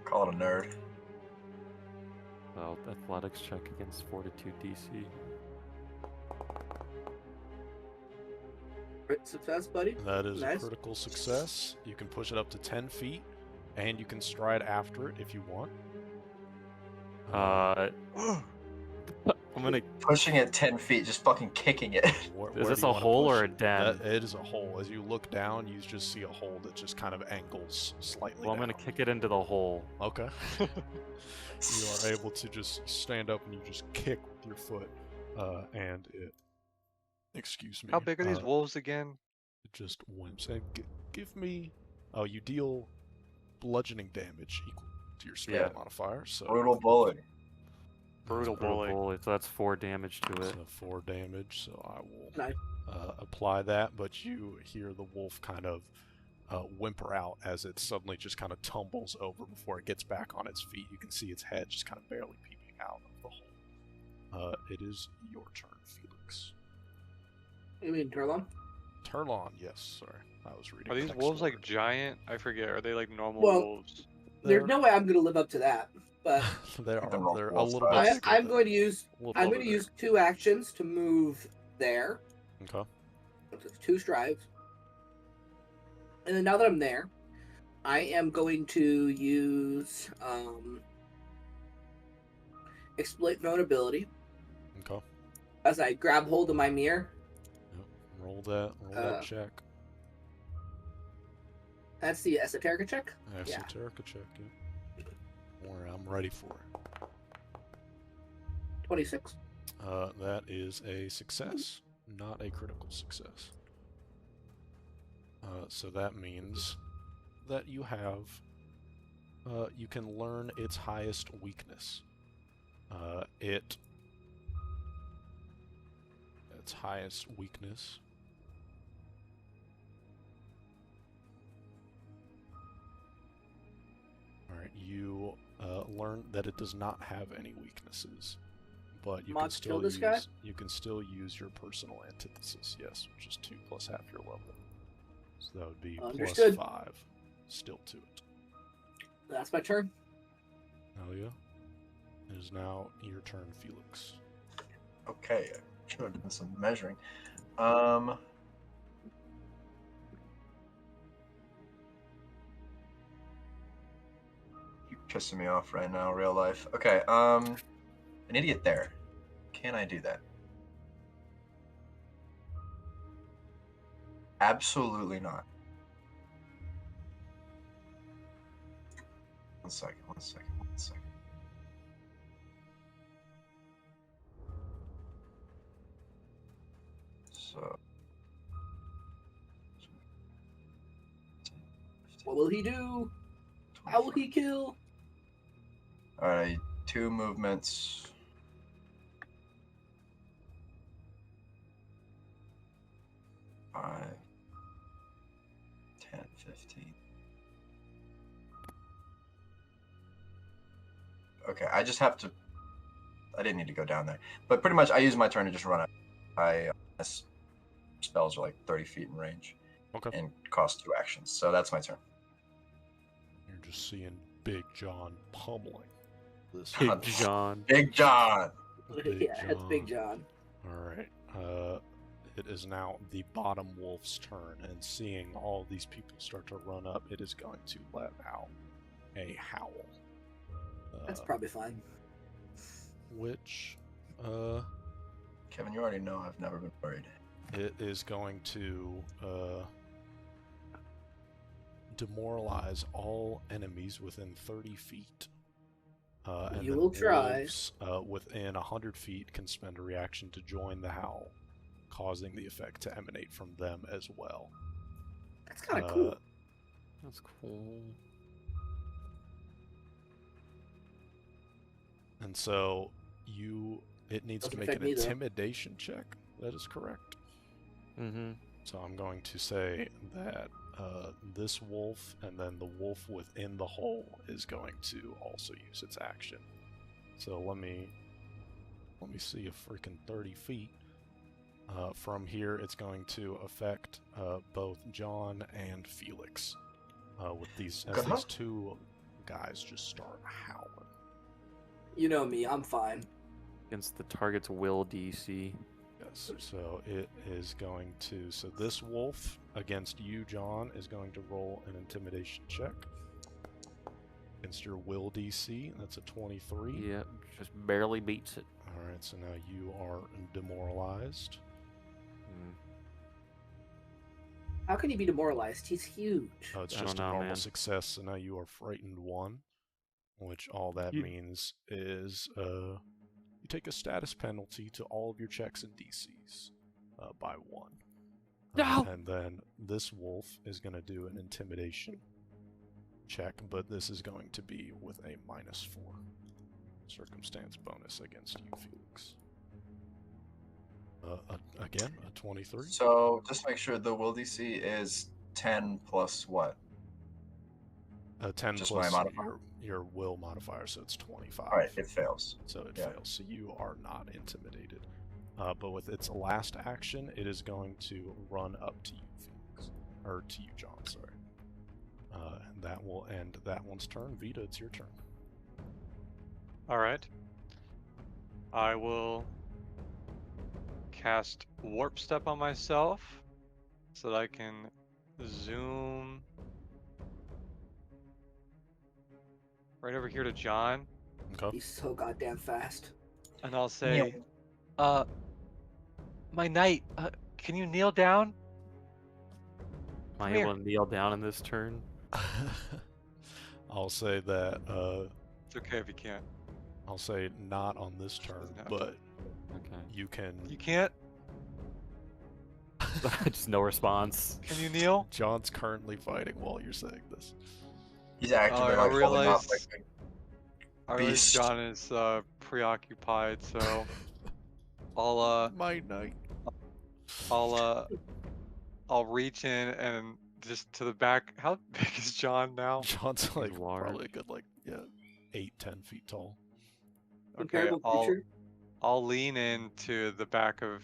Call it a nerd. Well, athletics check against Fortitude DC. Crit success, buddy. That is a Nice. critical success. You can push it up to 10 feet, and you can stride after it if you want. I'm gonna. Pushing it 10 feet, just fucking kicking it. Where Is this do you a wanna hole push or a it? den? It is a hole. As you look down, you just see a hole that just kind of angles slightly Well, I'm gonna down. kick it into the hole. Okay. You are able to just stand up and you just kick with your foot, and it. Excuse me. How big are these wolves again? It just wimps. And give me Oh, you deal bludgeoning damage equal to your spell Yeah. modifier. So Brutal bully. Brutal Brutal bully. bully, so that's 4 damage to it. So 4 damage. So I will Nice. apply that. But you hear the wolf kind of whimper out as it suddenly just kind of tumbles over before it gets back on its feet. You can see its head just kind of barely peeping out of the hole. It is your turn, Felix. You mean Turlon? Turlon, yes, sorry. I was reading. Are these next wolves word. like giant? I forget. Are they like normal Well, wolves? There's no way I'm going to live up to that, but They are. They're not They're a wolf little bit size. bigger I'm than- going to use Wolf I'm over going to there. use 2 actions to move there. Okay. It's 2 strides. And then now that I'm there, I am going to use exploit vulnerability Okay. as I grab hold of my mirror. Yep. Roll that check. That's the esoterica check. Yeah. Esoterica check. Yeah. Where I'm ready for it. 26. That is a success, not a critical success. So that means that you have, you can learn its highest weakness. Its highest weakness. Alright, you learn that it does not have any weaknesses. But you can Mods still kill this use guy? you can still use your personal antithesis, yes, which is 2 plus half your level. So that would be Understood. plus 5 still to it. That's my turn. Hell yeah. It is now your turn, Felix. Okay, I should have done some measuring. You're pissing me off right now, real life. Okay, an idiot there. Can I do that? Absolutely not. One second. So, What will he do? How will he kill? Alright, 2 movements. 5, 10, 15. Okay, I just have to. I didn't need to go down there, but pretty much I use my turn to just run out. My spells are like 30 feet in range, Okay. and cost 2 actions. So that's my turn. You're just seeing Big John pummeling this. Big John. Big John. Big Yeah, it's Big John. Alright. It is now the bottom wolf's turn, and seeing all these people start to run up, it is going to let out a howl. That's probably fine. Which, Kevin, you already know I've never been worried. it is going to demoralize all enemies within 30 feet. And You then will try. wolves, within 100 feet can spend a reaction to join the howl, causing the effect to emanate from them as well. That's kind of cool. That's cool. And so it needs Doesn't to make affect an me, though. intimidation check. That is correct. Mm-hmm. So I'm going to say that this wolf and then the wolf within the hole is going to also use its action. So let me see a freaking 30 feet. From here, it's going to affect both John and Felix. With these 2 guys just start howling. You know me, I'm fine. Against the target's will DC. Yes, so it is going to. So this wolf against you, John, is going to roll an intimidation check against your will DC. That's a 23. Yep, just barely beats it. All right, so now you are demoralized. How can he be demoralized? He's huge. Oh, it's I just a don't know, normal man. success. So now you are frightened 1, which all that You- means is you take a status penalty to all of your checks and DCs by 1. No! And then this wolf is going to do an intimidation check, but this is going to be with a -4 circumstance bonus against you, Felix. Again, a 23. So just make sure the will DC is 10 plus what? 10 just plus my modifier. your will modifier, so it's 25. All right, it fails. So it Yeah. fails. So you are not intimidated. But with its last action, it is going to run up to you, Felix. Or to you, John, sorry. And that will end that one's turn. Vita, it's your turn. All right. I will cast Warp Step on myself so that I can zoom right over here to John, Okay. He's so goddamn fast. and I'll say, my knight, can you kneel down? Am I Come here. able to kneel down in this turn? I'll say that It's okay if you can't. I'll say not on this turn, Doesn't have but Okay. You you can. can't? Just no response. Can you kneel? John's currently fighting while you're saying this. He's actively I like holding up realized- like I realize Beast. John is preoccupied, so I'll My knight. I'll reach in and just to the back. How big is John now? John's like large. probably a good 8-10 feet tall. Comparable I'll- creature. I'll lean into the back of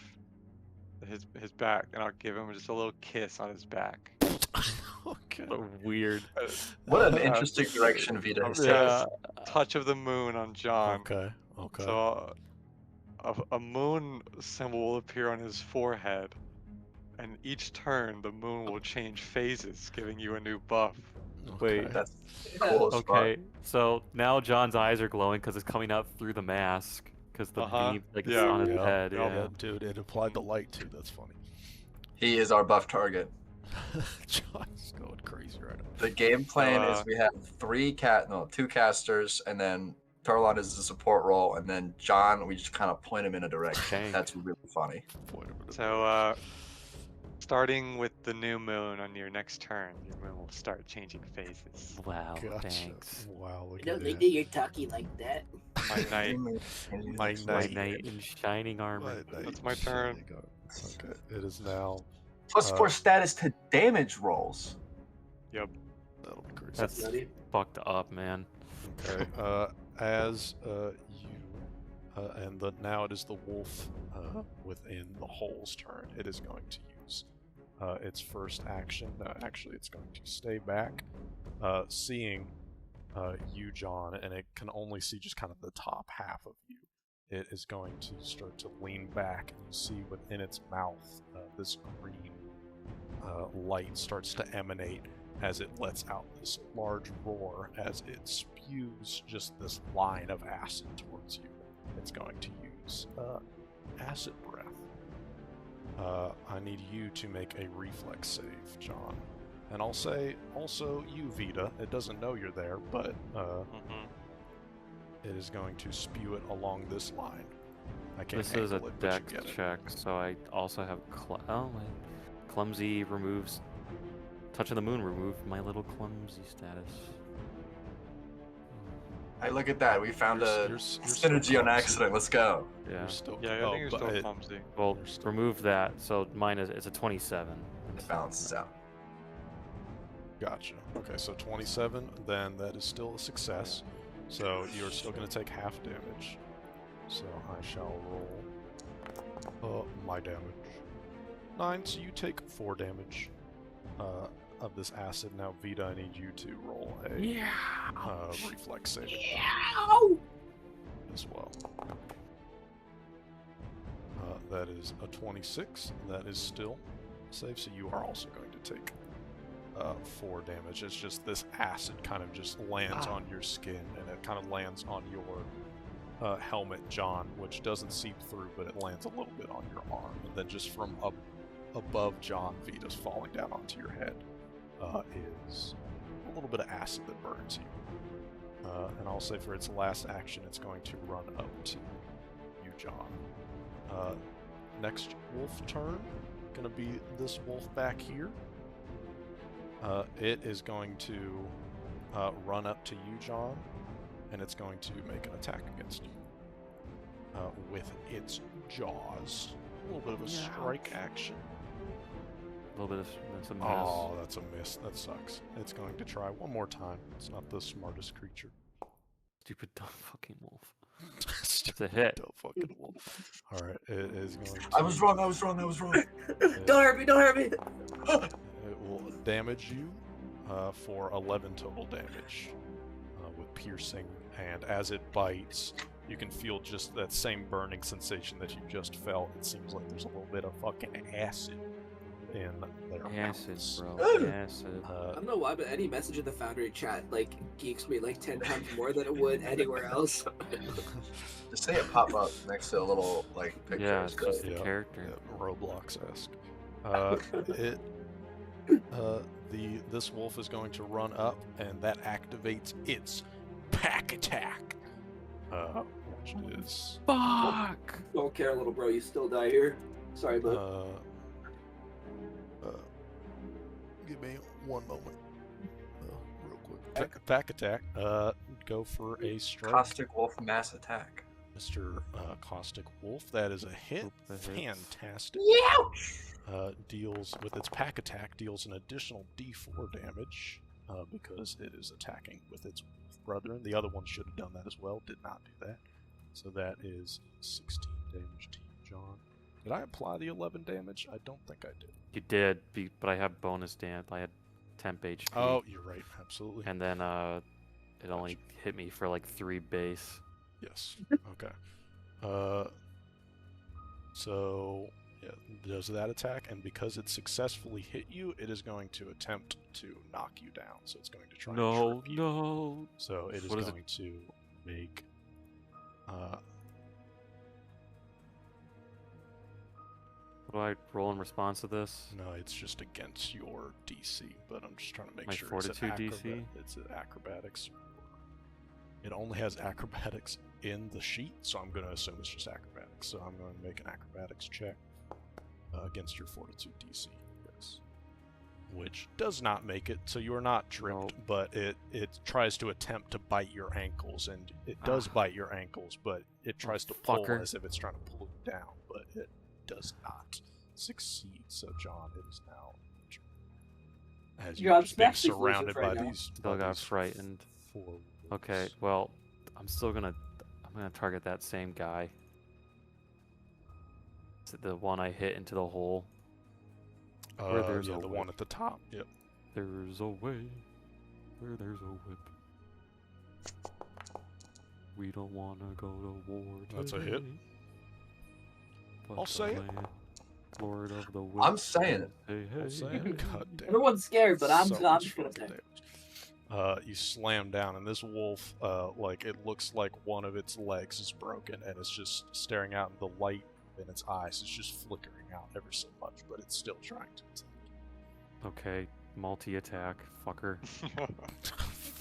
his back, and I'll give him just a little kiss on his back. Okay. What weird. what an Uh, interesting direction Vita has Yeah. taken. Touch of the moon on John. Okay. Okay. So a moon symbol will appear on his forehead, and each turn the moon will change phases, giving you a new buff. Wait. That's cool as fuck. Okay, so now John's eyes are glowing because it's coming out through the mask. Because the beam, like, it's Yeah. on his Yeah, head. yeah, Yeah. Dude, it applied the light too. That's funny. He is our buff target. John's going crazy right now. The game plan So, is we have 2 casters, and then Tarlon is the support role, and then John, we just kind of point him in a direction. Tank. That's really funny. Point him in the So starting with the new moon on your next turn, your moon will start changing phases. Wow. Gotcha. Thanks. Wow, look I don't at think it. that you're talking like that. My knight. My My knight. knight in shining armor. That's my turn. Okay, it is now. Plus 4 status to damage rolls. That'll be crazy. That's Buddy. fucked up, man. Okay. As you and now it is the wolf within the hole's turn. It is going to use its first action. Actually, it's going to stay back, seeing you, John, and it can only see just kind of the top half of you. It is going to start to lean back, and you see within its mouth this green light starts to emanate as it lets out this large roar as it spews just this line of acid towards you. It's going to use acid breath. I need you to make a reflex save, John. And I'll say also you, Vita. It doesn't know you're there, but it is going to spew it along this line. I can't This is a handle it, but you dex get it. check, so I also have clumsy removes. Touch of the moon remove my little clumsy status. Hey, look at that. We found You're a still synergy on clumsy. accident. Let's go. Yeah. You're still, Yeah, I oh, think you're but still it- clumsy. Well, You're still- remove that. So mine is it's a 27. It balances out. Gotcha. Okay, so 27, then that is still a success. So you're still going to take half damage. So I shall roll my damage. 9, so you take 4 damage of this acid. Now, Vita, I need you to roll a reflex save as well. That is a 26. That is still safe, so you are also going to take 4 damage. It's just this acid kind of just lands on your skin, and it kind of lands on your helmet, John, which doesn't seep through, but it lands a little bit on your arm, and then just from up above John, Vita's falling down onto your head is a little bit of acid that burns you. And I'll say for its last action, it's going to run up to you, John. Next wolf turn going to be this wolf back here. It is going to run up to you, John, and it's going to make an attack against you with its jaws. A little bit of a strike action. A little bit of that's a miss. Oh, that's a miss. That sucks. It's going to try one more time. It's not the smartest creature. Stupid dumb fucking wolf. It's a hit. Dumb fucking wolf. All right, it is going to... I was wrong. Don't hurt me! Don't hurt me! It will damage you for 11 total damage with piercing, and as it bites, you can feel just that same burning sensation that you just felt. It seems like there's a little bit of fucking acid in their Acid, mouths. bro. Acid. I don't know why, but any message in the Foundry chat like geeks me like 10 times more than it would anywhere else. Just say it pop up next to a little like picture. Yeah, it's Good. just the character. Yeah, Roblox-esque. This wolf is going to run up, and that activates its pack attack. Which is Fuck! Don't care, little bro. You still die here. Sorry, bud. Give me one moment, real quick. Pack attack. Go for a strike. Caustic Wolf mass attack. Mr. Caustic Wolf. That is a hit. Oop, that hits. Fantastic. Deals with its pack attack, deals an additional D4 damage because it is attacking with its brethren. The other one should have done that as well. Did not do that. So that is 16 damage to you, John. Did I apply the 11 damage? I don't think I did. You did, but I have bonus damage. I had temp HP. Oh, you're right. Absolutely. And then it only hit me for like 3 base. Yes. Okay. So yeah, does that attack, and because it successfully hit you, it is going to attempt to knock you down. So it's going to try and trip you. No. So it is What is going to make What do I roll in response to this? no, it's just against your DC, but I'm just trying to make My sure fortitude DC? It's an acrobatics. It only has acrobatics in the sheet, so I'm going to assume it's just acrobatics. So I'm going to make an acrobatics check against your fortitude DC. Yes. Which does not make it, so you are not tripped, Nope. but it tries to attempt to bite your ankles, and it does bite your ankles, but it tries to pull fucker. as if it's trying to pull you down, but it does not succeed. So John, it is now as you're John's just being next exclusive surrounded right by now. these. Still by got these frightened. 4 wolves. Okay, well, I'm gonna target that same guy. Is it the one I hit into the hole? Where there's yeah, a the whip. one at the top. Yep. There's a way where there's a whip. We don't wanna go to war. That's a hit. today, but I'll say it. the Lord of the whip. I'm saying it. Hey, hey. I'll say it. God damn. Everyone's scared, but I'm So just much gonna fucking say. damage. You slam down, and this wolf, like, it looks like one of its legs is broken, and it's just staring out, and the light in its eyes is just flickering out ever so much, but it's still trying to attack. Okay, multi-attack, fucker.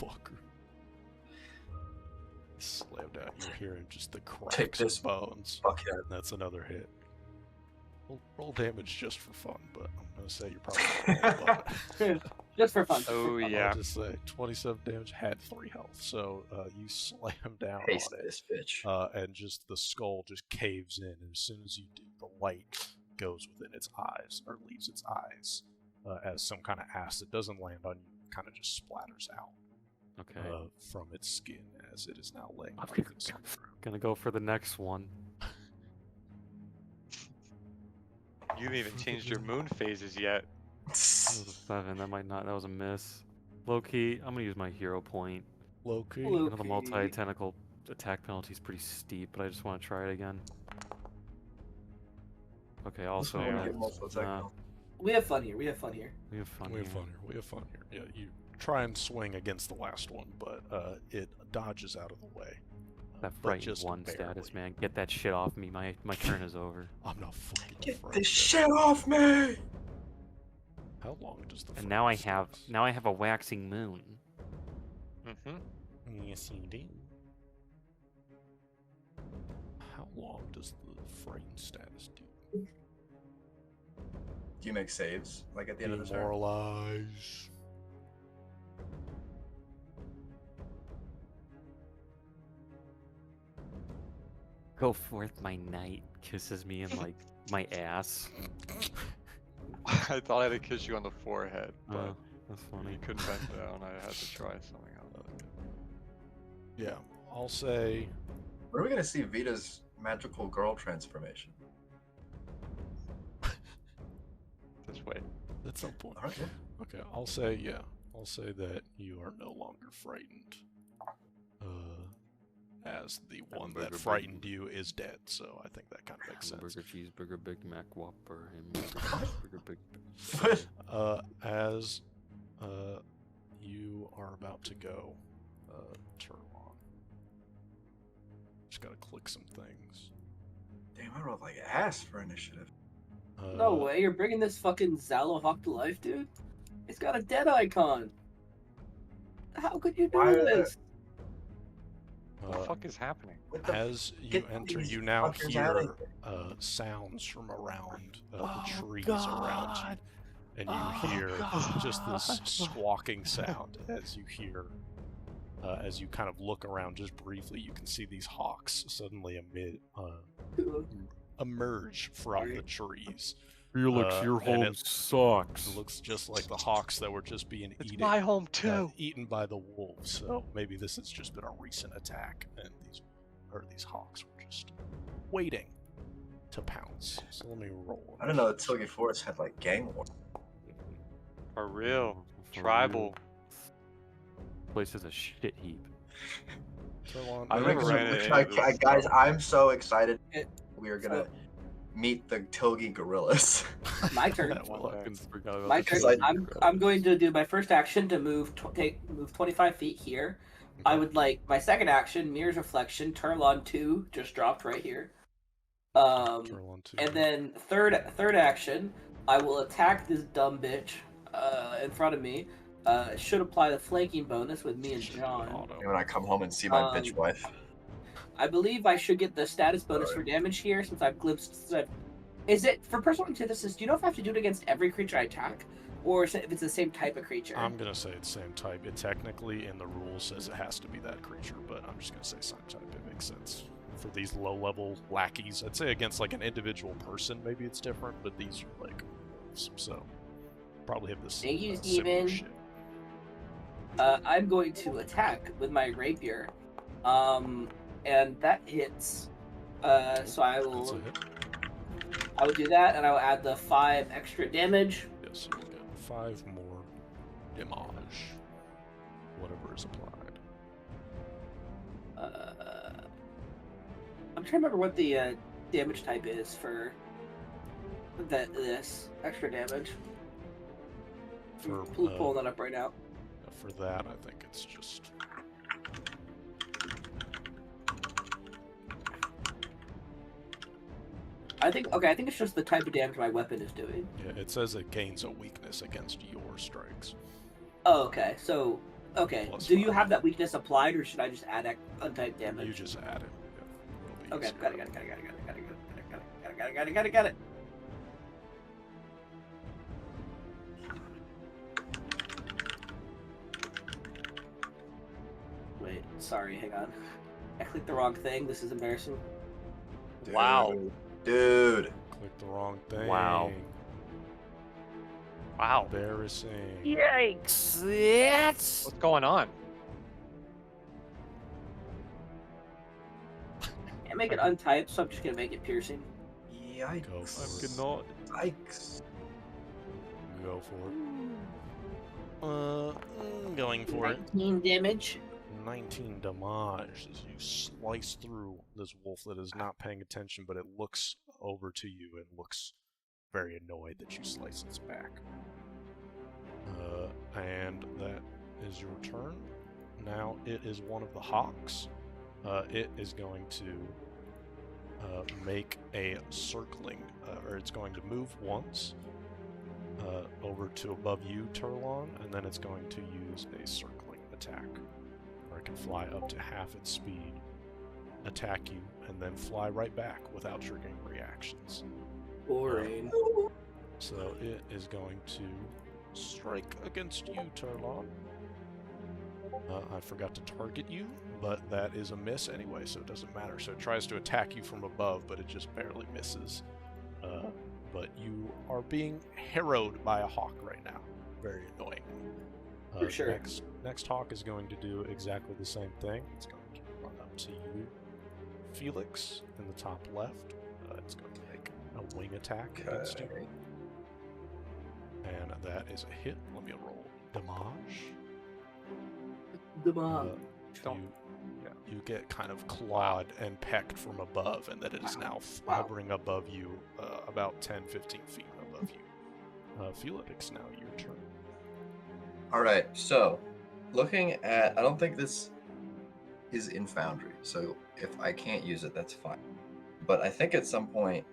Fucker. Slammed out. You're hearing just the Take cracks this. of bones. Fuckhead. That's another hit. Roll damage just for fun, but I'm gonna say you're probably gonna roll above it. Just for fun. Oh yeah. I'll just say 27 damage, had 3 health, so you slam down Taste on it, this bitch. and just the skull just caves in, and as soon as you do, the light goes within its eyes, or leaves its eyes, as some kind of acid doesn't land on you, kind of just splatters out Okay, from its skin as it is now laying I'm lifeless on the ground. gonna go for the next one. You haven't even changed your moon phases yet. That was a 7. That was a miss. Low key, I'm gonna use my hero point. Low-key. Low- I know the Okay. multi-tentacle attack penalty is pretty steep, but I just want to try it again. Okay, also, Yeah. Get multiple attack uh, now. We have fun here. We have fun here. we have fun We have here. fun here. We have fun here. Yeah, you try and swing against the last one, but it dodges out of the way. That but frightened just 1 status, barely. man. Get that shit off me. My turn is over. I'm not fucking Get afraid. this shit off me! How long does the And now I frame have status? a waxing moon. Mm-hmm. Yes, you do. How long does the frame status do? Do you make saves like at the end of the turn? Demoralize. Go forth, my knight kisses me in like my ass. I thought I had to kiss you on the forehead, but That's you funny. couldn't bend down. I had to try something else. Yeah, I'll say When are we gonna see Vita's magical girl transformation? Just wait. at some point. All right. Okay, I'll say I'll say that you are no longer frightened. As the one that Hamburger, frightened you is dead, so I think that kind of makes sense. Hamburger, cheeseburger, Big Mac, Whopper, hamburger, cheeseburger, Big As you are about to go, Turlon. Just gotta click some things. Damn, I rolled like ass for initiative. No way, you're bringing this fucking Zalohawk to life, dude? It's got a dead icon. How could you do Why- this? What the fuck is happening? What the As you get enter, these you now fuckers outta hear sounds from around the Oh, trees around you, and you hear just this squawking sound as you hear, as you kind of look around just briefly. You can see these hawks suddenly emerge from the trees. Felix, your and home sucks. It looks just like the hawks that were just being It's my home too. eaten by the wolves. So maybe this has just been a recent attack, and these hawks were just waiting to pounce. So let me roll. I don't know that Tilgy Forest had like gang war. For real. For Tribal. real. Place is a shit heap. Turlon, I never ran into any of this Guys, stuff. I'm so excited. It- We are gonna meet the Tilgy gorillas. My turn. That one. Fucking forgot about My the turn. Like- I'm going to do my first action to move 25 feet here. I would like my second action, Mirror's Reflection, Turlon 2, just dropped right here. Turlon too. And then third action, I will attack this dumb bitch in front of me. It should apply the flanking bonus with me and John. And when I come home and see my bitch wife. I believe I should get the status bonus for damage here since I've glimpsed. Is it for personal antithesis? Do you know if I have to do it against every creature I attack, or if it's the same type of creature? I'm gonna say it's same type. It technically in the rules says it has to be that creature, but I'm just gonna say same type. It makes sense for these low-level lackeys. I'd say against like an individual person, maybe it's different, but these are like wolves, so probably have this. Thank you, similar Steven. shit. I'm going to attack with my rapier, and that hits. So I That's a will hit. do that, and I will add the 5 extra damage. Yes, you get 5 more damage, whatever is applied. I'm trying to remember what the damage type is for this extra damage. For Pulling that up right now. for that, I think it's just. I think it's just the type of damage my weapon is doing. Yeah, it says it gains a weakness against your strikes. Oh, okay. So, okay. Plus Do you 5. have that weakness applied, or should I just add untyped damage? You just add it. Yeah, it'll be Okay, easier. got it. Wait, sorry, hang on. I clicked the wrong thing. This is embarrassing. Wow. Dude. Click the wrong thing. Wow. Wow. Embarrassing. Yikes! Yes. What's going on? Can't make it untyped, so I'm just gonna make it piercing. Yikes. Go for I'm it. not. Yikes. Go for it. Going for it. 19 damage. 19 damage as you slice through this wolf that is not paying attention, but it looks over to you and looks very annoyed that you slice its back. And that is your turn. Now it is one of the hawks. It is going to make a circling, or it's going to move once over to above you, Turlon, and then it's going to use a circling attack. Or it can fly up to half its speed, attack you, and then fly right back without triggering reactions. Boring. So it is going to strike against you, Turlon. I forgot to target you, but that is a miss anyway, so it doesn't matter. So it tries to attack you from above, but it just barely misses. But you are being harrowed by a hawk right now. Very annoying. For sure. Next hawk is going to do exactly the same thing. It's going to run up to you, Felix, in the top left. It's going to make a wing attack against you. And that is a hit. Let me roll damage. You get kind of clawed and pecked from above, and that it is now hovering above you, about 10-15 feet above you. Felix, now your turn. Alright, so looking at, I don't think this is in Foundry, so if I can't use it, that's fine. But I think at some point,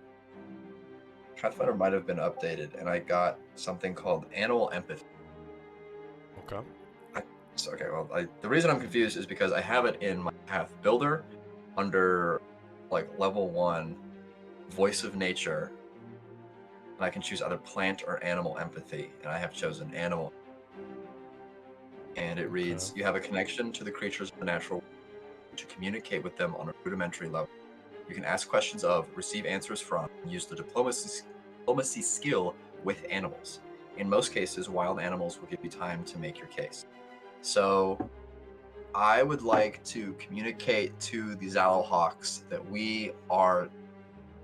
Pathfinder might have been updated, and I got something called Animal Empathy. Okay. Okay, well, the reason I'm confused is because I have it in my Path Builder under, like, level 1, Voice of Nature, and I can choose either Plant or Animal Empathy, and I have chosen Animal. And it reads, you have a connection to the creatures of the natural world to communicate with them on a rudimentary level. You can ask questions of, receive answers from, and use the diplomacy skill with animals. In most cases, wild animals will give you time to make your case. So I would like to communicate to the Zalhawks that we are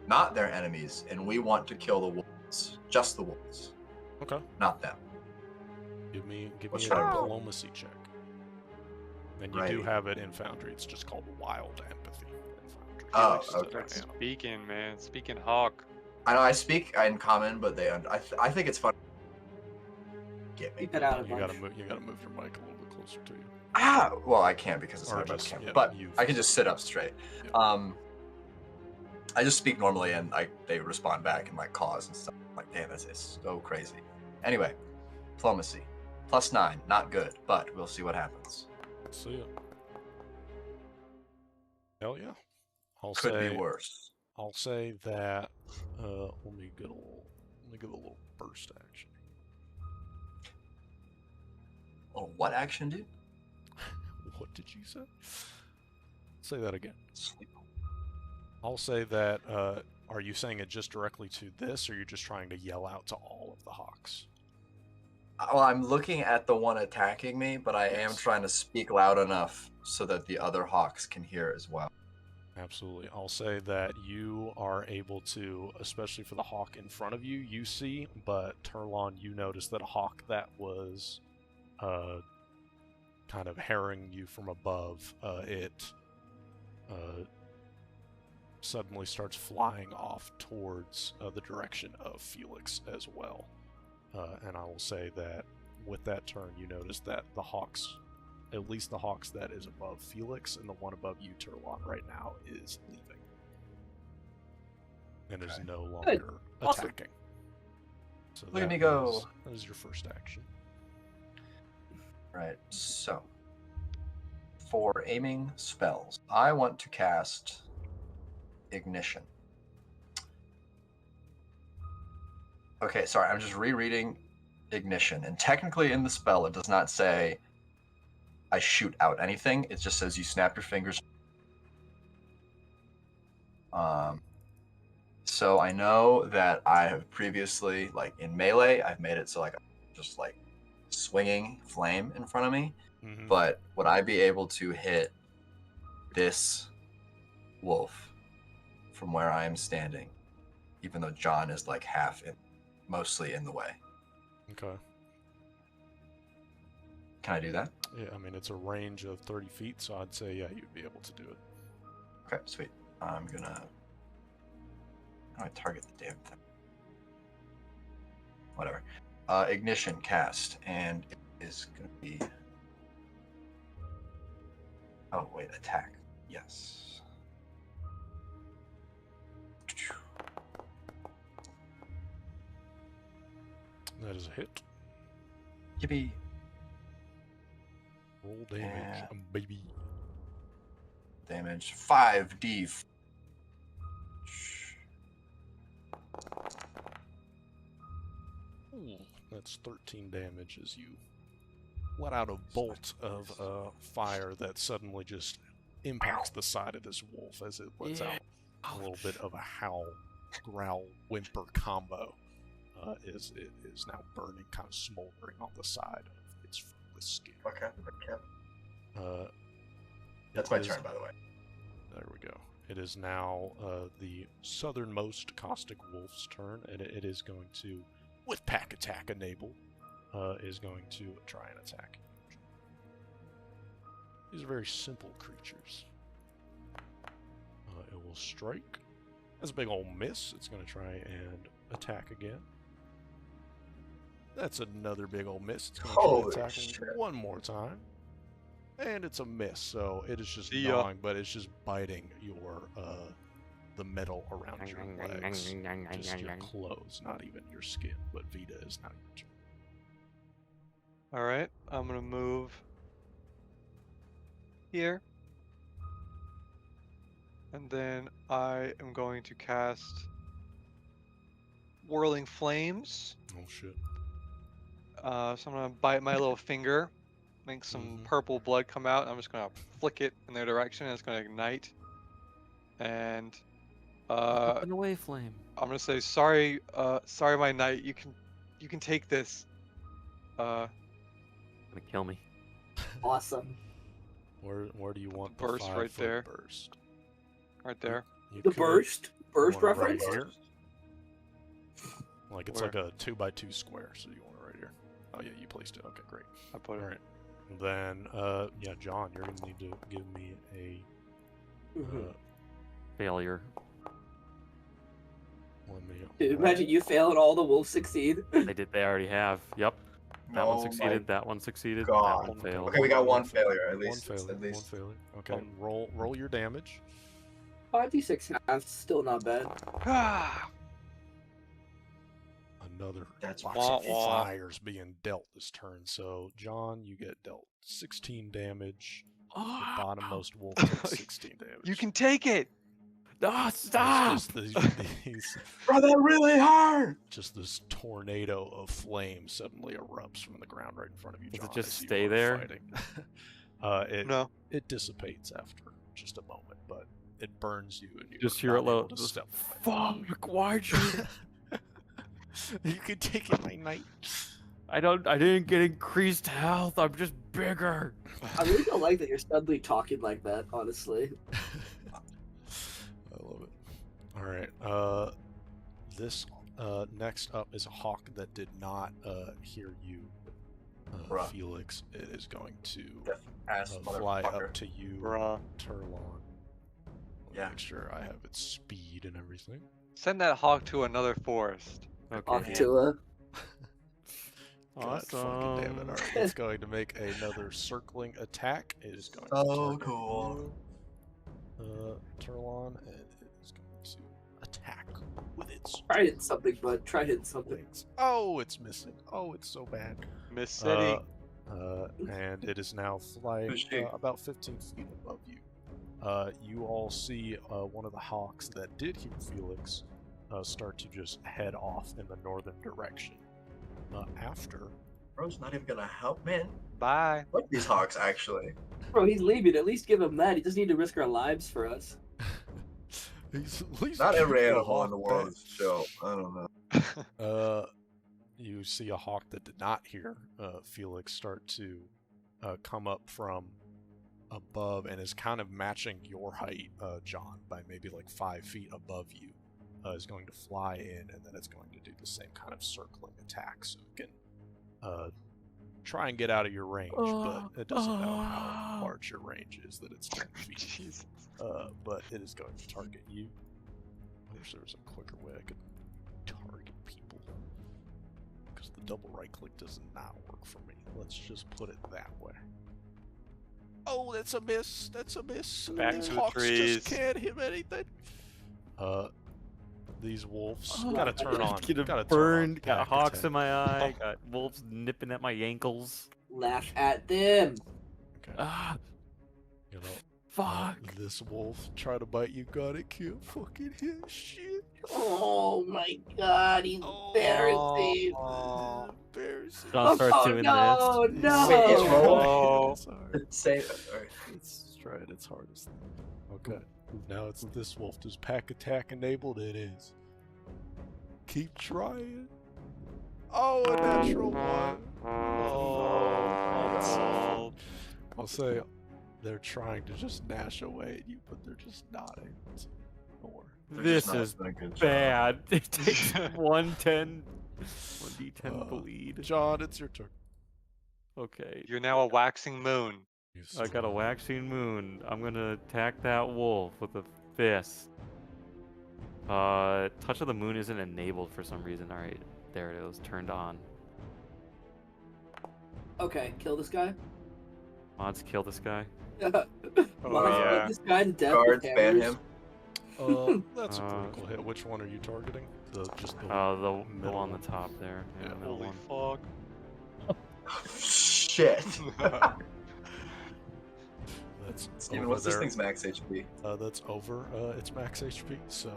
not their enemies and we want to kill the wolves. Just the wolves. Okay. Not them. Give me a What should I roll? diplomacy check. And you do have it in Foundry. It's just called Wild Empathy in Foundry. Oh, It's okay. just animal. Speaking, man. Speaking hawk. I know I speak in common, but I think it's fun. Get me. Keep it out of You gotta bunch. move your mic a little bit closer to you. Well, I can't because it's Or not a just, webcam. yeah, But you- I can just sit up straight. Yeah. I just speak normally, and they respond back in like cause and stuff. I'm like, damn, it's so crazy. Anyway, diplomacy, +9, not good, but we'll see what happens. See ya. Hell yeah. Could be worse. I'll say that. Let me give a little burst action. Oh, what action, dude? What did you say? Say that again. Sleep. I'll say that. Are you saying it just directly to this, or you're just trying to yell out to all of the hawks? Well, I'm looking at the one attacking me, but I am Yes. trying to speak loud enough so that the other hawks can hear as well. Absolutely. I'll say that you are able to, especially for the hawk in front of you, you see, but Turlon, you notice that a hawk that was kind of harrying you from above, it suddenly starts flying off towards the direction of Felix as well. And I will say that with that turn, you notice that the hawks, at least the hawks that is above Felix and the one above you, Turlon, right now is leaving. And is no longer Awesome. attacking. So Look at me go. That is your first action. Right, so for aiming spells, I want to cast Ignition. Okay, sorry, I'm just rereading Ignition, and technically in the spell it does not say I shoot out anything, it just says you snap your fingers. So I know that I have previously, like in melee, I've made it so like just like swinging flame in front of me, but would I be able to hit this wolf from where I am standing, even though John is like mostly in the way? Okay. Can I do that? Yeah, I mean, it's a range of 30 feet, so I'd say, yeah, you'd be able to do it. Okay, sweet. I'm gonna... How do I target the damn thing? Whatever. Ignition cast, and it is gonna be... Oh, wait, attack. Yes. That is a hit. Yippee. Roll damage, baby. Damage 5d. That's 13 damage as you let out a bolt of fire that suddenly just impacts the side of this wolf as it lets out a little bit of a howl, growl, whimper combo. It is now burning, kind of smoldering on the side of its fruitless skin. Okay. That's It my is- turn, by the way. There we go. It is now the southernmost caustic wolf's turn, and it is going to, with pack attack enabled, is going to try and attack. These are very simple creatures. It will strike. That's a big old miss. It's going to try and attack again. That's another big old miss. It's going to Holy try and attack shit. one more time. And it's a miss, so it is just See ya. gnawing, but it's just biting your the metal around your legs. Just your clothes, not even your skin. But Vita is not your turn. All right, I'm gonna move here, and then I am going to cast Whirling Flames. Oh shit. So I'm gonna bite my little finger, make some Mhm. purple blood come out. I'm just gonna flick it in their direction, and it's gonna ignite. And An away flame. I'm gonna say sorry, sorry, my knight. You can take this. Gonna kill me. Awesome. Where do you want the Burst 5 right foot there. burst? Right there. You The could- burst you want it right reference. here? Like it's Where? like a 2x2 square, so you want it right here. Oh yeah, you placed it. Okay, great. I put it. All right. Then yeah, John, you're gonna need to give me a Mhm. Failure. let me. Dude, imagine you fail and all the wolves succeed. They already have. Yep. That Oh one my succeeded. That one succeeded. God. That one failed. Okay, we got one fail- failure, at One least. failure. At least. One failure. Okay, roll your damage. 5d6 half, still not bad. Ah, Another That's box wah, of wah. fires being dealt this turn. So John, you get dealt 16 damage. The bottommost wolf takes 16 damage. you can take it. Ah, It's stop! just these Bro, that really hurt! just this tornado of flame suddenly erupts from the ground right in front of you, Does it John. just as you stay are there? Fighting. No. It dissipates after just a moment, but it burns you, and you Just are hear not it low. able to Just, step away. Fuck! Why'd you? You could take it, my knight. I didn't get increased health. I'm just bigger. I really don't like that you're suddenly talking like that, honestly. I love it. All right. This next up is a hawk that did not hear you, Bruh. Felix. It is going to Ass fly motherfucker. up to you, Bruh. Turlon. Let me Yeah. make sure I have its speed and everything. Send that hawk to another forest. Off Okay. to a. God fucking damn it. All right, it's going to make another circling attack. It is going to So target cool. you, Turlon, and it is going to attack with its Try hitting something, bud. Try hitting something. wings. Oh, it's missing. Oh, it's so bad. Miss City. And it is now flying Who's she? about 15 feet above you. You all see one of the hawks that did hear Felix start to just head off in the northern direction. After Bro's not even gonna help, man. Bye. Fuck these hawks, actually. Bro, he's leaving. At least give him that. He doesn't need to risk our lives for us. he's at least Not every keeping the animal in the hawk world back. is chill. I don't know. You see a hawk that did not hear Felix start to come up from above and is kind of matching your height, John, by maybe like 5 feet above you. Is going to fly in, and then it's going to do the same kind of circling attack, so it can try and get out of your range, but it doesn't know how large your range is, that it's 10 feet. Jesus. But it is going to target you. I wish there was a quicker way I could target people. Because the double right click does not work for me. Let's just put it that way. Oh, that's a miss. That's a miss. Back These to the hawks trees. just can't hit anything. These wolves Oh, gotta turn on. Getting Gotta burned. turn on Got pack hawks attack. in my eye. Got wolves nipping at my ankles. Laugh at them. Okay. Ah, You know, fuck. this wolf try to bite you. God, it can't fucking hit shit. Oh my god, he's embarrassing. Oh. embarrassing. John starts Oh doing no, this. no! Wait, it's roll. Oh. It's hard. Say Let's try it. It's hardest. Okay. Now it's this wolf. Does pack attack enabled? It is. Keep trying. Oh, a natural one. Oh. I'll say they're trying to just gnash away at you, but they're just not able to. Don't worry. This is bad. It takes 1d10 bleed. John, it's your turn. Okay. You're now a waxing moon. I got a waxing moon. I'm gonna attack that wolf with a fist. Touch of the moon isn't enabled for some reason. All right, there it is, turned on. Okay, kill this guy. Mods, kill this guy. Oh Put yeah. this guy to death. Guards, with ban hammers. him. That's a critical hit. Which one are you targeting? The The middle one on one. the top there. Yeah, Yeah, the middle Holy one. fuck. Shit. That's Steven, over what's this there. thing's max HP? That's over its max HP. So,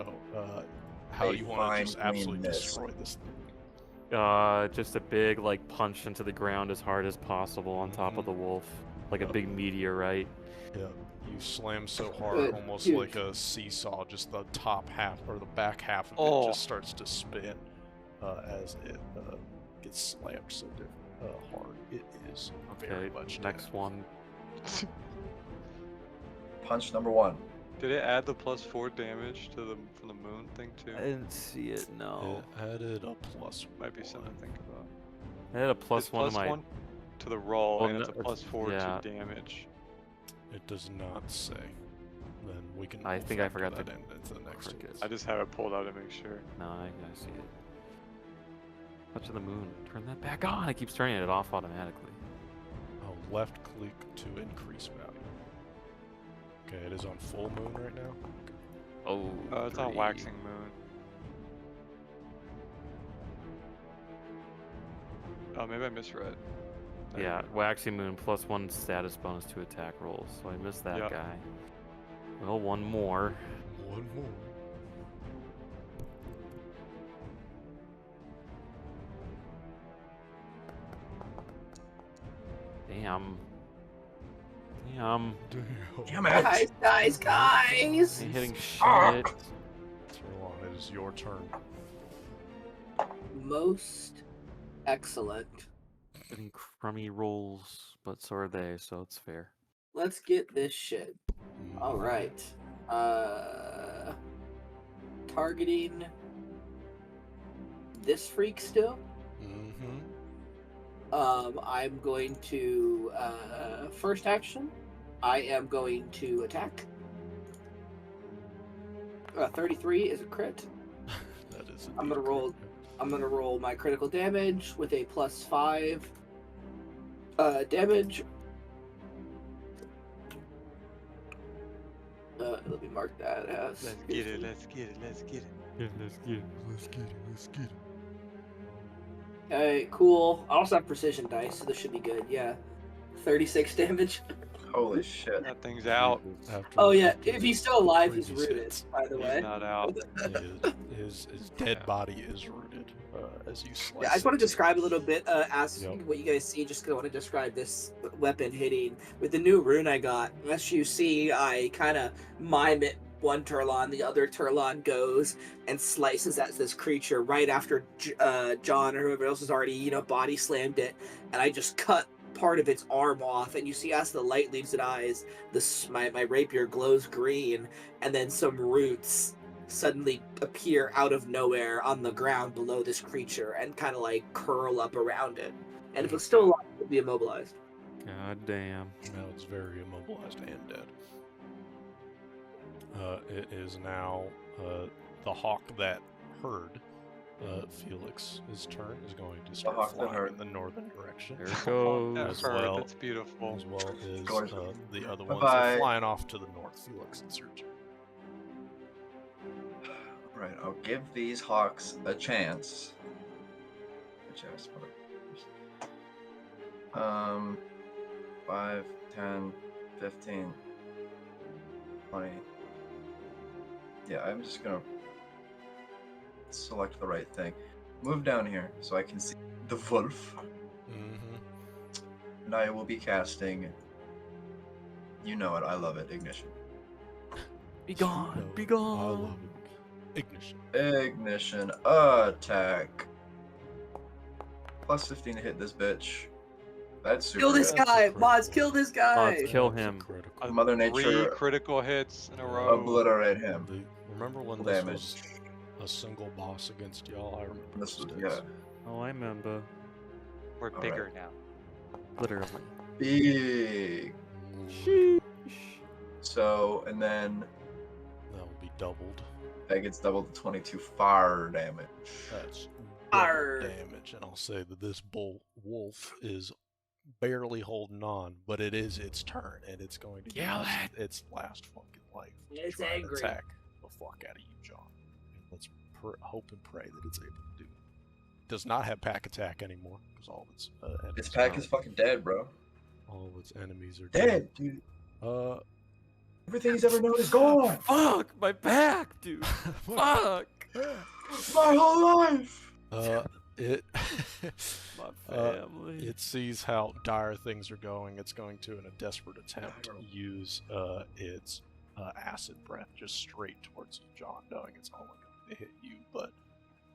how A do you want to just fine absolutely miss. destroy this thing? Just a big like punch into the ground as hard as possible on top of the wolf, like a big meteorite. Yeah, you slam so hard, Good, almost huge. like a seesaw. Just the top half or the back half of Oh. it just starts to spin as it gets slammed so hard. It is very Okay, much next dead. one. Punch number 1. Did it add the +4 damage to the from the moon thing too? didn't see it. No. It added a plus. Might be something to think about. I had a plus It's one to my. +1 to the roll, Well, and no, it's a it's- +4 yeah. to damage. It does not say. Then we can. I we'll think I factor forgot that to into the next one. crickets. I just have it pulled out to make sure. No, I see it. Touch of the moon. Turn that back on. It keeps turning it off automatically. Oh, left click to increase value. Okay, it is on full moon right now. Oh. It's on 3. waxing moon. Oh, maybe I misread. Yeah, waxing moon +1 status bonus to attack rolls. So I missed that Yeah. guy. Well, one more. One more. Damn. Damn. Damn it! Guys! Ain't hitting shit. Fuck. Throw on. It is your turn. Most excellent. Getting crummy rolls, but so are they, so it's fair. Let's get this shit. All right. Targeting this freak still. Mm-hmm. I'm going to first action. I am going to attack. 33 is a crit. That is. I'm gonna roll. I'm gonna roll my critical damage with a +5 damage. Let me mark that as. Let's get it. Let's get it. Let's get it. Let's get it. Let's get it. Let's get it. Okay, cool. I also have precision dice, so this should be good. Yeah, 36 damage. Holy shit. That thing's out. After Oh yeah, after if he's still alive, he's previous rooted. hits, By the He's way. not out. his dead body is rooted as you slice. Yeah, I just want to it. describe a little bit as Yep. what you guys see. Just 'cause I want to describe this weapon hitting with the new rune I got. As you see, I kind of mime it. One Turlon, the other Turlon goes and slices at this creature right after John or whoever else has already, body slammed it, and I just cut part of its arm off. And you see, as the light leaves its eyes, my rapier glows green, and then some roots suddenly appear out of nowhere on the ground below this creature and kind of like curl up around it. And if it's still alive, it would be immobilized. God damn. Now it's very immobilized and dead. It is now the hawk that heard Felix's turn is going to start hawk that flying heard. in the northern direction. There it Oh, goes. that As hurt. well. That's beautiful. As well as Gorgeous. the other ones Bye-bye. are flying off to the north. Felix, it's your turn. Right, I'll give these hawks a chance. A chance, mother. 5, 10, 15, 20. Yeah, I'm just gonna select the right thing. Move down here so I can see the wolf. Mm-hmm. And I will be casting. You know it. I love it. Ignition. Be gone. Be gone. I love it. Ignition. Ignition attack. Plus 15 to hit this bitch. That's super. Kill this hit. That's a guy, critical. mods. Kill this guy. Mods, kill That's a him. critical. Mother 3 Nature critical hits in a row. obliterate him. Remember when Full this damage. was a single boss against y'all? I remember This those was, days. yeah. Oh, I remember. We're All bigger now. Literally. Big. Ooh, So, and then that will be doubled. that gets doubled to 22 fire damage. That's Arr. double damage, and I'll say that this wolf is barely holding on, but it is its turn, and it's going to Yell use it. its last fucking life. to It's try and angry. attack the fuck out of you, John. And let's hope and pray that it's able to do. Does not have pack attack anymore because all of its enemies Its pack are- is fucking dead, bro. all of its enemies are Dead, dude. Uh, Everything he's ever known is gone. Fuck my back, dude. Fuck. My whole life. It My family. it sees how dire things are going. It's going to, in a desperate attempt, use its acid breath just straight towards you, John, knowing it's only going to hit you, but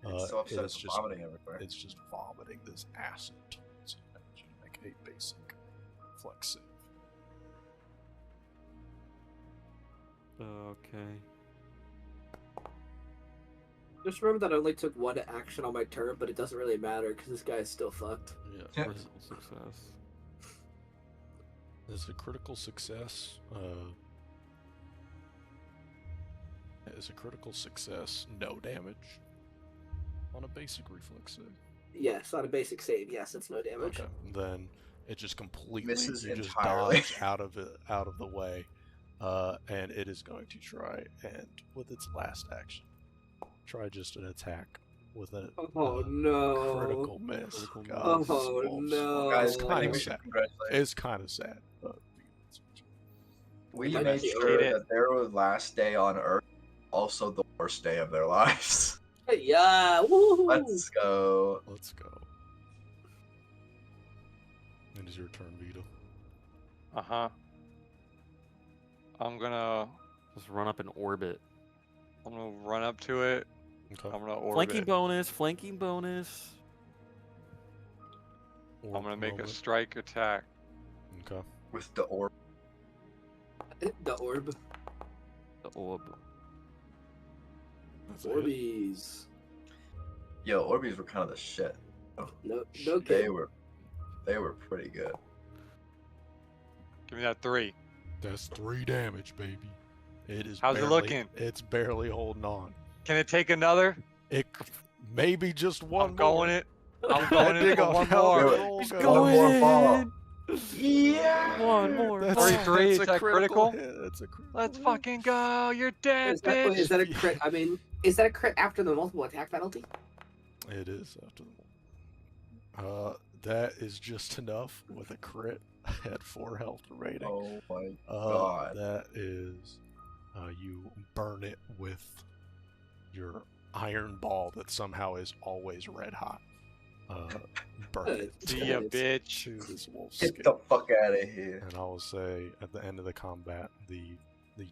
It's so upset it's it's just vomiting everywhere. it's just vomiting this acid towards you. I need you to make a basic reflex save. Okay. Just remember that I only took 1 action on my turn, but it doesn't really matter because this guy's still fucked. Yeah, Yeah. Critical success. is a critical success. Is a critical success no damage on a basic reflex save? Yes, on a basic save. Yes, it's no damage. Okay, then it just completely Misses you just entirely. dodge out of the way, and it is going to try and with its last action, try just an attack with a Oh no! critical miss. Critical God, miss. this Oh, wolf's no. Guys, It's I kind think of we sad. should congratulate. It's kind of sad, but We Might made be sure over. that their last day on Earth, also the worst day of their lives. Yeah! Woo! Let's go. let's go. It is your turn, Vito. Uh-huh. I'm gonna Just run up in orbit. run up to it. Okay. I'm gonna orbit. Flanking bonus. Flanking bonus. I'm gonna make a Moment. strike attack. Okay. With the orb. The orb. The orb. That's a hit. Orbies. Yo, Orbeez were kind of the shit. No They kidding. were pretty good. Give me that 3. That's 3 damage, baby. It is. How's it barely, looking? It's barely holding on. Can it take another? It maybe just one. I'm going more. it. I'm going in Depending for on one how more. the Do it. roll Just goes. go One more ball. Yeah. One more. That's, ball. 33, that's is a that critical? hit. That's a critical. Let's hit. fucking go. You're dead, Is that, wait, is bitch. that a crit? I mean, is that a crit after the multiple attack penalty? It is after the. That is just enough with a crit at 4 health remaining. Oh my god. That is, you burn it with your iron ball that somehow is always red hot. Burn it See ya, It's- bitch. to this wolf's Get skin. the fuck out of here. And I will say, at the end of the combat, the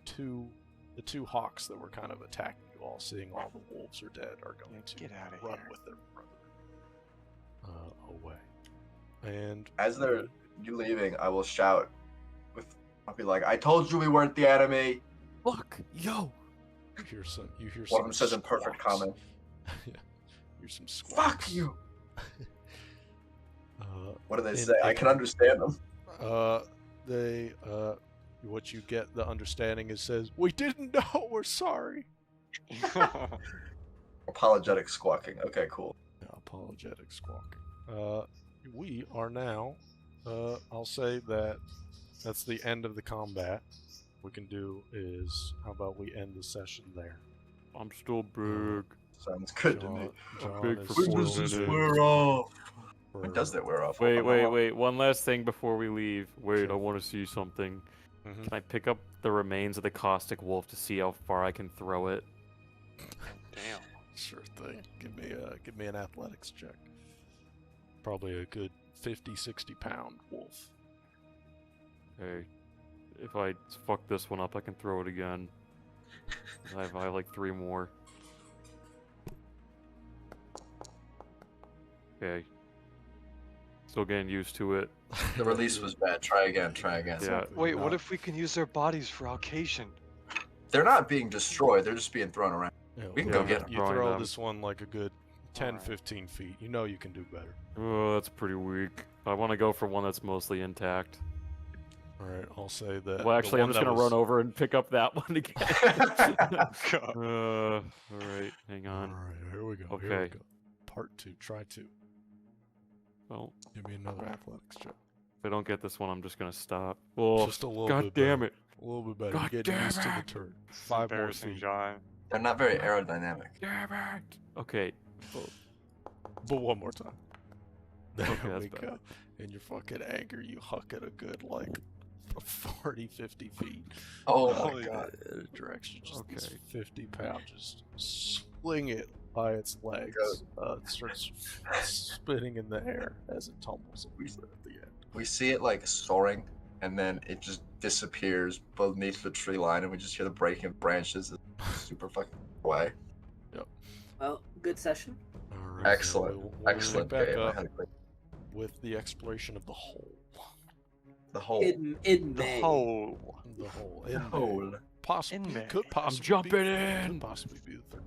two hawks that were kind of attacking you all, seeing all the wolves are dead, are going to Get outta run here. with their brother away. And As they're you leaving, I will shout I'll be like, I told you we weren't the enemy. Fuck. Yo. you hear some. One of them says in perfect squawks. comment. Yeah, hear some squawks. Fuck you. What do they in- say? I in- can understand them. They what you get the understanding is says, "We didn't know. We're sorry." Apologetic squawking. Okay, cool. Yeah, apologetic squawking. We are now. I'll say that that's the end of the combat. We can do is how about we end the session there? I'm still big. Sounds good to me. John big is for When four does this minutes. wear off? for- When does that wear off? Wait, wait, wait. One last thing before we leave. Wait, Sure. I want to see something. Mhm. Can I pick up the remains of the caustic wolf to see how far I can throw it? Damn. Sure thing. Give me an athletics check. Probably a good 50, 60 pound wolf. Hey, if I fuck this one up, I can throw it again. I have like 3 more. Okay. Still getting used to it. The release was bad. Try again. Try again. Yeah. Wait, what if we can use their bodies for Alkasan? They're not being destroyed. They're just being thrown around. Yeah, We can well, go get 'em. You Throwing throw them. this one like a good 10, Alright. 15 feet. You know you can do better. Oh, that's pretty weak. I want to go for one that's mostly intact. All right, I'll say that. Well, actually, I'm just gonna run over and pick up that one again. God. All right, hang All on. right, here we go. Here we Okay. go. Part 2. Try 2. Well, Give me another athletics check. if I don't get this one, I'm just gonna stop. Oh, Just a little God bit damn better. it! A little bit better. God You're getting damn used to the it! turn. This is 5 more embarrassing, feet. John. They're not very aerodynamic. Damn it! Okay. But one more time. There Okay, that's we better. go. In your fucking anger, you huck it a good, like, 40, 50 feet. Oh Holy my god. In a direction. Just this Okay. 50 pound. Just swing it by its legs. It starts spinning in the air as it tumbles over at the end. We see it like soaring, and then it just disappears beneath the tree line, and we just hear the breaking of branches. It's super fucking away. Well, good session. All right, Excellent. We'll Excellent pick back game. I up had a great- with the exploration of the hole. The whole. In The May. hole. The hole. In hole. Possibly. In May. Could possibly jumping be, in. Could possibly be the third